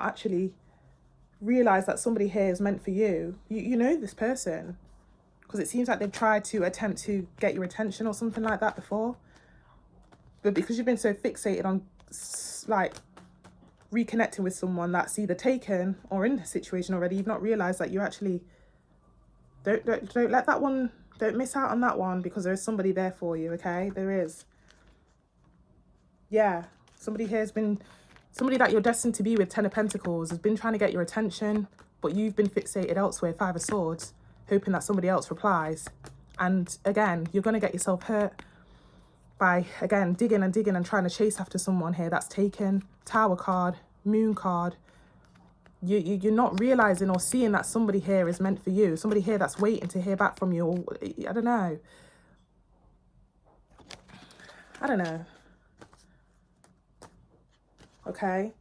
actually realized that somebody here is meant for you. You know this person. Because it seems like they've tried to attempt to get your attention or something like that before. But because you've been so fixated on, like, reconnecting with someone that's either taken or in a situation already, you've not realised that you actually... Don't let that one... Don't miss out on that one because there is somebody there for you, okay? There is. Yeah. Somebody here has been... Somebody that you're destined to be with, 10 of Pentacles, has been trying to get your attention, but you've been fixated elsewhere, 5 of Swords, hoping that somebody else replies. And again, you're going to get yourself hurt by, again, digging and trying to chase after someone here that's taken. Tower card, Moon card. You're not realising or seeing that somebody here is meant for you. Somebody here that's waiting to hear back from you. Or, I don't know. I don't know. Okay.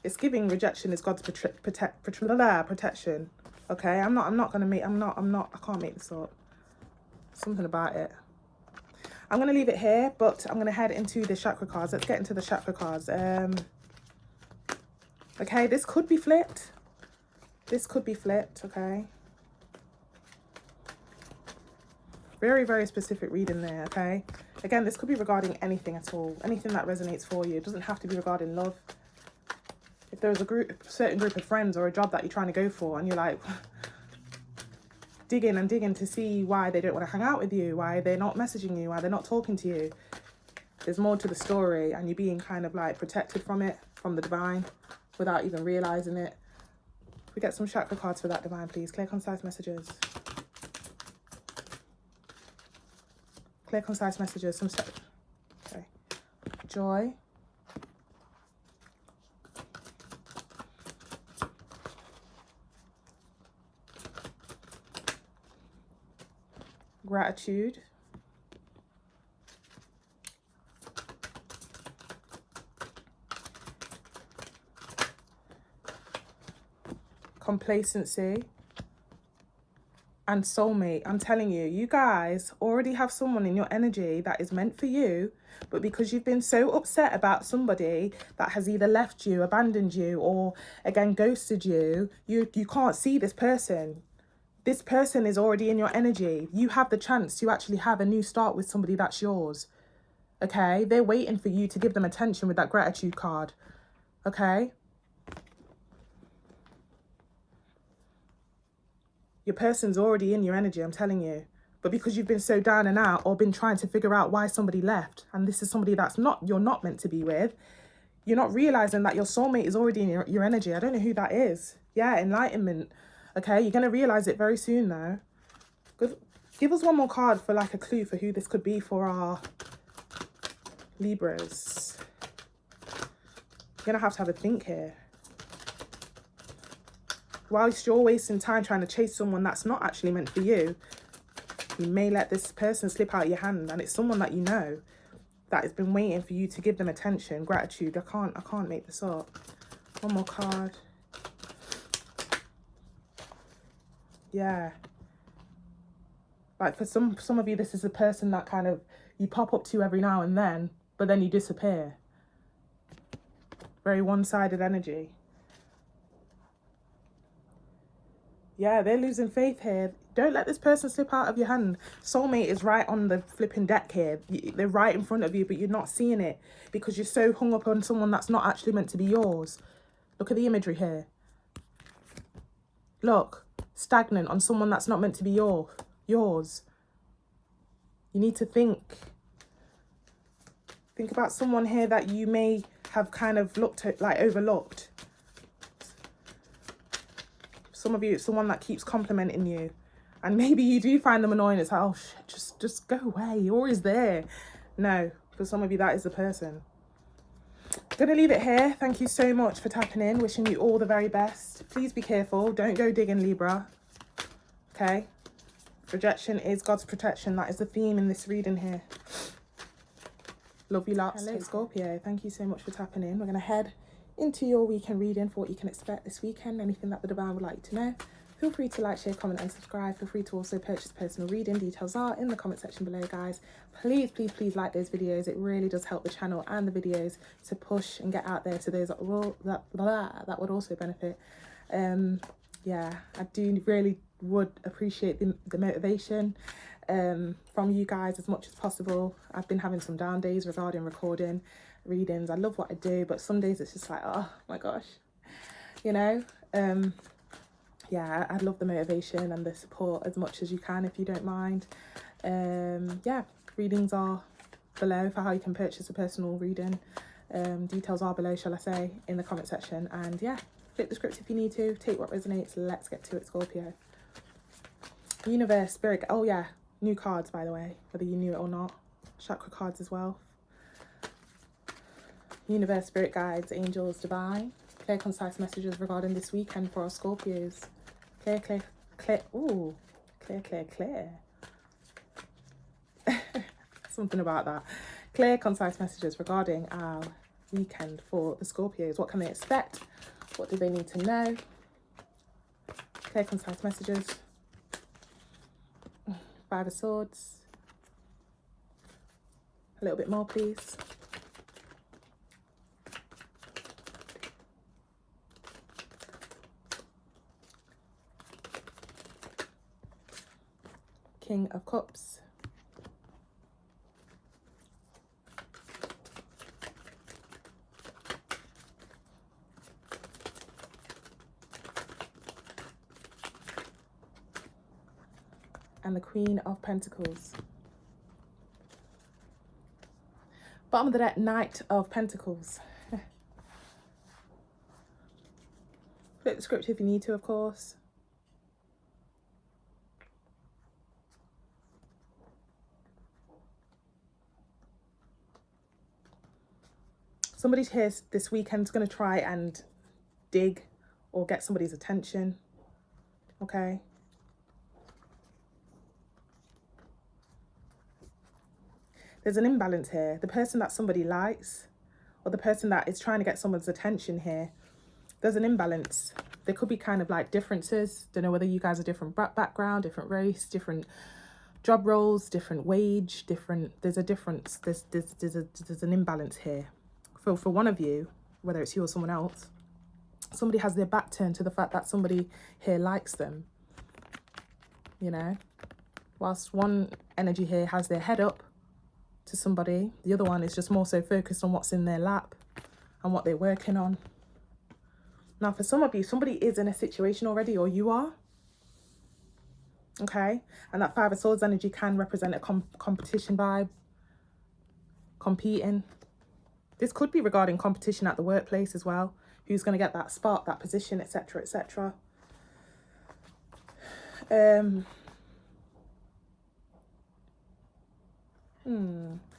It's giving rejection is God's protection. Okay. I can't make this up. Something about it. I'm going to leave it here, but I'm going to head into the chakra cards. Let's get into the chakra cards. Okay, this could be flipped. This could be flipped, okay? Very, very specific reading there, okay? Again, this could be regarding anything at all. Anything that resonates for you. It doesn't have to be regarding love. If there's a certain group of friends or a job that you're trying to go for and you're like digging and digging to see why they don't want to hang out with you, why they're not messaging you, why they're not talking to you. There's more to the story and you're being kind of like protected from it, from the divine, without even realizing it. We get some chakra cards for that, divine, please. Clear, concise messages. Clear, concise messages. Some stuff. Okay. Joy. Gratitude. Complacency. And soulmate. I'm telling you, you guys already have someone in your energy that is meant for you, but because you've been so upset about somebody that has either left you, abandoned you, or again ghosted you, you can't see this person. This person is already in your energy. You have the chance to actually have a new start with somebody that's yours. Okay? They're waiting for you to give them attention with that gratitude card. Okay? Your person's already in your energy, I'm telling you. But because you've been so down and out or been trying to figure out why somebody left, and this is somebody that's you're not meant to be with, you're not realizing that your soulmate is already in your energy. I don't know who that is. Yeah, enlightenment. Okay, you're going to realize it very soon though. Give us one more card for like a clue for who this could be for our Libras. You're going to have a think here. Whilst you're wasting time trying to chase someone that's not actually meant for you, you may let this person slip out of your hand, and it's someone that you know that has been waiting for you to give them attention, gratitude. I can't make this up. One more card. Yeah. Like for some of you, this is a person that kind of you pop up to every now and then, but then you disappear. Very one-sided energy. Yeah, they're losing faith here. Don't let this person slip out of your hand. Soulmate is right on the flipping deck here. They're right in front of you, but you're not seeing it because you're so hung up on someone that's not actually meant to be yours. Look at the imagery here. Look, stagnant on someone that's not meant to be yours. You need to think. Think about someone here that you may have kind of overlooked. Some of you, it's someone that keeps complimenting you. And maybe you do find them annoying. It's like, oh, shit, just go away. You're always there. No, for some of you, that is the person. I'm going to leave it here. Thank you so much for tapping in. Wishing you all the very best. Please be careful. Don't go digging, Libra. Okay? Rejection is God's protection. That is the theme in this reading here. Love you lots. Hello, Scorpio. Thank you so much for tapping in. We're going to head into your weekend reading for what you can expect this weekend. Anything that the divine would like to know. Feel free to like, share, comment and subscribe. Feel free to also purchase personal reading. Details are in the comment section below, guys. Please like those videos. It really does help the channel and the videos to push and get out there to those that would also benefit. Yeah, I do really would appreciate the motivation from you guys as much as possible. I've been having some down days regarding recording readings. I love what I do, but some days it's just like, oh my gosh, you know. Yeah, I'd love the motivation and the support as much as you can if you don't mind. Yeah, readings are below for how you can purchase a personal reading. Details are below, shall I say, in the comment section. And yeah, flip the script if you need to. Take what resonates. Let's get to it, Scorpio. Universe, Spirit. Oh yeah, new cards, by the way, whether you knew it or not. Chakra cards as well. Universe, Spirit Guides, Angels, Divine. Clear, concise messages regarding this weekend for our Scorpios. Clear, clear, clear. Ooh, clear, clear, clear. Something about that. Clear, concise messages regarding our weekend for the Scorpios. What can they expect? What do they need to know? Clear, concise messages. Five of Swords. A little bit more, please. King of Cups. And the Queen of Pentacles. Bottom of the deck, Knight of Pentacles. Flip the script if you need to, of course. Somebody here this weekend is going to try and dig or get somebody's attention. Okay. There's an imbalance here. The person that somebody likes, or the person that is trying to get someone's attention here, there's an imbalance. There could be kind of like differences. Don't know whether you guys are different background, different race, different job roles, different wage, there's a difference. There's an imbalance here. For one of you, whether it's you or someone else, somebody has their back turned to the fact that somebody here likes them. You know, whilst one energy here has their head up to somebody, the other one is just more so focused on what's in their lap and what they're working on. Now, for some of you, somebody is in a situation already, or you are. Okay, and that Five of Swords energy can represent a competition vibe, competing. This could be regarding competition at the workplace as well. Who's going to get that spot, that position, etc., etc.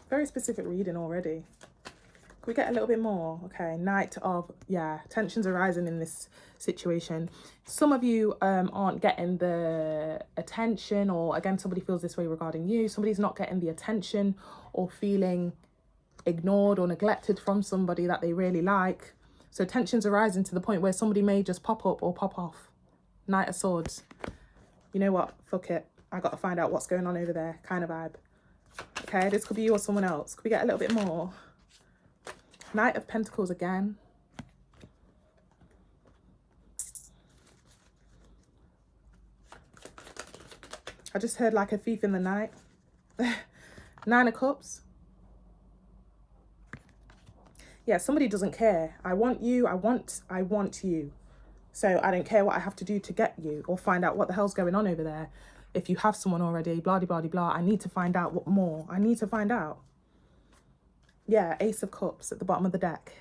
Very specific reading already. Can we get a little bit more? Okay, Knight of, tensions arising in this situation. Some of you aren't getting the attention, or again, somebody feels this way regarding you. Somebody's not getting the attention or feeling ignored or neglected from somebody that they really like. So tensions arising to the point where somebody may just pop up or pop off. Knight of Swords. You know what? Fuck it. I got to find out what's going on over there kind of vibe. Okay, this could be you or someone else. Could we get a little bit more? Knight of Pentacles again. I just heard like a thief in the night. Nine of Cups. Yeah, somebody doesn't care. I want you. I want you. So I don't care what I have to do to get you or find out what the hell's going on over there. If you have someone already, blah, blah, blah, blah. I need to find out what more. I need to find out. Yeah, Ace of Cups at the bottom of the deck.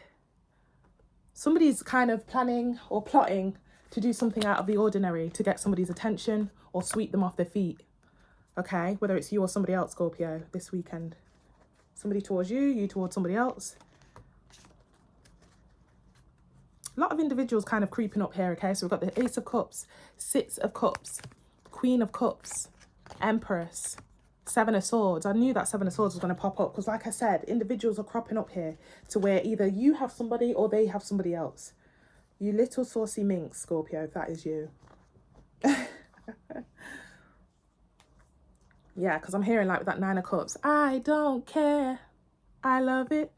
Somebody's kind of planning or plotting to do something out of the ordinary to get somebody's attention or sweep them off their feet. Okay, whether it's you or somebody else, Scorpio, this weekend. Somebody towards you, you towards somebody else. A lot of individuals kind of creeping up here, okay? So we've got the Ace of Cups, Six of Cups, Queen of Cups, Empress, Seven of Swords. I knew that Seven of Swords was going to pop up because, like I said, individuals are cropping up here to where either you have somebody or they have somebody else. You little saucy minx, Scorpio, if that is you. Yeah, because I'm hearing like with that Nine of Cups, I don't care. I love it.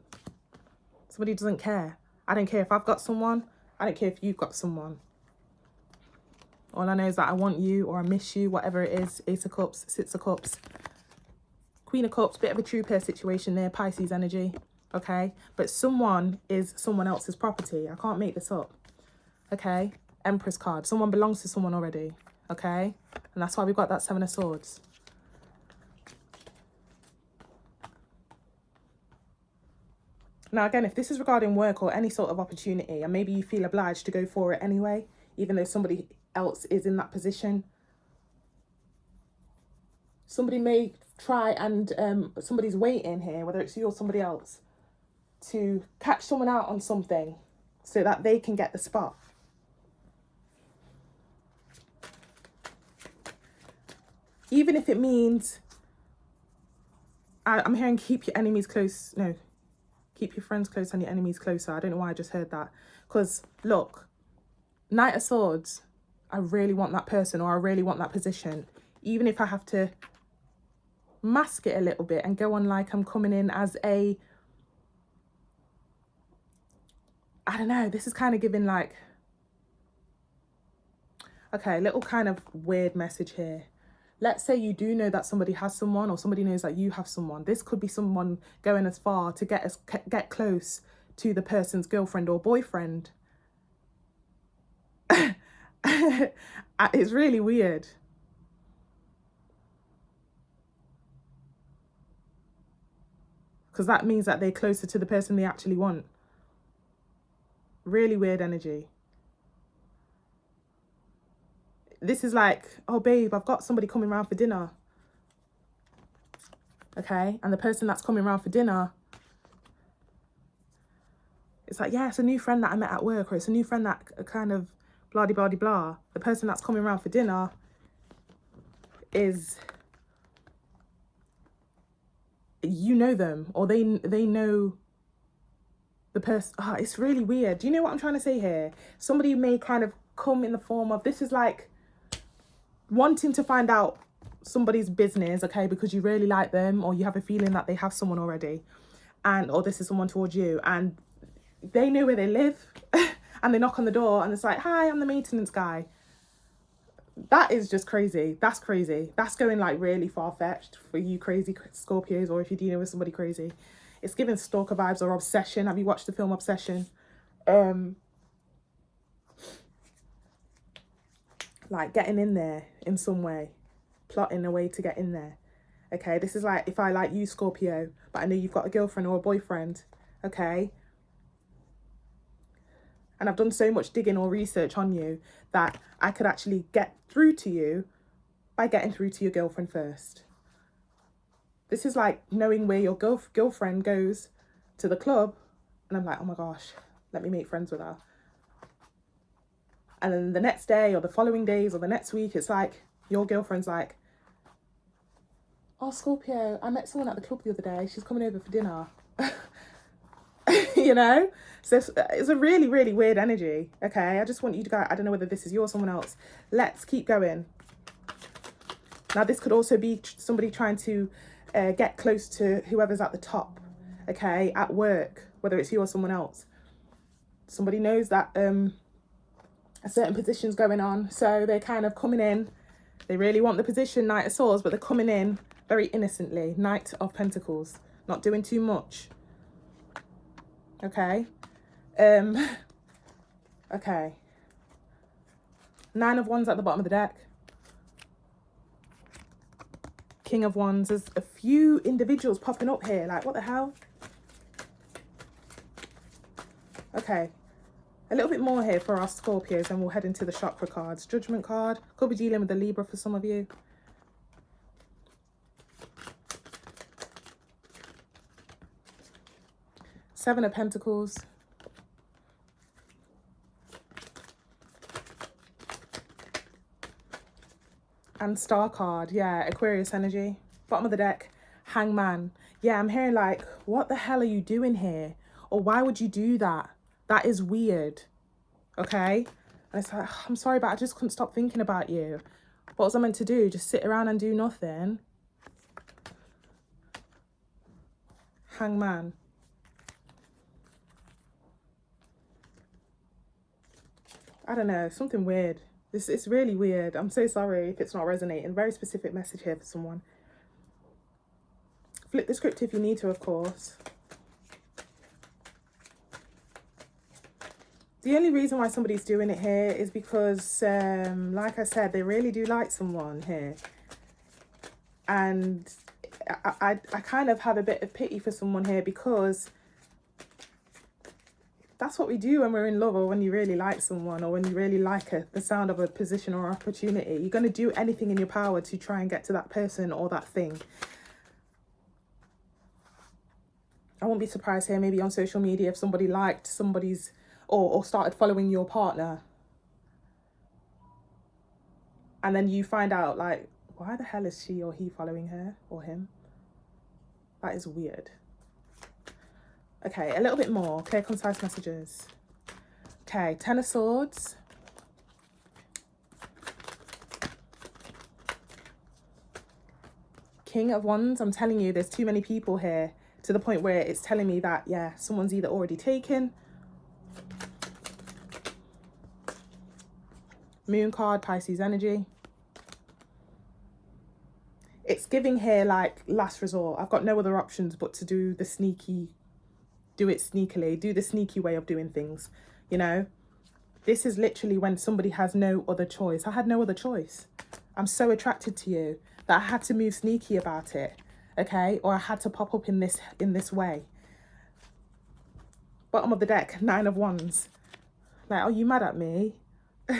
Somebody doesn't care. I don't care if I've got someone. I don't care if you've got someone. All I know is that I want you or I miss you, whatever it is. Ace of Cups, Six of Cups, Queen of Cups, bit of a true pair situation there, Pisces energy, okay? But someone is someone else's property. I can't make this up, okay? Empress card. Someone belongs to someone already, okay? And that's why we've got that Seven of Swords. Now, again, if this is regarding work or any sort of opportunity, and maybe you feel obliged to go for it anyway, even though somebody else is in that position, somebody may try and somebody's waiting here, whether it's you or somebody else, to catch someone out on something so that they can get the spot. Even if it means I'm hearing keep your enemies close. No, keep your friends close and your enemies closer. I don't know why I just heard that. Because, look, Knight of Swords, I really want that person, or I really want that position. Even if I have to mask it a little bit and go on like I'm coming in as a... I don't know, this is kind of giving like... Okay, little kind of weird message here. Let's say you do know that somebody has someone, or somebody knows that you have someone. This could be someone going as far to get close to the person's girlfriend or boyfriend. It's really weird. Because that means that they're closer to the person they actually want. Really weird energy. This is like, oh babe, I've got somebody coming around for dinner. Okay, and the person that's coming around for dinner, it's like, yeah, it's a new friend that I met at work, or it's a new friend that kind of blah blah blah blah. The person that's coming around for dinner is, you know them, or they know the person. Oh, it's really weird. Do you know what I'm trying to say here? Somebody may kind of come in the form of, this is like wanting to find out somebody's business, okay, because you really like them, or you have a feeling that they have someone already, and or this is someone towards you, and they know where they live. And they knock on the door and it's like, hi, I'm the maintenance guy. That is just crazy. That's crazy. That's going like really far-fetched for you crazy Scorpios, or if you're dealing with somebody crazy. It's giving stalker vibes or Obsession. Have you watched the film Obsession? Like getting in there in some way, plotting a way to get in there. Okay, this is like if I like you, Scorpio, but I know you've got a girlfriend or a boyfriend. Okay, and I've done so much digging or research on you that I could actually get through to you by getting through to your girlfriend first. This is like knowing where your girlfriend goes to the club, and I'm like, oh my gosh, let me make friends with her. And then the next day or the following days or the next week, it's like your girlfriend's like, oh, Scorpio, I met someone at the club the other day. She's coming over for dinner. You know? So it's a really, really weird energy. Okay, I just want you to go, I don't know whether this is you or someone else. Let's keep going. Now, this could also be somebody trying to get close to whoever's at the top, okay, at work, whether it's you or someone else. Somebody knows that a certain position's going on, so they're kind of coming in. They really want the position, Knight of Swords, but they're coming in very innocently. Knight of Pentacles, not doing too much. Okay. Okay. Nine of Wands at the bottom of the deck. King of Wands. There's a few individuals popping up here. Like, what the hell? Okay. A little bit more here for our Scorpios, and we'll head into the chakra cards. Judgment card. Could be dealing with the Libra for some of you. Seven of Pentacles. And Star card. Yeah, Aquarius energy. Bottom of the deck. Hangman. Yeah, I'm hearing like, what the hell are you doing here? Or why would you do that? That is weird. Okay? And it's like, I'm sorry, but I just couldn't stop thinking about you. What was I meant to do? Just sit around and do nothing? Hangman. I don't know, something weird. It's really weird. I'm so sorry if it's not resonating. Very specific message here for someone. Flip the script if you need to, of course. The only reason why somebody's doing it here is because, like I said, they really do like someone here. And I kind of have a bit of pity for someone here, because that's what we do when we're in love, or when you really like someone, or when you really like the sound of a position or opportunity. You're going to do anything in your power to try and get to that person or that thing. I won't be surprised here, maybe on social media, if somebody liked somebody's or started following your partner, and then you find out like, why the hell is she or he following her or him? That is weird. Okay, a little bit more. Clear, concise messages. Okay, Ten of Swords. King of Wands. I'm telling you, there's too many people here to the point where it's telling me that, yeah, someone's either already taken. Moon card, Pisces energy. It's giving here like last resort. I've got no other options but to do the sneaky, do it sneakily, do the sneaky way of doing things, you know? This is literally when somebody has no other choice. I had no other choice. I'm so attracted to you that I had to move sneaky about it, okay? Or I had to pop up in this way. Bottom of the deck, Nine of Wands. Like, are you mad at me? Are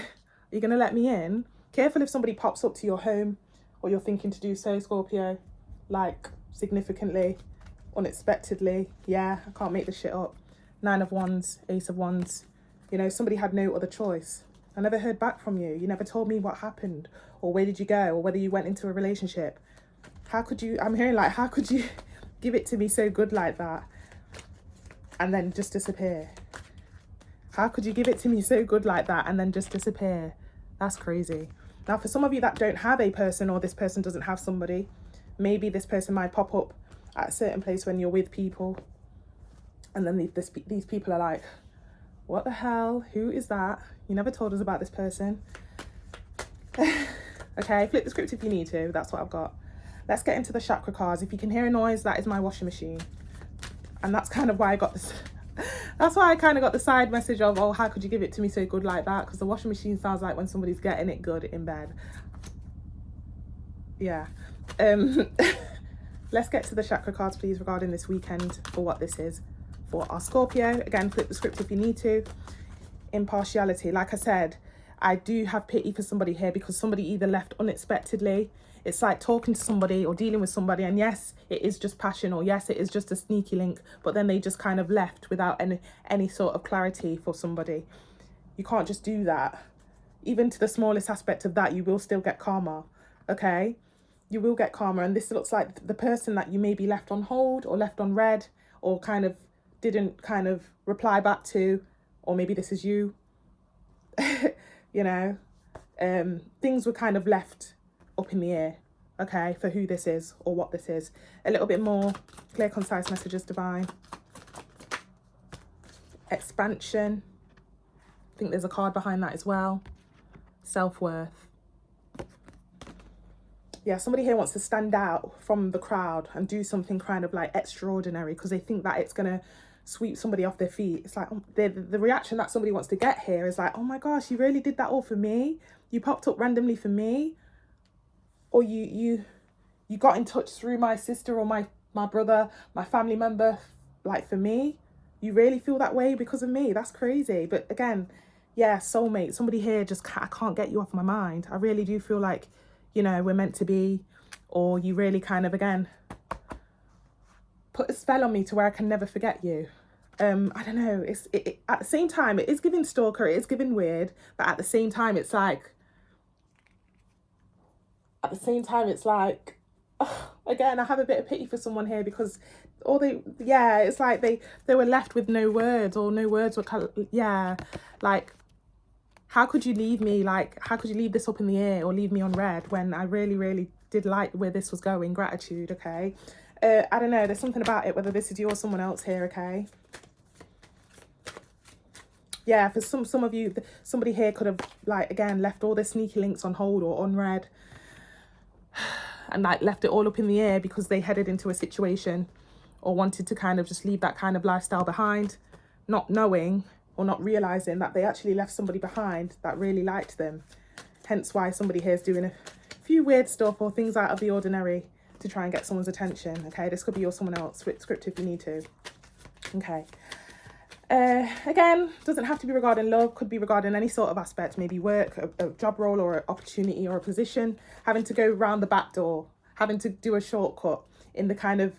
you going to let me in? Careful if somebody pops up to your home or you're thinking to do so, Scorpio. Like, significantly, unexpectedly. Yeah, I can't make this shit up. Nine of Wands, Ace of Wands. You know, somebody had no other choice. I never heard back from you. You never told me what happened or where did you go or whether you went into a relationship. How could you, I'm hearing like, how could you give it to me so good like that and then just disappear? How could you give it to me so good like that and then just disappear? That's crazy. Now, for some of you that don't have a person or this person doesn't have somebody, maybe this person might pop up at a certain place when you're with people. And then these people are like, what the hell? Who is that? You never told us about this person. Okay, flip the script if you need to. That's what I've got. Let's get into the chakra cards. If you can hear a noise, that is my washing machine. And that's kind of why I got this. That's why I kind of got the side message of, oh, how could you give it to me so good like that? Because the washing machine sounds like when somebody's getting it good in bed. Yeah. Let's get to the chakra cards, please, regarding this weekend for what this is for our Scorpio. Again, flip the script if you need to. Impartiality. Like I said, I do have pity for somebody here because somebody either left unexpectedly. It's like talking to somebody or dealing with somebody, and yes, it is just passion, or yes, it is just a sneaky link, but then they just kind of left without any sort of clarity for somebody. You can't just do that. Even to the smallest aspect of that, you will still get karma, okay? You will get karma, and this looks like the person that you maybe left on hold or left on read or kind of didn't kind of reply back to, or maybe this is you, you know, things were kind of left up in the air, okay, for who this is or what this is. A little bit more clear, concise messages, divine. Expansion. I think there's a card behind that as well. Self-worth. Yeah, somebody here wants to stand out from the crowd and do something kind of like extraordinary because they think that it's going to sweep somebody off their feet. It's like the reaction that somebody wants to get here is like, oh my gosh, you really did that all for me? You popped up randomly for me? Or you got in touch through my sister or my brother, my family member, like for me? You really feel that way because of me? That's crazy. But again, yeah, soulmate, somebody here just I can't get you off my mind. I really do feel like, you know, we're meant to be, or you really kind of, again, put a spell on me to where I can never forget you. I don't know. It's at the same time, it is giving stalker, it is giving weird, but at the same time, it's like, again, I have a bit of pity for someone here because it's like they were left with no words, or no words were, like, how could you leave me, like, how could you leave this up in the air or leave me on red when I really, really did like where this was going? Gratitude, okay? I don't know, there's something about it, whether this is you or someone else here, okay? Yeah, for some of you, somebody here could have, like, again, left all their sneaky links on hold or on red and, like, left it all up in the air because they headed into a situation or wanted to kind of just leave that kind of lifestyle behind, not knowing or not realising that they actually left somebody behind that really liked them. Hence why somebody here is doing a few weird stuff or things out of the ordinary to try and get someone's attention, okay? This could be you or someone else. Flip script if you need to. Okay. Again, doesn't have to be regarding love, could be regarding any sort of aspect, maybe work, a job role or an opportunity or a position, having to go round the back door, having to do a shortcut in the kind of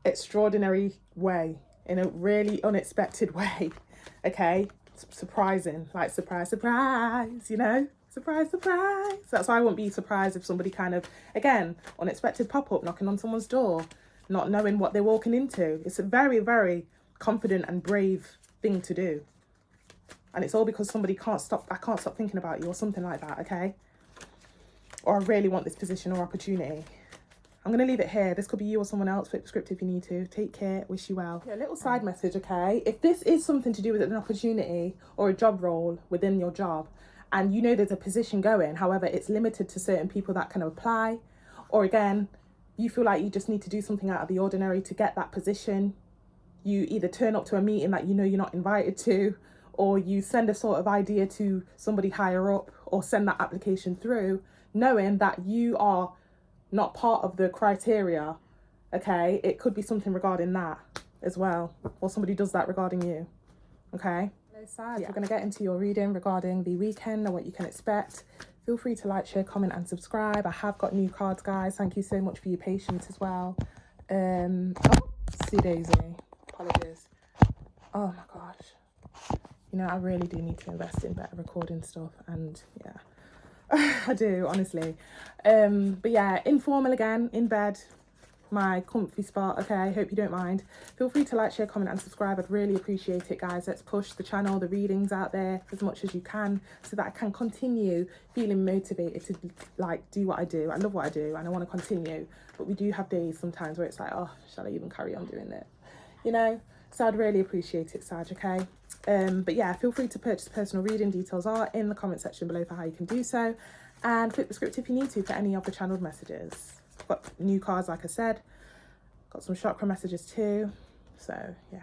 extraordinary way, in a really unexpected way, okay? Surprising, like surprise, surprise, you know? Surprise, surprise. That's why I wouldn't be surprised if somebody kind of, again, unexpected pop-up knocking on someone's door. not knowing what they're walking into. It's a very, very confident and brave thing to do. And it's all because somebody I can't stop thinking about you or something like that, okay? Or I really want this position or opportunity. I'm going to leave it here. This could be you or someone else. Flip the script if you need to. Take care. Wish you well. Yeah, a little side message, okay? If this is something to do with an opportunity or a job role within your job, and you know there's a position going, however, it's limited to certain people that can apply, or again, you feel like you just need to do something out of the ordinary to get that position, you either turn up to a meeting that you know you're not invited to, or you send a sort of idea to somebody higher up, or send that application through, knowing that you are not part of the criteria, okay? It could be something regarding that as well, or somebody does that regarding you, okay? Hello, Sag. We're going to get into your reading regarding the weekend and what you can expect. Feel free to like, share, comment and subscribe. I have got new cards, guys. Thank you so much for your patience as well. See Daisy. Apologies. Oh my gosh. You know, I really do need to invest in better recording stuff, and yeah. I do, honestly. But yeah, informal again, in bed, my comfy spot, okay? Hope you don't mind. Feel free to like, share, comment and subscribe. I'd really appreciate it, guys. Let's push the channel, the readings out there as much as you can, so that I can continue feeling motivated to like do what I do. I love what I do and I want to continue, but we do have days sometimes where it's like, oh, shall I even carry on doing it, you know? So I'd really appreciate it, Sag, okay? But yeah, feel free to purchase personal reading. Details are in the comment section below for how you can do so, and flip the script if you need to for any of the channeled messages. Got new cards, like I said, got some chakra messages too. So yeah,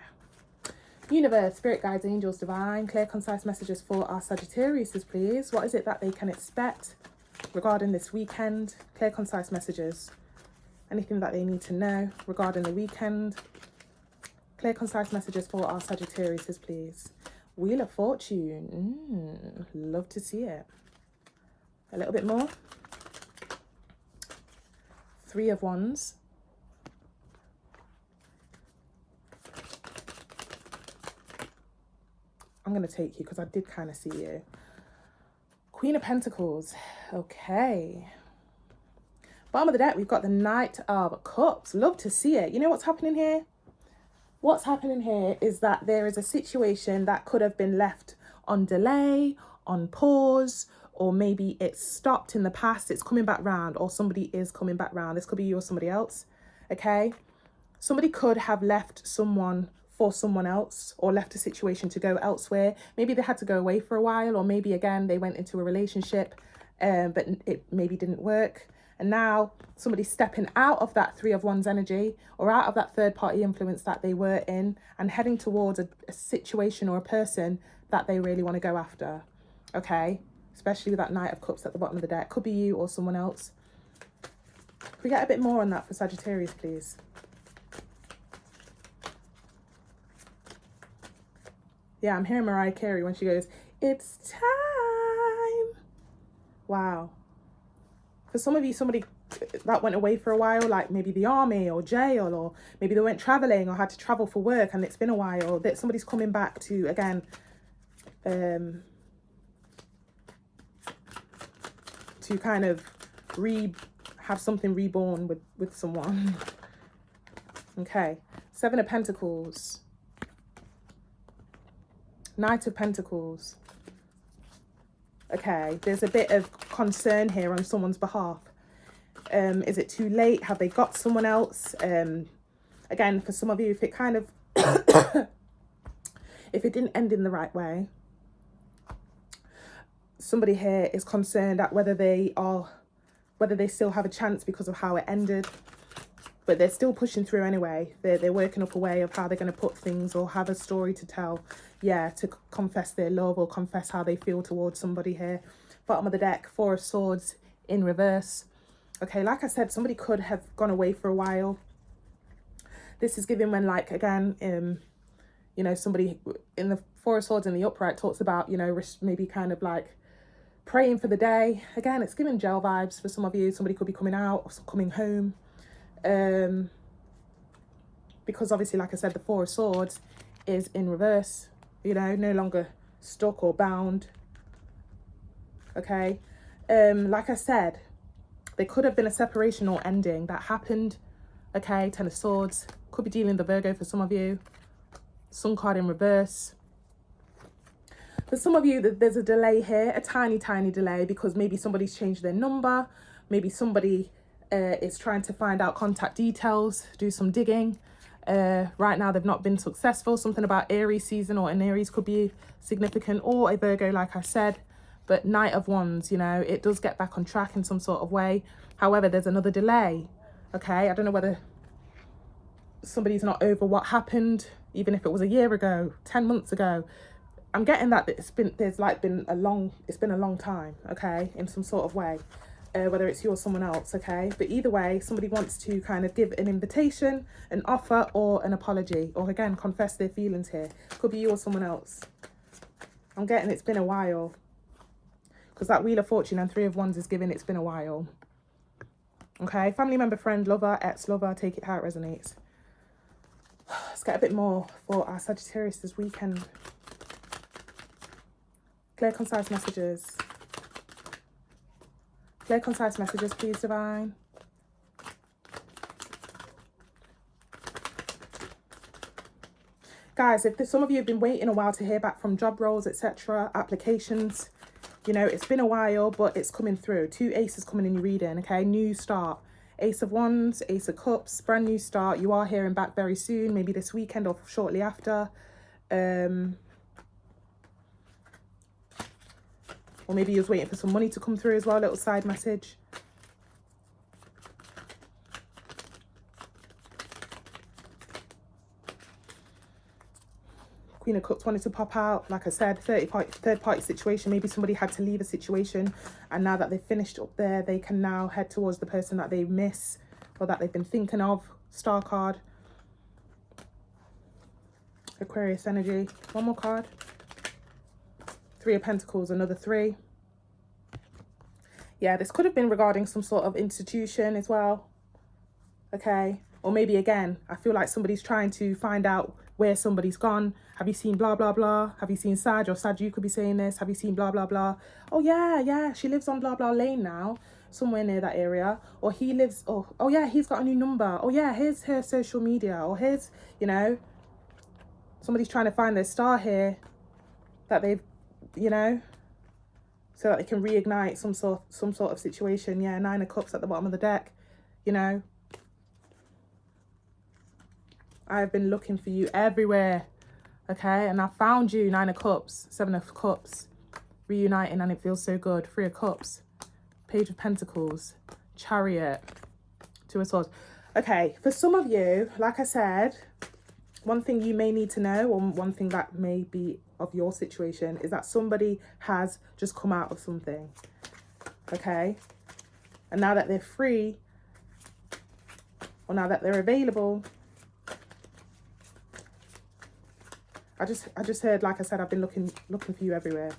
universe, spirit guides, angels, divine, clear concise messages for our Sagittariuses, please. What is it that they can expect regarding this weekend? Clear concise messages, anything that they need to know regarding the weekend. Clear, concise messages for our Sagittariuses, please. Wheel of Fortune. Love to see it. A little bit more. Three of Wands. I'm going to take you because I did kind of see you. Queen of Pentacles. Okay. Bottom of the deck, we've got the Knight of Cups. Love to see it. You know what's happening here? What's happening here is that there is a situation that could have been left on delay, on pause, or maybe it's stopped in the past, it's coming back round, or somebody is coming back round. This could be you or somebody else, okay? Somebody could have left someone for someone else, or left a situation to go elsewhere. Maybe they had to go away for a while, or maybe again, they went into a relationship, but it maybe didn't work. And now somebody's stepping out of that Three of Wands energy, or out of that third party influence that they were in, and heading towards a situation or a person that they really want to go after. Okay? Especially with that Knight of Cups at the bottom of the deck. Could be you or someone else. Can we get a bit more on that for Sagittarius, please? Yeah, I'm hearing Mariah Carey when she goes, "It's time." Wow. For some of you, somebody that went away for a while, like maybe the army or jail, or maybe they went traveling or had to travel for work and it's been a while, that somebody's coming back to, again, to kind of have something reborn with someone. Okay. Seven of Pentacles. Knight of Pentacles. Okay, there's a bit of concern here on someone's behalf. Is it too late? Have they got someone else? Again, for some of you, if it kind of, if it didn't end in the right way, somebody here is concerned at whether they still have a chance because of how it ended, but they're still pushing through anyway. They're working up a way of how they're going to put things, or have a story to tell. Yeah, to confess their love or confess how they feel towards somebody here. Bottom of the deck, Four of Swords in reverse. Okay, like I said, somebody could have gone away for a while. This is given when, like, again, you know, somebody in the Four of Swords in the upright talks about, you know, maybe kind of like praying for the day. Again, it's giving jail vibes for some of you. Somebody could be coming out or coming home. Because obviously, like I said, the Four of Swords is in reverse, you know, no longer stuck or bound. Okay. Like I said, there could have been a separation or ending that happened Okay, Ten of Swords. Could be dealing with the Virgo for some of you. Sun card in reverse. For some of you, there's a delay here, a tiny delay, because maybe somebody's changed their number. Maybe somebody is trying to find out contact details, do some digging. Right now, they've not been successful. Something about Aries season or an Aries could be significant, or a Virgo, like I said. But Knight of Wands, you know, it does get back on track in some sort of way. However, there's another delay. Okay, I don't know whether somebody's not over what happened, even if it was a year ago, 10 months ago. I'm getting that it's been a long time, okay, in some sort of way, whether it's you or someone else, okay. But either way, somebody wants to kind of give an invitation, an offer, or an apology, or again confess their feelings here. Could be you or someone else. I'm getting it's been a while, because that Wheel of Fortune and Three of Wands is giving it's been a while. Okay, family member, friend, lover, ex-lover, take it how it resonates. Let's get a bit more for our Sagittarius this weekend. Clear, concise messages. Clear, concise messages, please, Divine. Guys, if some of you have been waiting a while to hear back from job roles, etc., applications, you know, it's been a while, but it's coming through. 2 aces coming in your reading, okay? New start. Ace of Wands, Ace of Cups, brand new start. You are hearing back very soon, maybe this weekend or shortly after. Or maybe you was waiting for some money to come through as well, a little side message. Queen of Cups wanted to pop out. Like I said, third party situation. Maybe somebody had to leave a situation, and now that they've finished up there, they can now head towards the person that they miss or that they've been thinking of. Star card. Aquarius energy. One more card. 3 of Pentacles, another 3. Yeah, this could have been regarding some sort of institution as well. Okay. Or maybe again, I feel like somebody's trying to find out where somebody's gone. Have you seen blah, blah, blah? Have you seen Sag? Or Sag, you could be saying this. Have you seen blah, blah, blah? Oh, yeah, she lives on blah, blah lane now. Somewhere near that area. Or he lives, oh yeah, he's got a new number. Oh, yeah, here's her social media. Or here's, you know, somebody's trying to find their star here that they've, you know, so that they can reignite some sort of situation. Yeah, 9 of Cups at the bottom of the deck, you know. I've been looking for you everywhere, okay? And I found you, 9 of Cups, 7 of Cups, reuniting, and it feels so good. 3 of Cups, Page of Pentacles, Chariot, 2 of Swords. Okay, for some of you, like I said, one thing you may need to know, or one thing that may be of your situation, is that somebody has just come out of something, okay? And now that they're free, or now that they're available, I just heard, like I said, I've been looking for you everywhere.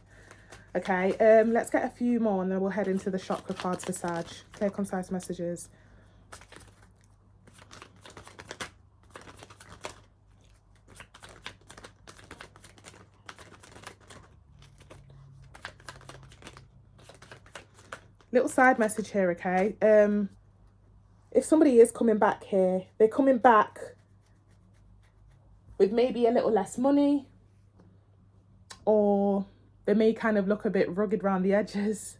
Okay, let's get a few more and then we'll head into the chakra cards for Sag. Clear, concise messages. Little side message here, okay? If somebody is coming back here, they're coming back with maybe a little less money, or they may kind of look a bit rugged around the edges.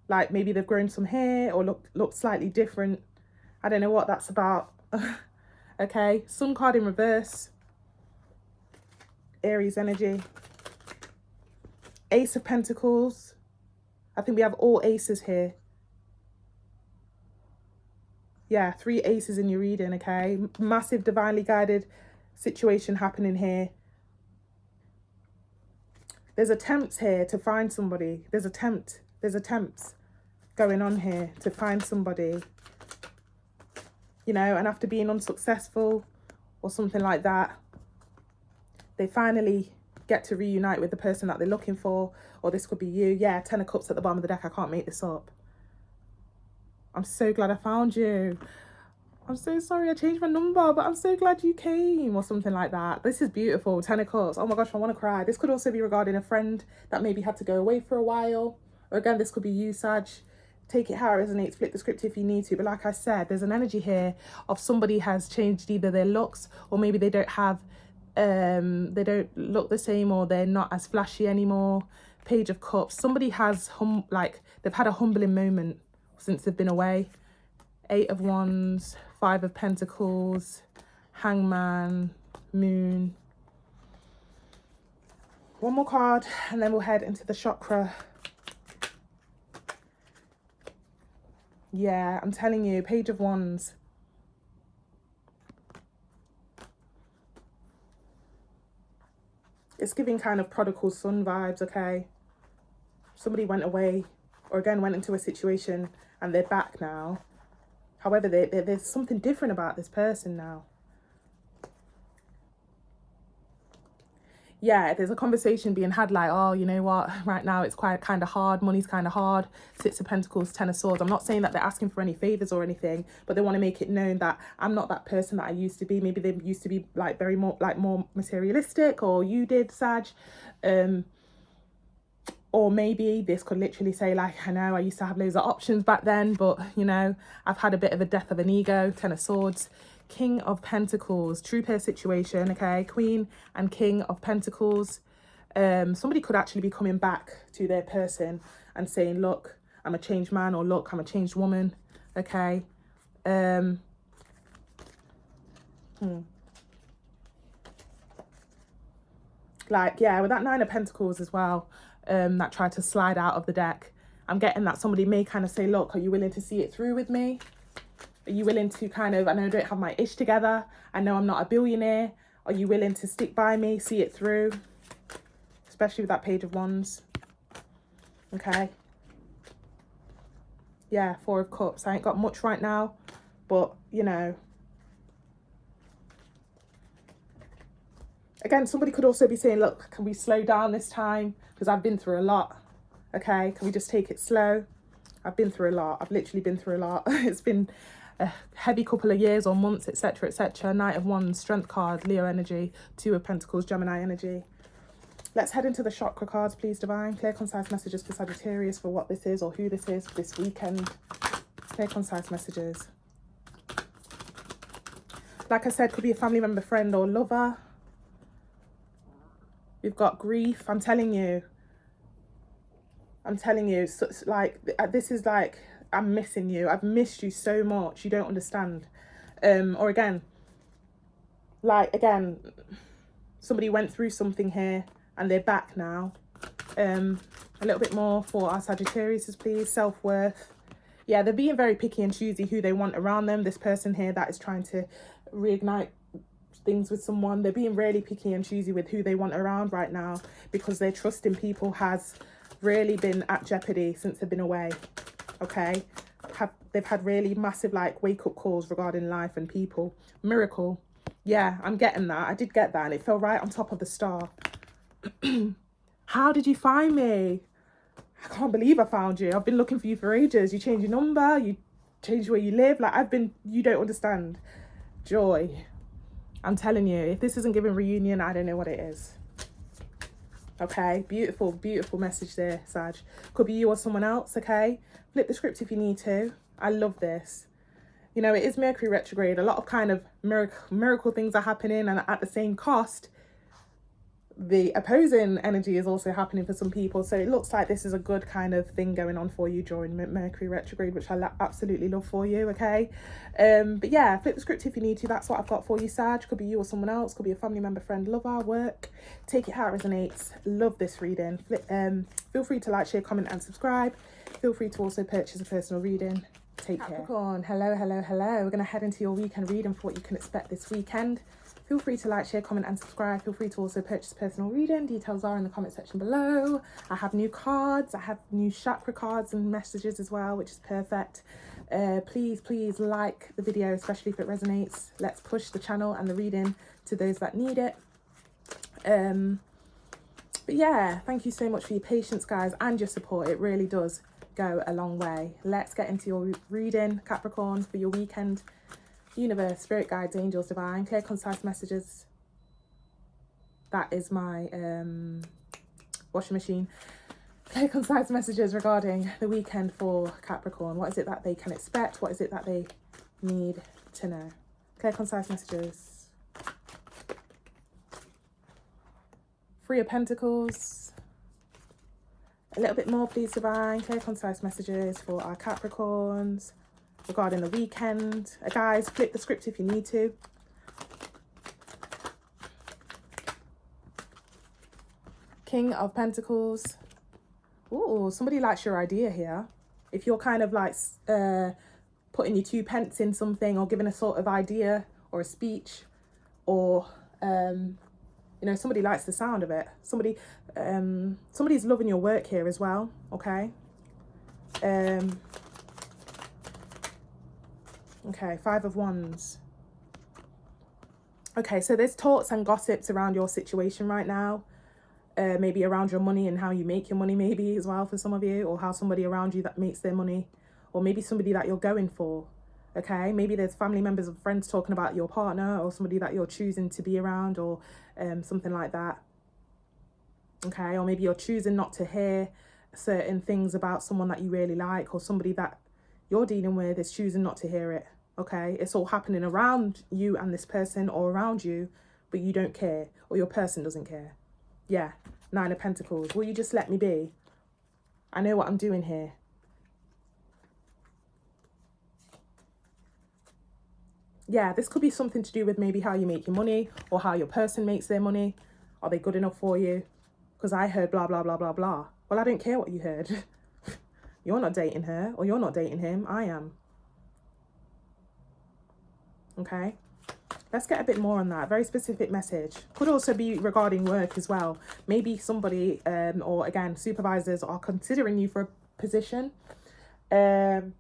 Like maybe they've grown some hair or look slightly different. I don't know what that's about. Okay, Sun card in reverse. Aries energy. Ace of Pentacles. I think we have all aces here. Yeah, 3 aces in your reading, okay? Massive divinely guided situation happening here. There's attempts here to find somebody. There's attempts going on here to find somebody. You know, and after being unsuccessful or something like that, they finally get to reunite with the person that they're looking for. Or this could be you. Yeah, 10 of Cups at the bottom of the deck. I can't make this up. I'm so glad I found you. I'm so sorry I changed my number, but I'm so glad you came, or something like that. This is beautiful. 10 of Cups. Oh my gosh, I want to cry. This could also be regarding a friend that maybe had to go away for a while. Or again, this could be you, Sag. take it how it resonates, flip the script if you need to. But like I said, there's an energy here of somebody has changed either their looks, or maybe they don't have, they don't look the same, or they're not as flashy anymore. Page of Cups. Somebody has, they've had a humbling moment since they've been away. 8 of Wands, 5 of Pentacles, Hangman, Moon. One more card, and then we'll head into the chakra. Yeah, I'm telling you, Page of Wands. It's giving kind of prodigal son vibes, okay? Somebody went away, or again went into a situation, and they're back now. However, there's something different about this person now. Yeah, there's a conversation being had like, oh, you know what, right now it's quite kind of hard, money's kind of hard. 6 of Pentacles, 10 of Swords. I'm not saying that they're asking for any favors or anything, but they want to make it known that I'm not that person that I used to be. Maybe they used to be like more materialistic, or you did, Sag. Or maybe this could literally say like, I know I used to have loads of options back then, but you know, I've had a bit of a death of an ego. 10 of Swords, King of Pentacles, true pair situation, okay? Queen and King of Pentacles. Somebody could actually be coming back to their person and saying, look, I'm a changed man, or look, I'm a changed woman, okay? Like, yeah, with that 9 of Pentacles as well, that tried to slide out of the deck. I'm getting that somebody may kind of say, look, are you willing to see it through with me? Are you willing to kind of, I know I don't have my ish together. I know I'm not a billionaire. Are you willing to stick by me, see it through? Especially with that Page of Wands. Okay. Yeah, 4 of Cups. I ain't got much right now, but, you know. Again, somebody could also be saying, look, can we slow down this time? Because I've been through a lot. Okay, can we just take it slow? I've been through a lot. I've literally been through a lot. It's been a heavy couple of years or months, etc., etc. Knight of Wands, Strength card, Leo energy, 2 of Pentacles, Gemini energy. Let's head into the chakra cards, please, Divine. Clear, concise messages for Sagittarius for what this is or who this is this weekend. Clear, concise messages. Like I said, could be a family member, friend, or lover. We've got grief. I'm telling you. So it's like, this is like, I'm missing you. I've missed you so much. You don't understand. Or again, somebody went through something here and they're back now. A little bit more for our Sagittarius, please. Self-worth. Yeah, they're being very picky and choosy who they want around them. This person here that is trying to reignite things with someone, they're being really picky and choosy with who they want around right now, because their trust in people has really been at jeopardy since they've been away. Okay, they've had really massive like wake-up calls regarding life and people. Miracle. Yeah, I'm getting that. I did get that, and it fell right on top of the star. How did you find me? I can't believe I found you. I've been looking for you for ages. You changed your number, you changed where you live. Like, you don't understand. Joy. I'm telling you, if this isn't giving reunion, I don't know what it is. Okay, beautiful, beautiful message there, Sag. Could be you or someone else, okay? Flip the script if you need to. I love this. You know, it is Mercury retrograde. A lot of kind of miracle things are happening, and at the same cost, the opposing energy is also happening for some people. So it looks like this is a good kind of thing going on for you during Mercury retrograde, which I absolutely love for you, okay? But yeah, flip the script if you need to. That's what I've got for you, Sag. Could be you or someone else. Could be a family member, friend, lover, work. Take it how it resonates. Love this reading. Feel free to like, share, comment and subscribe. Feel free to also purchase a personal reading. Take care. Capricorn, hello, hello, hello. We're going to head into your weekend reading for what you can expect this weekend. Feel free to like, share, comment and subscribe. Feel free to also purchase personal reading. Details are in the comment section below. I have new cards. I have new chakra cards and messages as well, which is perfect. Please like the video, especially if it resonates. Let's push the channel and the reading to those that need it. But yeah, thank you so much for your patience, guys, and your support. It really does go a long way. Let's get into your reading, Capricorn, for your weekend. Universe, spirit guides, angels, divine, clear, concise messages. That is my washing machine. Clear, concise messages regarding the weekend for Capricorn. What is it that they can expect? What is it that they need to know? Clear, concise messages. Three of Pentacles. A little bit more, please, Divine. Clear, concise messages for our Capricorns regarding the weekend. Guys, flip the script if you need to. King of Pentacles. Ooh, somebody likes your idea here. If you're kind of like putting your 2 pence in something, or giving a sort of idea or a speech, or you know, somebody likes the sound of it. Somebody's loving your work here as well. Okay. Okay, 5 of Wands. Okay, so there's talks and gossips around your situation right now. Maybe around your money and how you make your money, maybe as well for some of you, or how somebody around you that makes their money, or maybe somebody that you're going for. Okay, maybe there's family members or friends talking about your partner, or somebody that you're choosing to be around, or something like that. Okay, or maybe you're choosing not to hear certain things about someone that you really like, or somebody that you're dealing with is choosing not to hear it. Okay, it's all happening around you and this person, or around you, but you don't care, or your person doesn't care. Yeah, 9 of Pentacles. Will you just let me be? I know what I'm doing here. Yeah, this could be something to do with maybe how you make your money, or how your person makes their money. Are they good enough for you? Because I heard blah, blah, blah, blah, blah. Well, I don't care what you heard. You're not dating her, or you're not dating him. I am. Okay. Let's get a bit more on that. Very specific message. Could also be regarding work as well. Maybe somebody, or again, supervisors are considering you for a position. And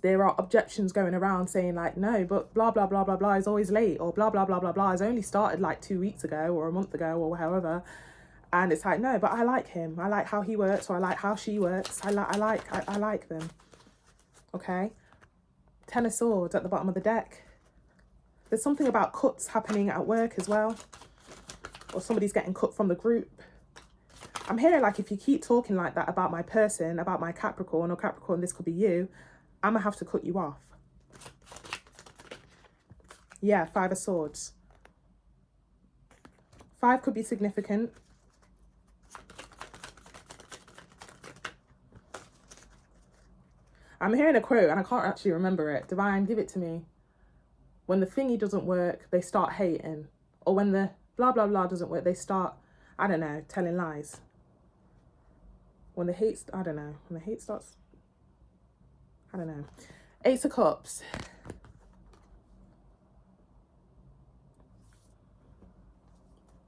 there are objections going around saying like, no, but blah, blah, blah, blah, blah is always late. Or blah, blah, blah, blah, blah has only started like 2 weeks ago, or a month ago, or however. And it's like, no, but I like him. I like how he works, or I like how she works. I like them. Okay. 10 of Swords at the bottom of the deck. There's something about cuts happening at work as well. Or somebody's getting cut from the group. I'm hearing like, if you keep talking like that about my person, about my Capricorn, or Capricorn, this could be you, I'm going to have to cut you off. Yeah, 5 of Swords. 5 could be significant. I'm hearing a quote and I can't actually remember it. Divine, give it to me. When the thingy doesn't work, they start hating. Or when the blah, blah, blah doesn't work, they start, I don't know, telling lies. When the hate, I don't know. When the hate starts, I don't know. Ace of Cups.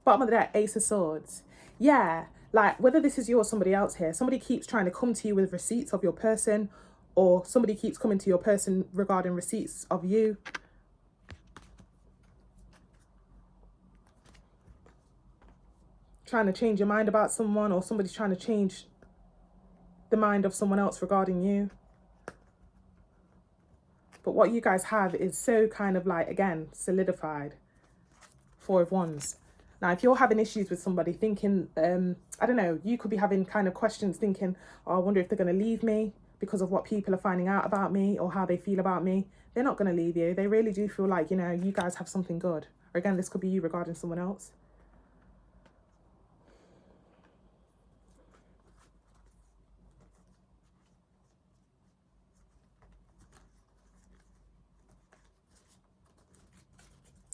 Bottom of the deck, Ace of Swords. Yeah, like whether this is you or somebody else here, somebody keeps trying to come to you with receipts of your person, or somebody keeps coming to your person regarding receipts of you. Trying to change your mind about someone, or somebody's trying to change the mind of someone else regarding you. But what you guys have is so kind of like, again, solidified. 4 of Wands. Now, if you're having issues with somebody thinking, I don't know, you could be having kind of questions thinking, oh, I wonder if they're going to leave me because of what people are finding out about me, or how they feel about me. They're not going to leave you. They really do feel like, you know, you guys have something good. Or again, this could be you regarding someone else.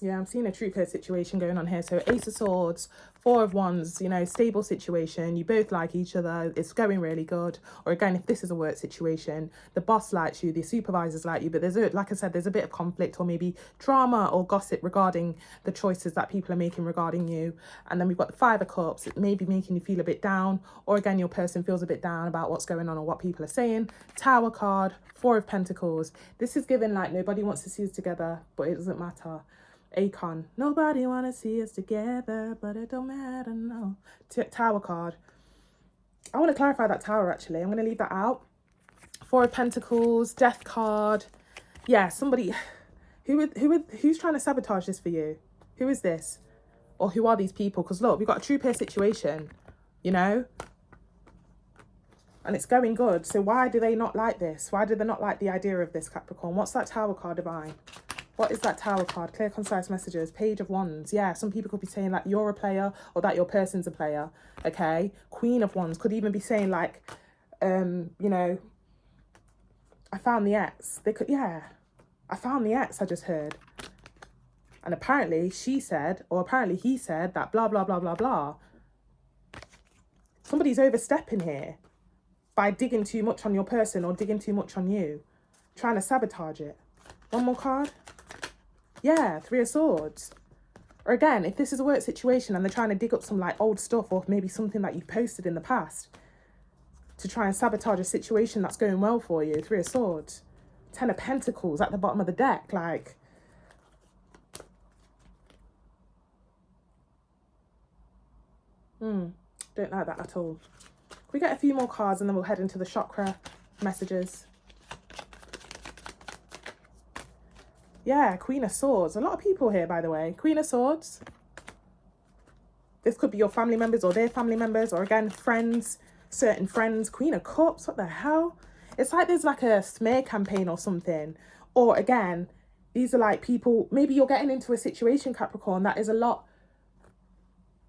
Yeah, I'm seeing a true code situation going on here. So Ace of Swords, 4 of Wands, you know, stable situation. You both like each other. It's going really good. Or again, if this is a work situation, the boss likes you, the supervisors like you. But there's, like I said, there's a bit of conflict, or maybe drama or gossip regarding the choices that people are making regarding you. And then we've got the 5 of Cups. It may be making you feel a bit down. Or again, your person feels a bit down about what's going on or what people are saying. Tower card, 4 of Pentacles. This is given like nobody wants to see us together, but it doesn't matter. Akon, nobody want to see us together, but it don't matter, no. Tower card. I want to clarify that tower, actually. I'm going to leave that out. 4 of Pentacles, Death card. Yeah, somebody... Who's trying to sabotage this for you? Who is this? Or who are these people? Because look, we've got a true pair situation, you know? And it's going good. So why do they not like this? Why do they not like the idea of this, Capricorn? What's that Tower card, Divine? What is that Tower card? Clear, concise messages. Page of Wands. Yeah, some people could be saying that you're a player or that your person's a player. Okay. Queen of Wands could even be saying like, you know, I found the ex. They could, yeah. I found the ex, I just heard. And apparently she said, or apparently he said that blah, blah, blah, blah, blah. Somebody's overstepping here by digging too much on your person or digging too much on you. Trying to sabotage it. One more card. Yeah, Three of Swords. Or again, if this is a work situation and they're trying to dig up some like old stuff or maybe something that you posted in the past to try and sabotage a situation that's going well for you. Three of Swords. 10 of Pentacles at the bottom of the deck. Like, don't like that at all. Can we get a few more cards and then we'll head into the chakra messages. Yeah, Queen of Swords. A lot of people here, by the way. Queen of Swords. This could be your family members or their family members, or again, friends, certain friends. Queen of Cups. What the hell? It's like there's like a smear campaign or something. Or again, these are like people, maybe you're getting into a situation, Capricorn, that is a lot.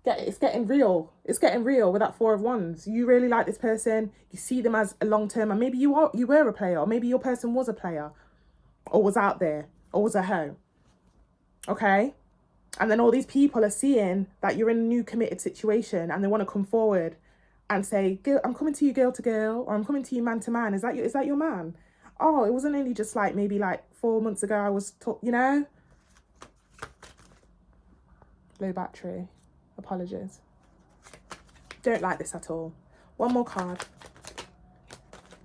It's getting real. It's getting real with that Four of Wands. You really like this person. You see them as a long term, and maybe you were a player, or maybe your person was a player, or was out there, or was a hoe. Okay? And then all these people are seeing that you're in a new committed situation, and they want to come forward and say, "Girl, I'm coming to you girl to girl," or "I'm coming to you man to man." Is that your man? Oh, it wasn't only just like maybe like 4 months ago I was you know? Low battery. Apologies. Don't like this at all. One more card.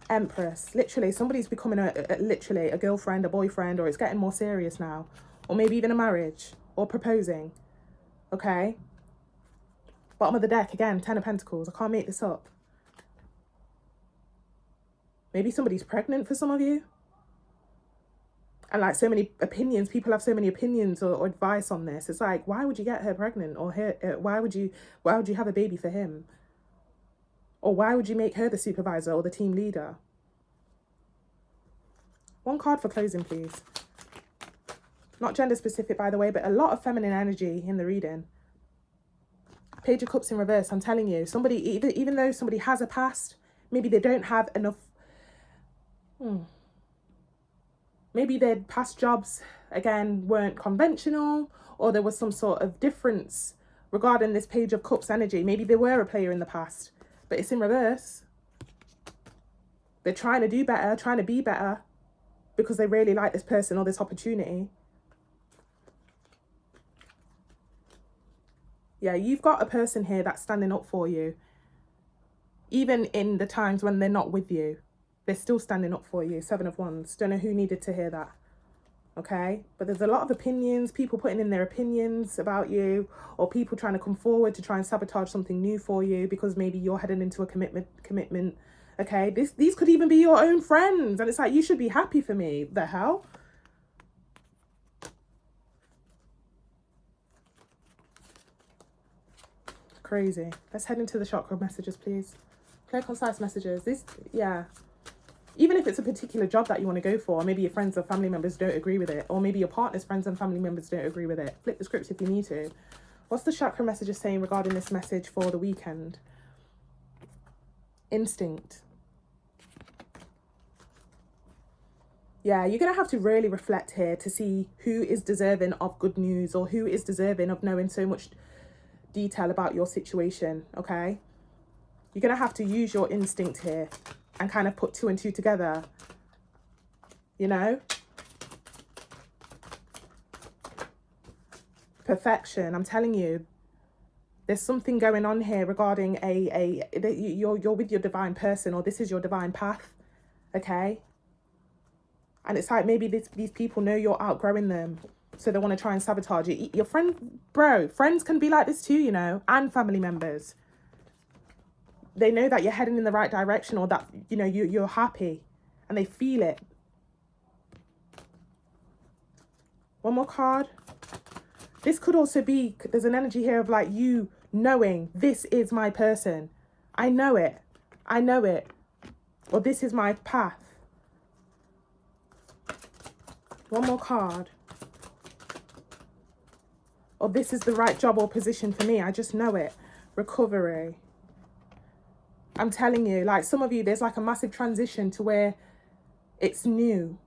Empress. Literally, somebody's becoming literally a girlfriend, a boyfriend, or it's getting more serious now. Or maybe even a marriage. Or proposing. Okay? Bottom of the deck, again, 10 of Pentacles. I can't make this up. Maybe somebody's pregnant for some of you. And like so many opinions, people have so many opinions or advice on this. It's like, why would you get her pregnant? Or why would you have a baby for him? Or why would you make her the supervisor or the team leader? One card for closing, please. Not gender specific, by the way, but a lot of feminine energy in the reading. Page of Cups in reverse. I'm telling you, somebody, even though somebody has a past, maybe they don't have enough. Maybe their past jobs, again, weren't conventional, or there was some sort of difference regarding this Page of Cups energy. Maybe they were a player in the past, but it's in reverse. They're trying to do better, trying to be better, because they really like this person or this opportunity. Yeah, you've got a person here that's standing up for you. Even in the times when they're not with you, they're still standing up for you. 7 of Wands. Don't know who needed to hear that. Okay? But there's a lot of opinions, people putting in their opinions about you, or people trying to come forward to try and sabotage something new for you because maybe you're heading into a commitment. Okay? These could even be your own friends. And it's like, you should be happy for me. The hell? Crazy. Let's head into the chakra messages, please. Clear, concise messages. Yeah. Even if it's a particular job that you want to go for, or maybe your friends or family members don't agree with it, or maybe your partner's friends and family members don't agree with it. Flip the script if you need to. What's the chakra messages saying regarding this message for the weekend? Instinct. Yeah, you're going to have to really reflect here to see who is deserving of good news, or who is deserving of knowing so much detail about your situation, okay? You're going to have to use your instinct here and kind of put 2 and 2 together, you know? Perfection, I'm telling you. There's something going on here regarding you're with your divine person, or this is your divine path, okay? And it's like maybe these people know you're outgrowing them, so they want to try and sabotage you. Your friends can be like this too, you know, and family members. They know that you're heading in the right direction, or that, you know, you're happy, and they feel it. One more card. This could also be, there's an energy here of like you knowing this is my person. I know it. Or this is my path. One more card. Or this is the right job or position for me. I just know it. Recovery. I'm telling you, like some of you, there's like a massive transition to where it's new.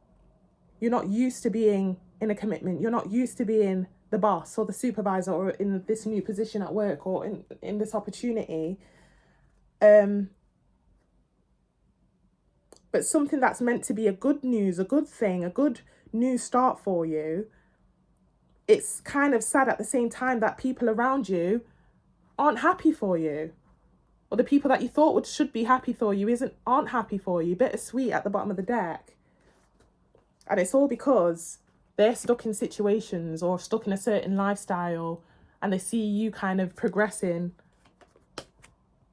You're not used to being in a commitment. You're not used to being the boss or the supervisor or in this new position at work or in this opportunity. But something that's meant to be a good news, a good thing, a good new start for you, it's kind of sad at the same time that people around you aren't happy for you. Or the people that you thought should be happy for you aren't happy for you. Bittersweet at the bottom of the deck. And it's all because they're stuck in situations or stuck in a certain lifestyle and they see you kind of progressing.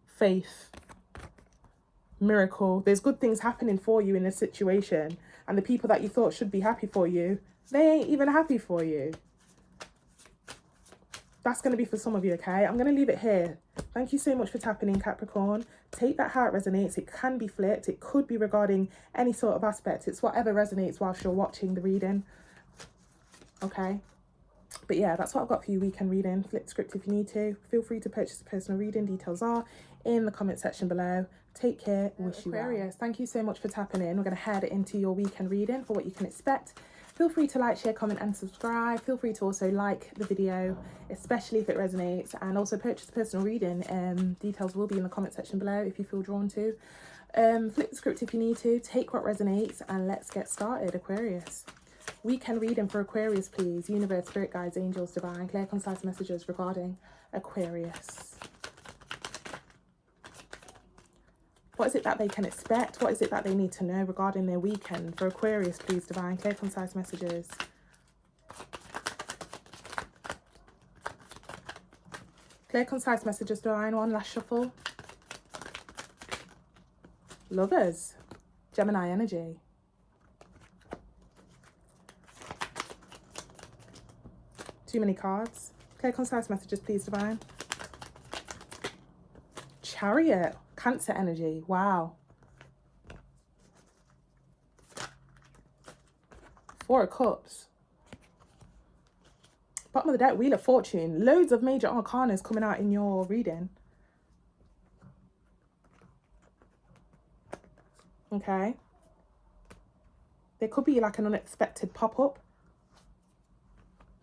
Faith. Miracle. There's good things happening for you in this situation. And the people that you thought should be happy for you, they ain't even happy for you. That's going to be for some of you, okay? I'm going to leave it here. Thank you so much for tapping in, Capricorn. Take that how it resonates. It can be flipped. It could be regarding any sort of aspect. It's whatever resonates whilst you're watching the reading. Okay? But yeah, that's what I've got for you, weekend reading. Flip the script if you need to. Feel free to purchase a personal reading. Details are in the comment section below. Take care. Wish you well. Aquarius, thank you so much for tapping in. We're going to head into your weekend reading for what you can expect. Feel free to like, share, comment and subscribe. Feel free to also like the video, especially if it resonates, and also purchase a personal reading. Details will be in the comment section below if you feel drawn to. Flip the script if you need to. Take what resonates and let's get started, Aquarius. Weekend reading for Aquarius, please. Universe, spirit guides, angels, divine, clear, concise messages regarding Aquarius. What is it that they can expect? What is it that they need to know regarding their weekend? For Aquarius, please, divine, clear, concise messages. Clear, concise messages, divine. One last shuffle. Lovers, Gemini energy. Too many cards. Clear, concise messages, please, divine. Chariot, Cancer energy. Wow. Four of Cups. Bottom of the deck, Wheel of Fortune. Loads of major arcanas coming out in your reading. Okay. There could be like an unexpected pop-up.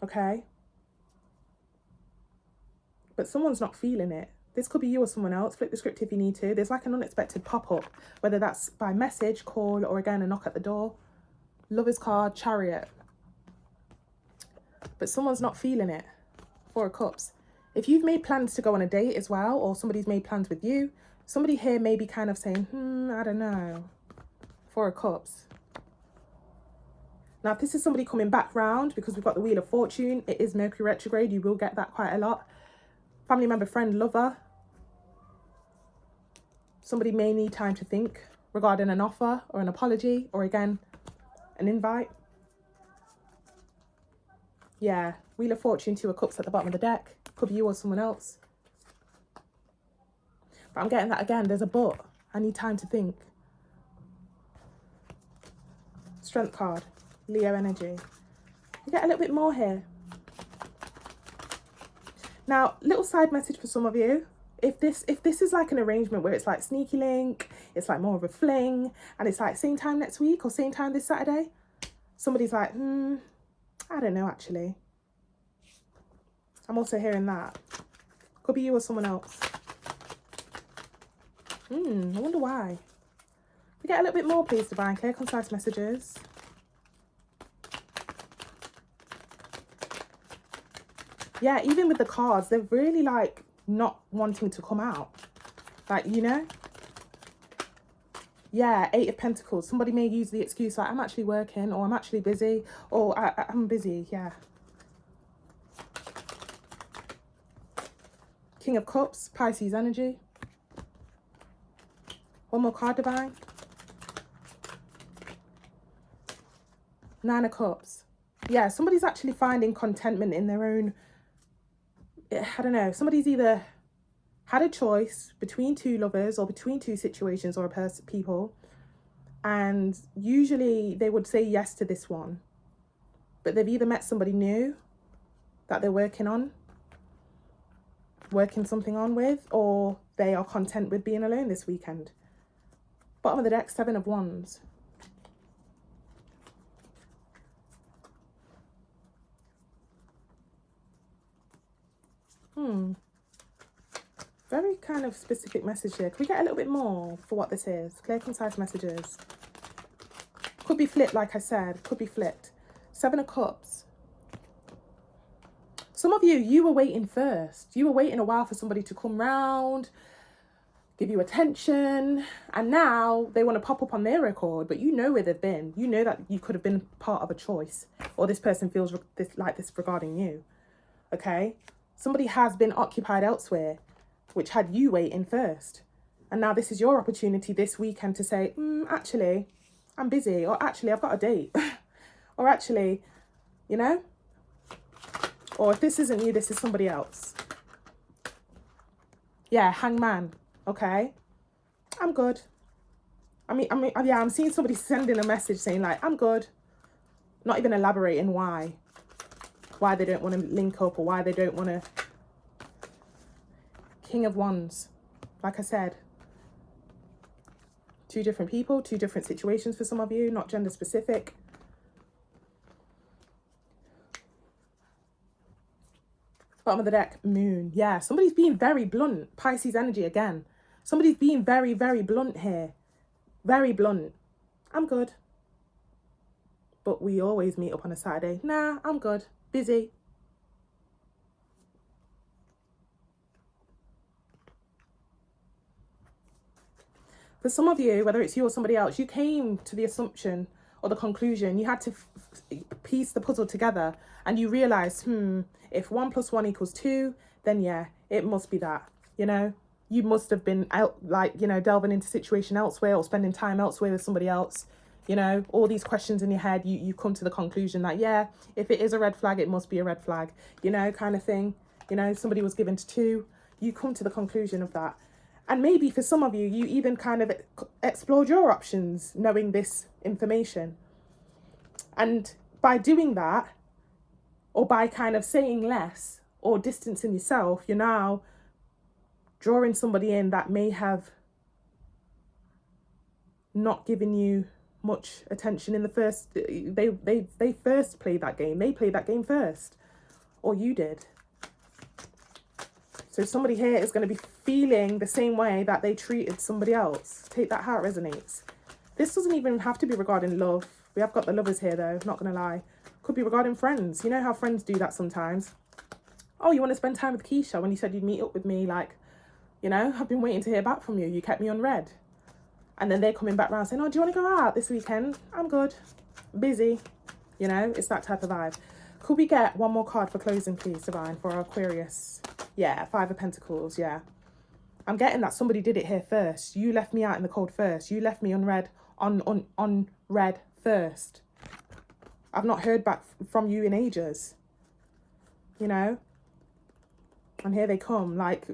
Okay. But someone's not feeling it. This could be you or someone else. Flip the script if you need to. There's like an unexpected pop-up, whether that's by message, call, or again, a knock at the door. Lover's card, Chariot. But someone's not feeling it. Four of Cups. If you've made plans to go on a date as well, or somebody's made plans with you, somebody here may be kind of saying, I don't know. Four of Cups. Now, if this is somebody coming back round, because we've got the Wheel of Fortune, it is Mercury retrograde. You will get that quite a lot. Family member, friend, lover. Somebody may need time to think regarding an offer or an apology or again, an invite. Yeah, Wheel of Fortune, Two of Cups at the bottom of the deck. Could be you or someone else. But I'm getting that again, there's a but. I need time to think. Strength card, Leo energy. You get a little bit more here. Now, little side message for some of you. If this is like an arrangement where it's like sneaky link, it's like more of a fling, and it's like same time next week or same time this Saturday, somebody's like, I don't know actually. I'm also hearing that. Could be you or someone else. I wonder why. We get a little bit more, please, divine, clear, concise messages. Yeah, even with the cards, they're really like not wanting to come out. Like, you know? Yeah, Eight of Pentacles. Somebody may use the excuse like, I'm actually working, or I'm actually busy, or I'm busy, yeah. King of Cups, Pisces energy. One more card, divine. Nine of Cups. Yeah, somebody's actually finding contentment in their own, I don't know, somebody's either had a choice between two lovers or between two situations or people, And usually they would say yes to this one, but they've either met somebody new that they're working something on with, or they are content with being alone this weekend. Bottom of the deck, 7 of Wands. Very kind of specific message here. Can we get a little bit more for what this is? Clear, concise messages. Could be flipped, like I said. Could be flipped. 7 of Cups. Some of you were waiting first. You were waiting a while for somebody to come round, give you attention, and now they want to pop up on their record, but you know where they've been. You know that you could have been part of a choice, or this person feels like this regarding you. Okay? Somebody has been occupied elsewhere, which had you waiting first. And now this is your opportunity this weekend to say, actually, I'm busy, or actually, I've got a date, or actually, you know, or if this isn't you, this is somebody else. Yeah, Hangman. Okay, I'm good. Yeah, I'm seeing somebody sending a message saying like, I'm good. Not even elaborating why they don't want to link up, or why they don't want to. King of Wands. Like I said, 2 different people, 2 different situations for some of you, not gender specific. Bottom of the deck, Moon. Yeah, somebody's being very blunt. Pisces energy again. Somebody's being very, very blunt here. Very blunt. I'm good. But we always meet up on a Saturday. Nah, I'm good. Busy. For some of you, whether it's you or somebody else, you came to the assumption or the conclusion, you had to piece the puzzle together, and you realized, if 1 + 1 = 2, then yeah, it must be that, you know? You must have been out, like, you know, delving into situation elsewhere, or spending time elsewhere with somebody else. You know, all these questions in your head, you come to the conclusion that, yeah, if it is a red flag, it must be a red flag, you know, kind of thing. You know, somebody was given to 2. You come to the conclusion of that. And maybe for some of you, you even kind of explored your options knowing this information. And by doing that, or by kind of saying less or distancing yourself, you're now drawing somebody in that may have not given you much attention in the first. They first played that game. They played that game first, or you did. So somebody here is going to be feeling the same way that they treated somebody else. Take that how it resonates. This doesn't even have to be regarding love. We have got the lovers here though, not going to lie. Could be regarding friends. You know how friends do that sometimes. Oh, you want to spend time with Keisha when you said you'd meet up with me? Like, you know, I've been waiting to hear back from you. You kept me on red. And then they're coming back around saying, oh, do you want to go out this weekend? I'm good. Busy. You know, it's that type of vibe. Could we get one more card for closing, please, Divine, for our Aquarius? Yeah, 5 of Pentacles, yeah. I'm getting that somebody did it here first. You left me out in the cold first. You left me on red first. I've not heard back from you in ages. You know? And here they come, like,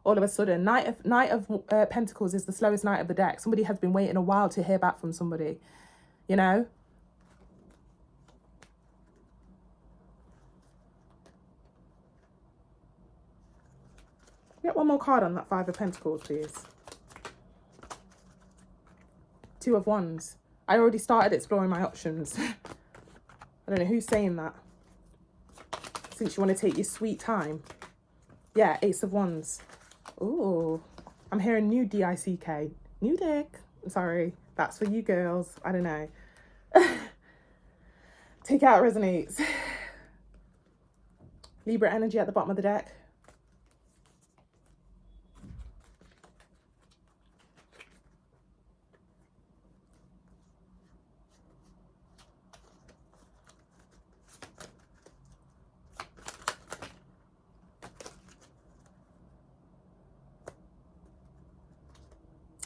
all of a sudden. Knight of Pentacles is the slowest knight of the deck. Somebody has been waiting a while to hear back from somebody. You know? Get one more card on that 5 of Pentacles, please. 2 of Wands. I already started exploring my options. I don't know who's saying that. Since you want to take your sweet time. Yeah, Ace of Wands. Ooh. I'm hearing new D-I-C-K. New dick. Sorry. That's for you girls. I don't know. Take out resonates. Libra energy at the bottom of the deck.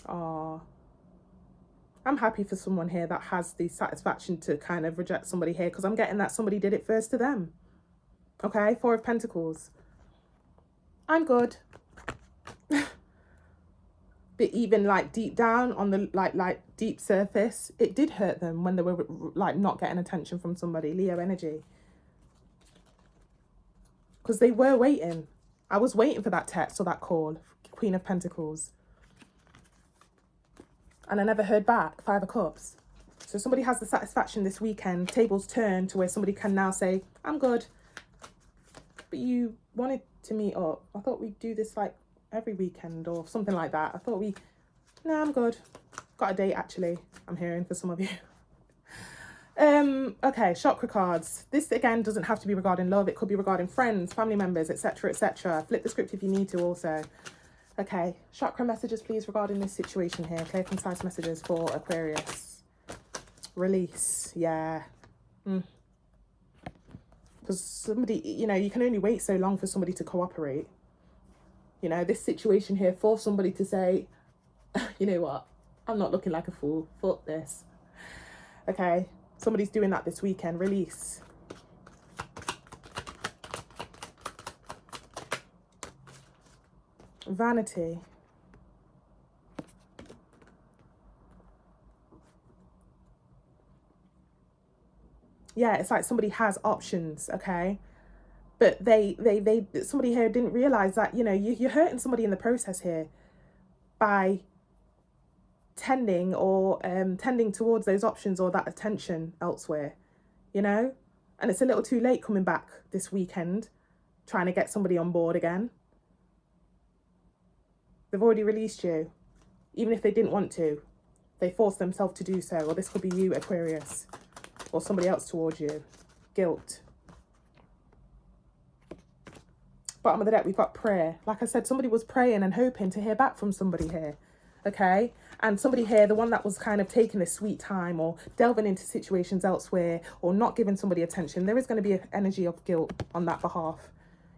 Oh, I'm happy for someone here that has the satisfaction to kind of reject somebody here, because I'm getting that somebody did it first to them. Okay, 4 of Pentacles. I'm good. But even like deep down on the like deep surface, it did hurt them when they were like not getting attention from somebody. Leo energy. Because they were waiting. I was waiting for that text or that call. Queen of Pentacles. And I never heard back. 5 of Cups. So somebody has the satisfaction this weekend. Tables turn to where somebody can now say, I'm good. But you wanted to meet up. I thought we'd do this like every weekend or something like that. I thought no, I'm good. Got a date actually. I'm hearing for some of you. Okay, chakra cards. This again doesn't have to be regarding love. It could be regarding friends, family members, etc., etc. Flip the script if you need to also. Okay, chakra messages please regarding this situation here. Clear, concise messages for Aquarius. Release, yeah. Because somebody, you know, you can only wait so long for somebody to cooperate. You know, this situation here forced somebody to say, you know what, I'm not looking like a fool. Fuck this. Okay, somebody's doing that this weekend. Release. Vanity. Yeah, it's like somebody has options, okay? But somebody here didn't realize that, you know, you're hurting somebody in the process here by tending towards those options or that attention elsewhere, you know? And it's a little too late coming back this weekend, trying to get somebody on board again. They've already released you, even if they didn't want to. They forced themselves to do so. Or this could be you, Aquarius, or somebody else towards you. Guilt. Bottom of the deck, we've got prayer. Like I said, somebody was praying and hoping to hear back from somebody here. Okay, and somebody here, the one that was kind of taking a sweet time or delving into situations elsewhere or not giving somebody attention, there is going to be an energy of guilt on that behalf.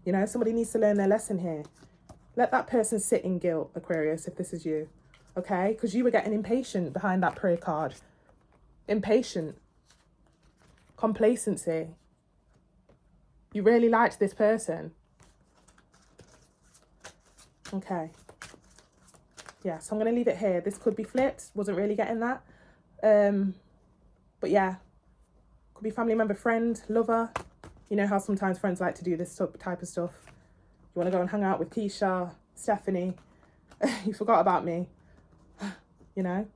You know, somebody needs to learn their lesson here. Let that person sit in guilt, Aquarius, if this is you. Okay, because you were getting impatient behind that prayer card. Impatient. Complacency. You really liked this person. Okay. Yeah, so I'm going to leave it here. This could be flipped. Wasn't really getting that. But yeah. Could be family member, friend, lover. You know how sometimes friends like to do this type of stuff. You want to go and hang out with Keisha, Stephanie. You forgot about me. You know.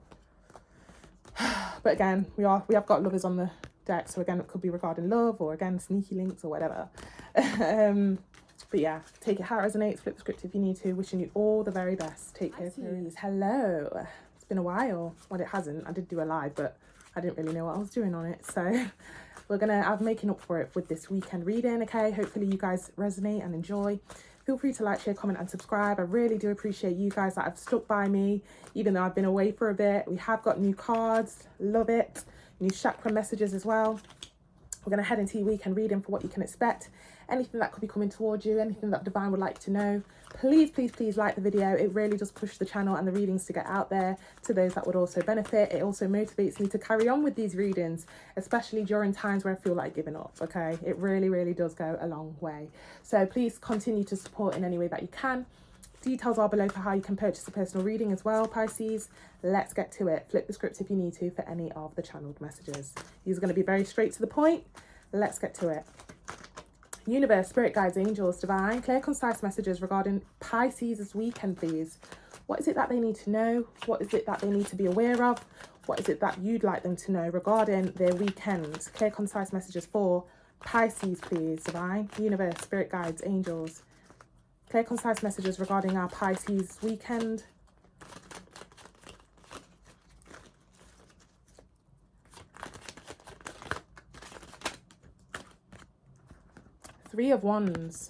But again, we have got lovers on the deck. So again, it could be regarding love or again, sneaky links or whatever. But yeah, take it how it resonates, flip the script if you need to. Wishing you all the very best. Take care, please. Hello. It's been a while. Well, it hasn't. I did do a live, but I didn't really know what I was doing on it. So I'm making up for it with this weekend reading, okay? Hopefully you guys resonate and enjoy. Feel free to like, share, comment and subscribe. I really do appreciate you guys that have stuck by me, even though I've been away for a bit. We have got new cards. Love it. New chakra messages as well. We're going to head into your weekend reading for what you can expect. Anything that could be coming towards you, anything that Divine would like to know, please, please, please like the video. It really does push the channel and the readings to get out there to those that would also benefit. It also motivates me to carry on with these readings, especially during times where I feel like giving up, okay? It really, really does go a long way. So please continue to support in any way that you can. Details are below for how you can purchase a personal reading as well, Pisces. Let's get to it. Flip the script if you need to for any of the channeled messages. These are going to be very straight to the point. Let's get to it. Universe, spirit guides, angels, divine, clear, concise messages regarding Pisces' weekend, please. What is it that they need to know? What is it that they need to be aware of? What is it that you'd like them to know regarding their weekend? Clear, concise messages for Pisces, please. Divine, universe, spirit guides, angels. Clear, concise messages regarding our Pisces weekend. Three of Wands.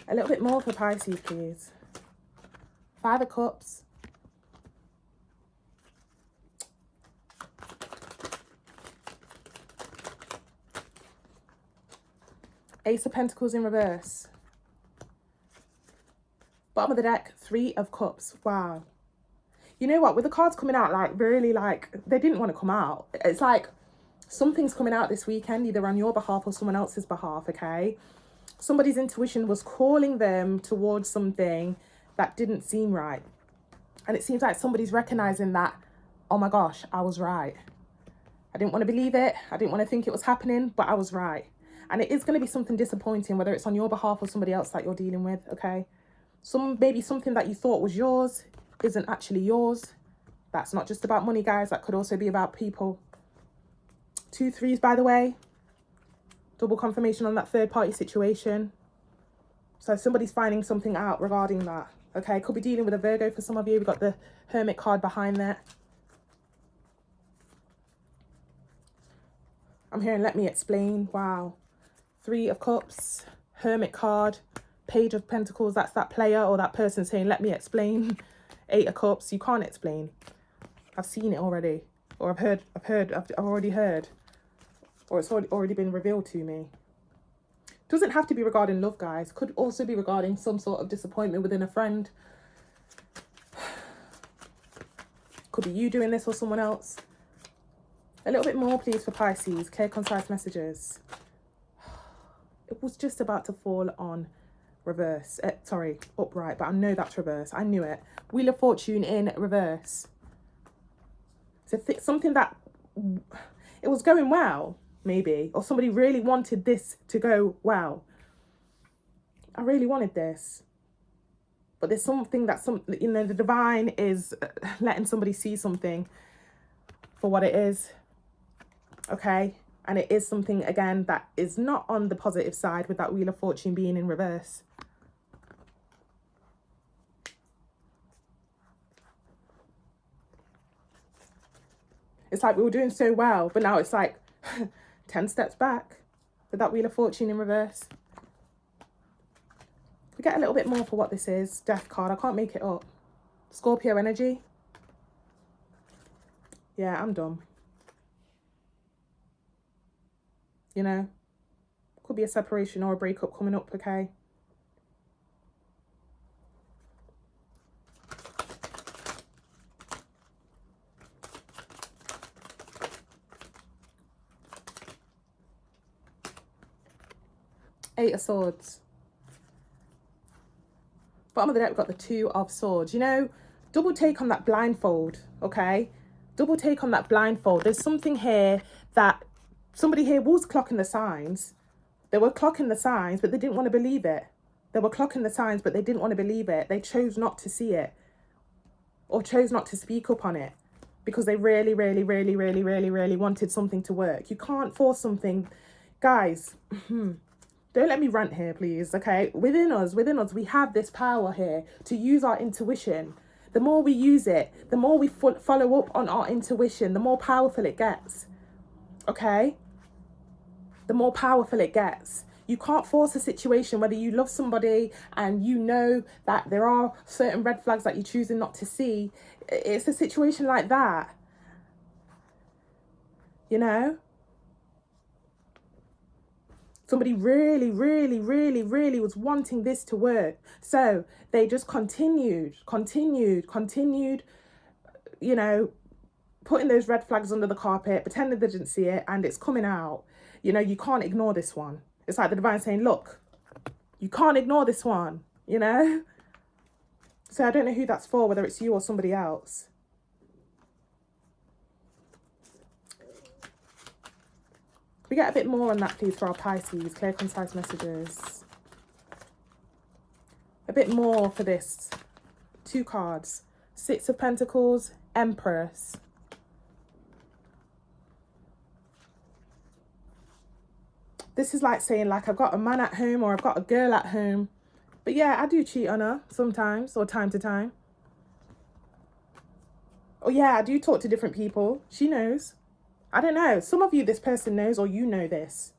A little bit more for Pisces, please. 5 of Cups. Ace of Pentacles in reverse. Bottom of the deck, 3 of Cups. Wow. You know what? With the cards coming out, like, really, like, they didn't want to come out. It's like something's coming out this weekend, either on your behalf or someone else's behalf, okay? Somebody's intuition was calling them towards something, that didn't seem right. And it seems like somebody's recognizing that, oh my gosh, I was right. I didn't want to believe it. I didn't want to think it was happening, but I was right. And it is going to be something disappointing, whether it's on your behalf or somebody else that you're dealing with, okay? Maybe something that you thought was yours isn't actually yours. That's not just about money, guys. That could also be about people. 2 3s, by the way. Double confirmation on that third party situation. So somebody's finding something out regarding that. Okay, could be dealing with a Virgo for some of you. We've got the Hermit card behind there. I'm hearing, let me explain. Wow. 3 of Cups, Hermit card, Page of Pentacles. That's that player or that person saying, let me explain. 8 of Cups. You can't explain. I've seen it already. Or I've already heard. Or it's already been revealed to me. Doesn't have to be regarding love, guys. Could also be regarding some sort of disappointment within a friend. Could be you doing this or someone else. A little bit more, please, for Pisces. Clear, concise messages. It was just about to fall on reverse. Upright, but I know that's reverse. I knew it. Wheel of Fortune in reverse. So something that it was going well, maybe, or somebody really wanted this to go well. I really wanted this. But there's something that the divine is letting somebody see something for what it is. Okay? And it is something, again, that is not on the positive side with that Wheel of Fortune being in reverse. It's like we were doing so well, but now it's like 10 steps back with that Wheel of Fortune in reverse. We get a little bit more for what this is. Death card. I can't make it up. Scorpio energy. Yeah, I'm dumb. You know, could be a separation or a breakup coming up, okay? Eight of Swords. Bottom of the deck, we've got the 2 of Swords. You know, double take on that blindfold, okay? Double take on that blindfold. There's something here that somebody here was clocking the signs. They were clocking the signs, but they didn't want to believe it. They were clocking the signs, but they didn't want to believe it. They chose not to see it or chose not to speak up on it because they really, really, really, really, really, really wanted something to work. You can't force something. Guys, don't let me rant here, please, okay? Within us, we have this power here to use our intuition. The more we use it, the more we follow up on our intuition, the more powerful it gets, okay? The more powerful it gets. You can't force a situation, whether you love somebody and you know that there are certain red flags that you're choosing not to see. It's a situation like that, you know? Somebody really, really, really, really was wanting this to work. So they just continued, you know, putting those red flags under the carpet, pretending they didn't see it, and it's coming out. You know, you can't ignore this one. It's like the divine saying, look, you can't ignore this one, you know? So I don't know who that's for, whether it's you or somebody else. We get a bit more on that, please, for our Pisces. Clear, concise messages. A bit more for this. 2 cards. 6 of Pentacles, Empress. This is like saying, like, I've got a man at home or I've got a girl at home. But yeah, I do cheat on her sometimes or time to time. Oh yeah, I do talk to different people. She knows. I don't know. Some of you, this person knows, or you know this.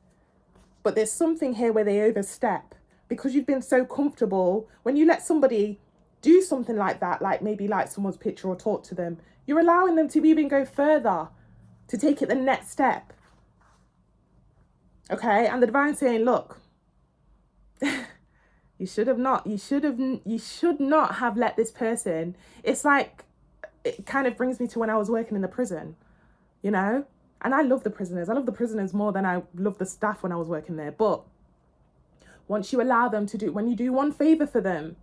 But there's something here where they overstep because you've been so comfortable. When you let somebody do something like that, like maybe like someone's picture or talk to them, you're allowing them to even go further, to take it the next step. Okay? And the divine saying, look, you should not have let this person. It's like, it kind of brings me to when I was working in the prison, you know? And I love the prisoners. I love the prisoners more than I love the staff when I was working there. But once you allow them to do, when you do one favor for them,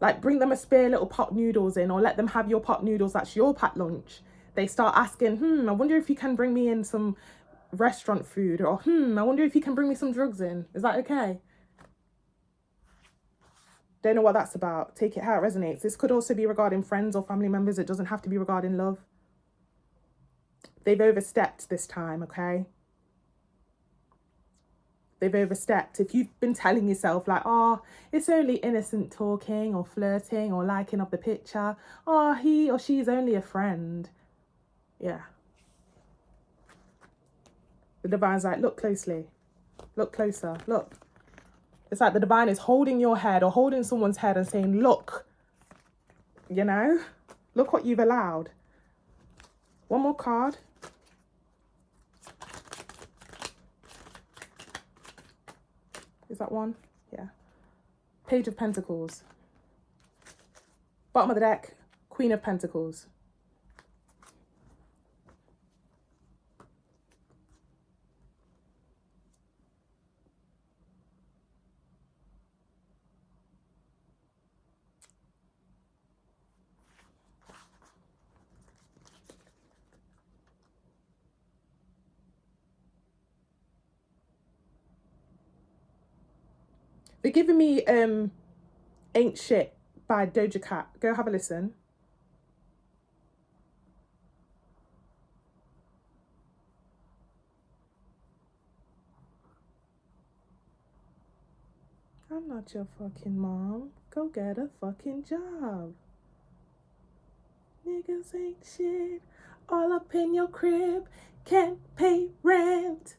Like, bring them a spare little pot noodles in, or let them have your pot noodles. That's your packed lunch. They start asking, I wonder if you can bring me in some restaurant food, or I wonder if you can bring me some drugs in. Is that okay? Don't know what that's about. Take it how it resonates. This could also be regarding friends or family members. It doesn't have to be regarding love. They've overstepped this time, okay? They've overstepped. If you've been telling yourself like, oh, it's only innocent talking or flirting or liking of the picture. Oh, he or she's only a friend. Yeah. The divine's like, look closely. Look closer. Look. It's like the divine is holding your head or holding someone's head and saying, look, you know, look what you've allowed. One more card. Is that one? Yeah. Page of Pentacles. Bottom of the deck, Queen of Pentacles. They're giving me Ain't Shit by Doja Cat. Go have a listen. I'm not your fucking mom. Go get a fucking job. Niggas ain't shit. All up in your crib. Can't pay rent.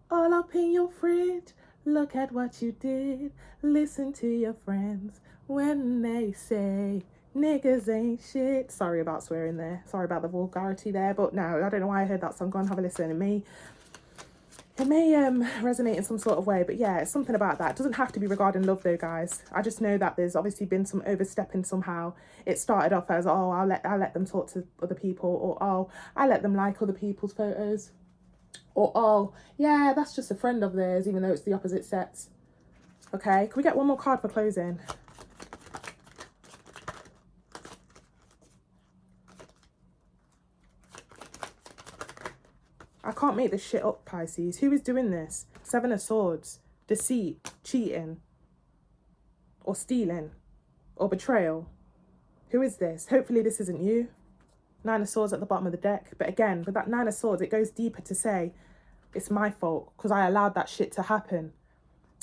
All up in your fridge. Look at what you did. Listen to your friends when they say niggas ain't shit. Sorry about swearing there. Sorry about the vulgarity there. But no, I don't know why I heard that song. Go and have a listen. It may resonate in some sort of way. But yeah, it's something about that. It doesn't have to be regarding love though, guys. I just know that there's obviously been some overstepping somehow. It started off as, oh, I'll let them talk to other people, or oh, I let them like other people's photos. Or, oh, yeah, that's just a friend of theirs, even though it's the opposite sex. Okay, can we get one more card for closing? I can't make this shit up, Pisces. Who is doing this? Seven of Swords. Deceit. Cheating. Or stealing. Or betrayal. Who is this? Hopefully this isn't you. Nine of Swords at the bottom of the deck. But again, with that Nine of Swords, it goes deeper to say, it's my fault because I allowed that shit to happen.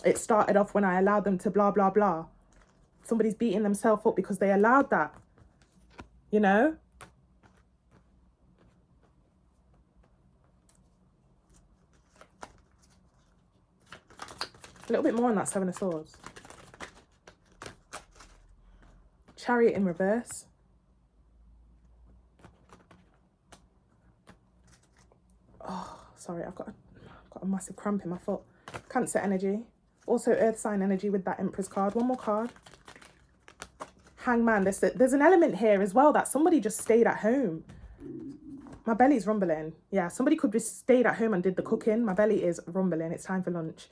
It started off when I allowed them to blah, blah, blah. Somebody's beating themselves up because they allowed that. You know? A little bit more on that Seven of Swords. Chariot in reverse. Oh, sorry, I've got a massive cramp in my foot. Cancer energy. Also earth sign energy with that Empress card. One more card. Hangman. There's an element here as well that somebody just stayed at home. My belly's rumbling. Yeah, somebody could just stayed at home and did the cooking. My belly is rumbling. It's time for lunch.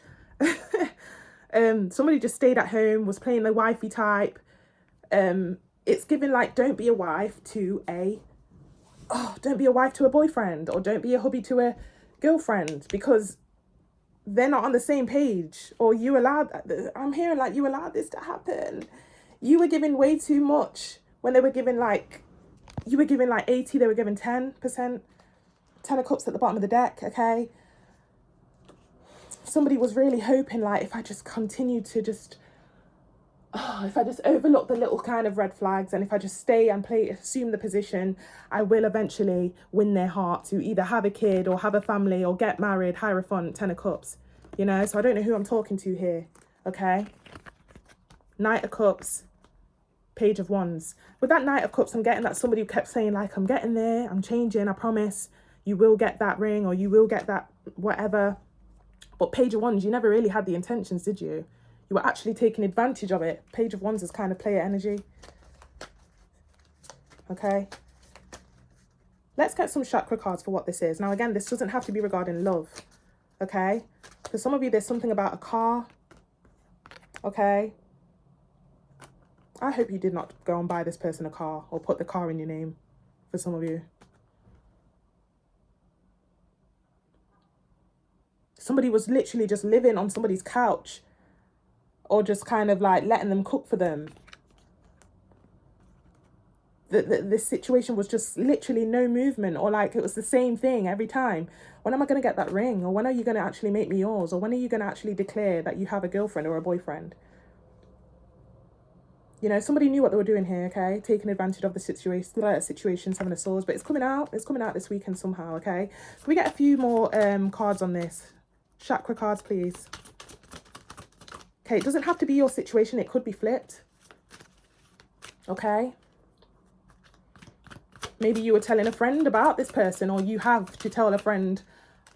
Somebody just stayed at home, was playing the wifey type. It's given like, don't be a wife to a boyfriend, or don't be a hubby to a girlfriend, because they're not on the same page. Or you allowed, I'm hearing like you allowed this to happen. You were giving way too much when they were giving like, you were giving like 80, they were giving 10%. 10 of Cups at the bottom of the deck, okay? Somebody was really hoping like, if I just continue to just, if I just overlook the little kind of red flags, and if I just stay and assume the position, I will eventually win their heart to either have a kid or have a family or get married. Hierophant, 10 of Cups, you know? So I don't know who I'm talking to here, okay? Knight of Cups, Page of Wands. With that Knight of Cups, I'm getting that somebody kept saying like, I'm getting there, I'm changing, I promise. You will get that ring, or you will get that whatever. But Page of Wands, you never really had the intentions, did you? You were actually taking advantage of it. Page of Wands is kind of player energy. Okay. Let's get some chakra cards for what this is. Now, again, this doesn't have to be regarding love. Okay. For some of you, there's something about a car. Okay. I hope you did not go and buy this person a car or put the car in your name, for some of you. Somebody was literally just living on somebody's couch, or just kind of like letting them cook for them. This situation was just literally no movement, or like it was the same thing every time. When am I going to get that ring? Or when are you going to actually make me yours? Or when are you going to actually declare that you have a girlfriend or a boyfriend? You know, somebody knew what they were doing here, okay? Taking advantage of the situation, Seven of Swords. But it's coming out. It's coming out this weekend somehow, okay? Can we get a few more cards on this? Chakra cards, please. Okay, it doesn't have to be your situation. It could be flipped. Okay? Maybe you were telling a friend about this person, or you have to tell a friend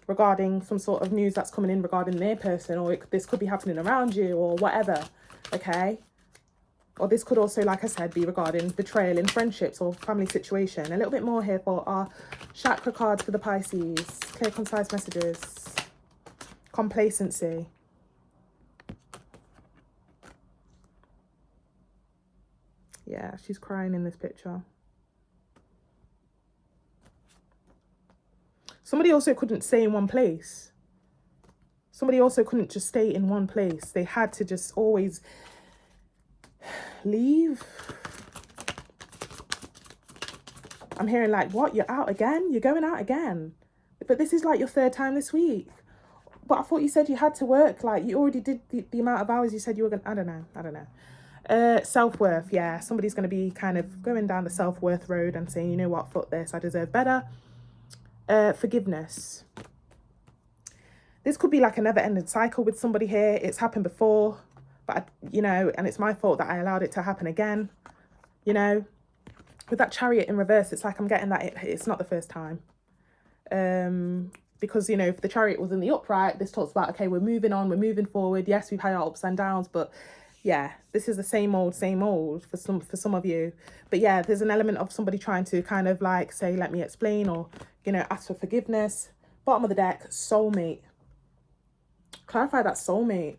regarding some sort of news that's coming in regarding their person, or this could be happening around you, or whatever, okay? Or this could also, like I said, be regarding betrayal in friendships or family situation. A little bit more here for our chakra cards for the Pisces. Clear, concise messages. Complacency. Yeah, she's crying in this picture. Somebody also couldn't stay in one place. Somebody also couldn't just stay in one place. They had to just always leave. I'm hearing like, what? You're out again? You're going out again? But this is like your third time this week. But I thought you said you had to work. Like, you already did the amount of hours you said you were going to... I don't know. Self-worth. Yeah, somebody's going to be kind of going down the self-worth road and saying, you know what, fuck this. I deserve better. Forgiveness. This could be like a never-ending cycle with somebody here. It's happened before, but, you know, and it's my fault that I allowed it to happen again. You know, with that Chariot in reverse, it's like I'm getting that it's not the first time. Because, you know, if the Chariot was in the upright, this talks about, okay, we're moving on, we're moving forward. Yes, we've had our ups and downs, but yeah, this is the same old for some of you. But yeah, there's an element of somebody trying to kind of like say, let me explain, or, you know, ask for forgiveness. Bottom of the deck, soulmate. Clarify that soulmate.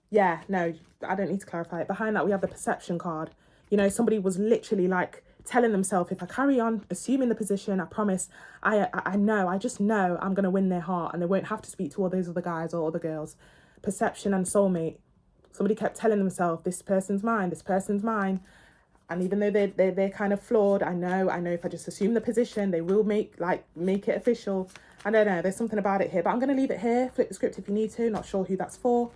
Yeah, no, I don't need to clarify it. Behind that, we have the perception card. You know, somebody was literally like telling themselves, if I carry on assuming the position, I promise, I just know I'm going to win their heart and they won't have to speak to all those other guys or other girls. Perception and soulmate. Somebody kept telling themselves, this person's mine, this person's mine. And even though they're kind of flawed, I know if I just assume the position, they will make it official. I don't know, there's something about it here. But I'm going to leave it here. Flip the script if you need to. Not sure who that's for.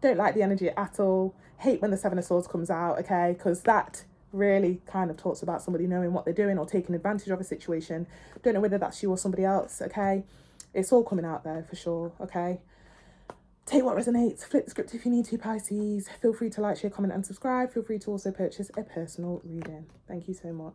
Don't like the energy at all. Hate when the Seven of Swords comes out, okay? Because that really kind of talks about somebody knowing what they're doing or taking advantage of a situation. Don't know whether that's you or somebody else, okay? It's all coming out there for sure, okay? Take what resonates. Flip the script if you need to, Pisces. Feel free to like, share, comment and subscribe. Feel free to also purchase a personal reading. Thank you so much.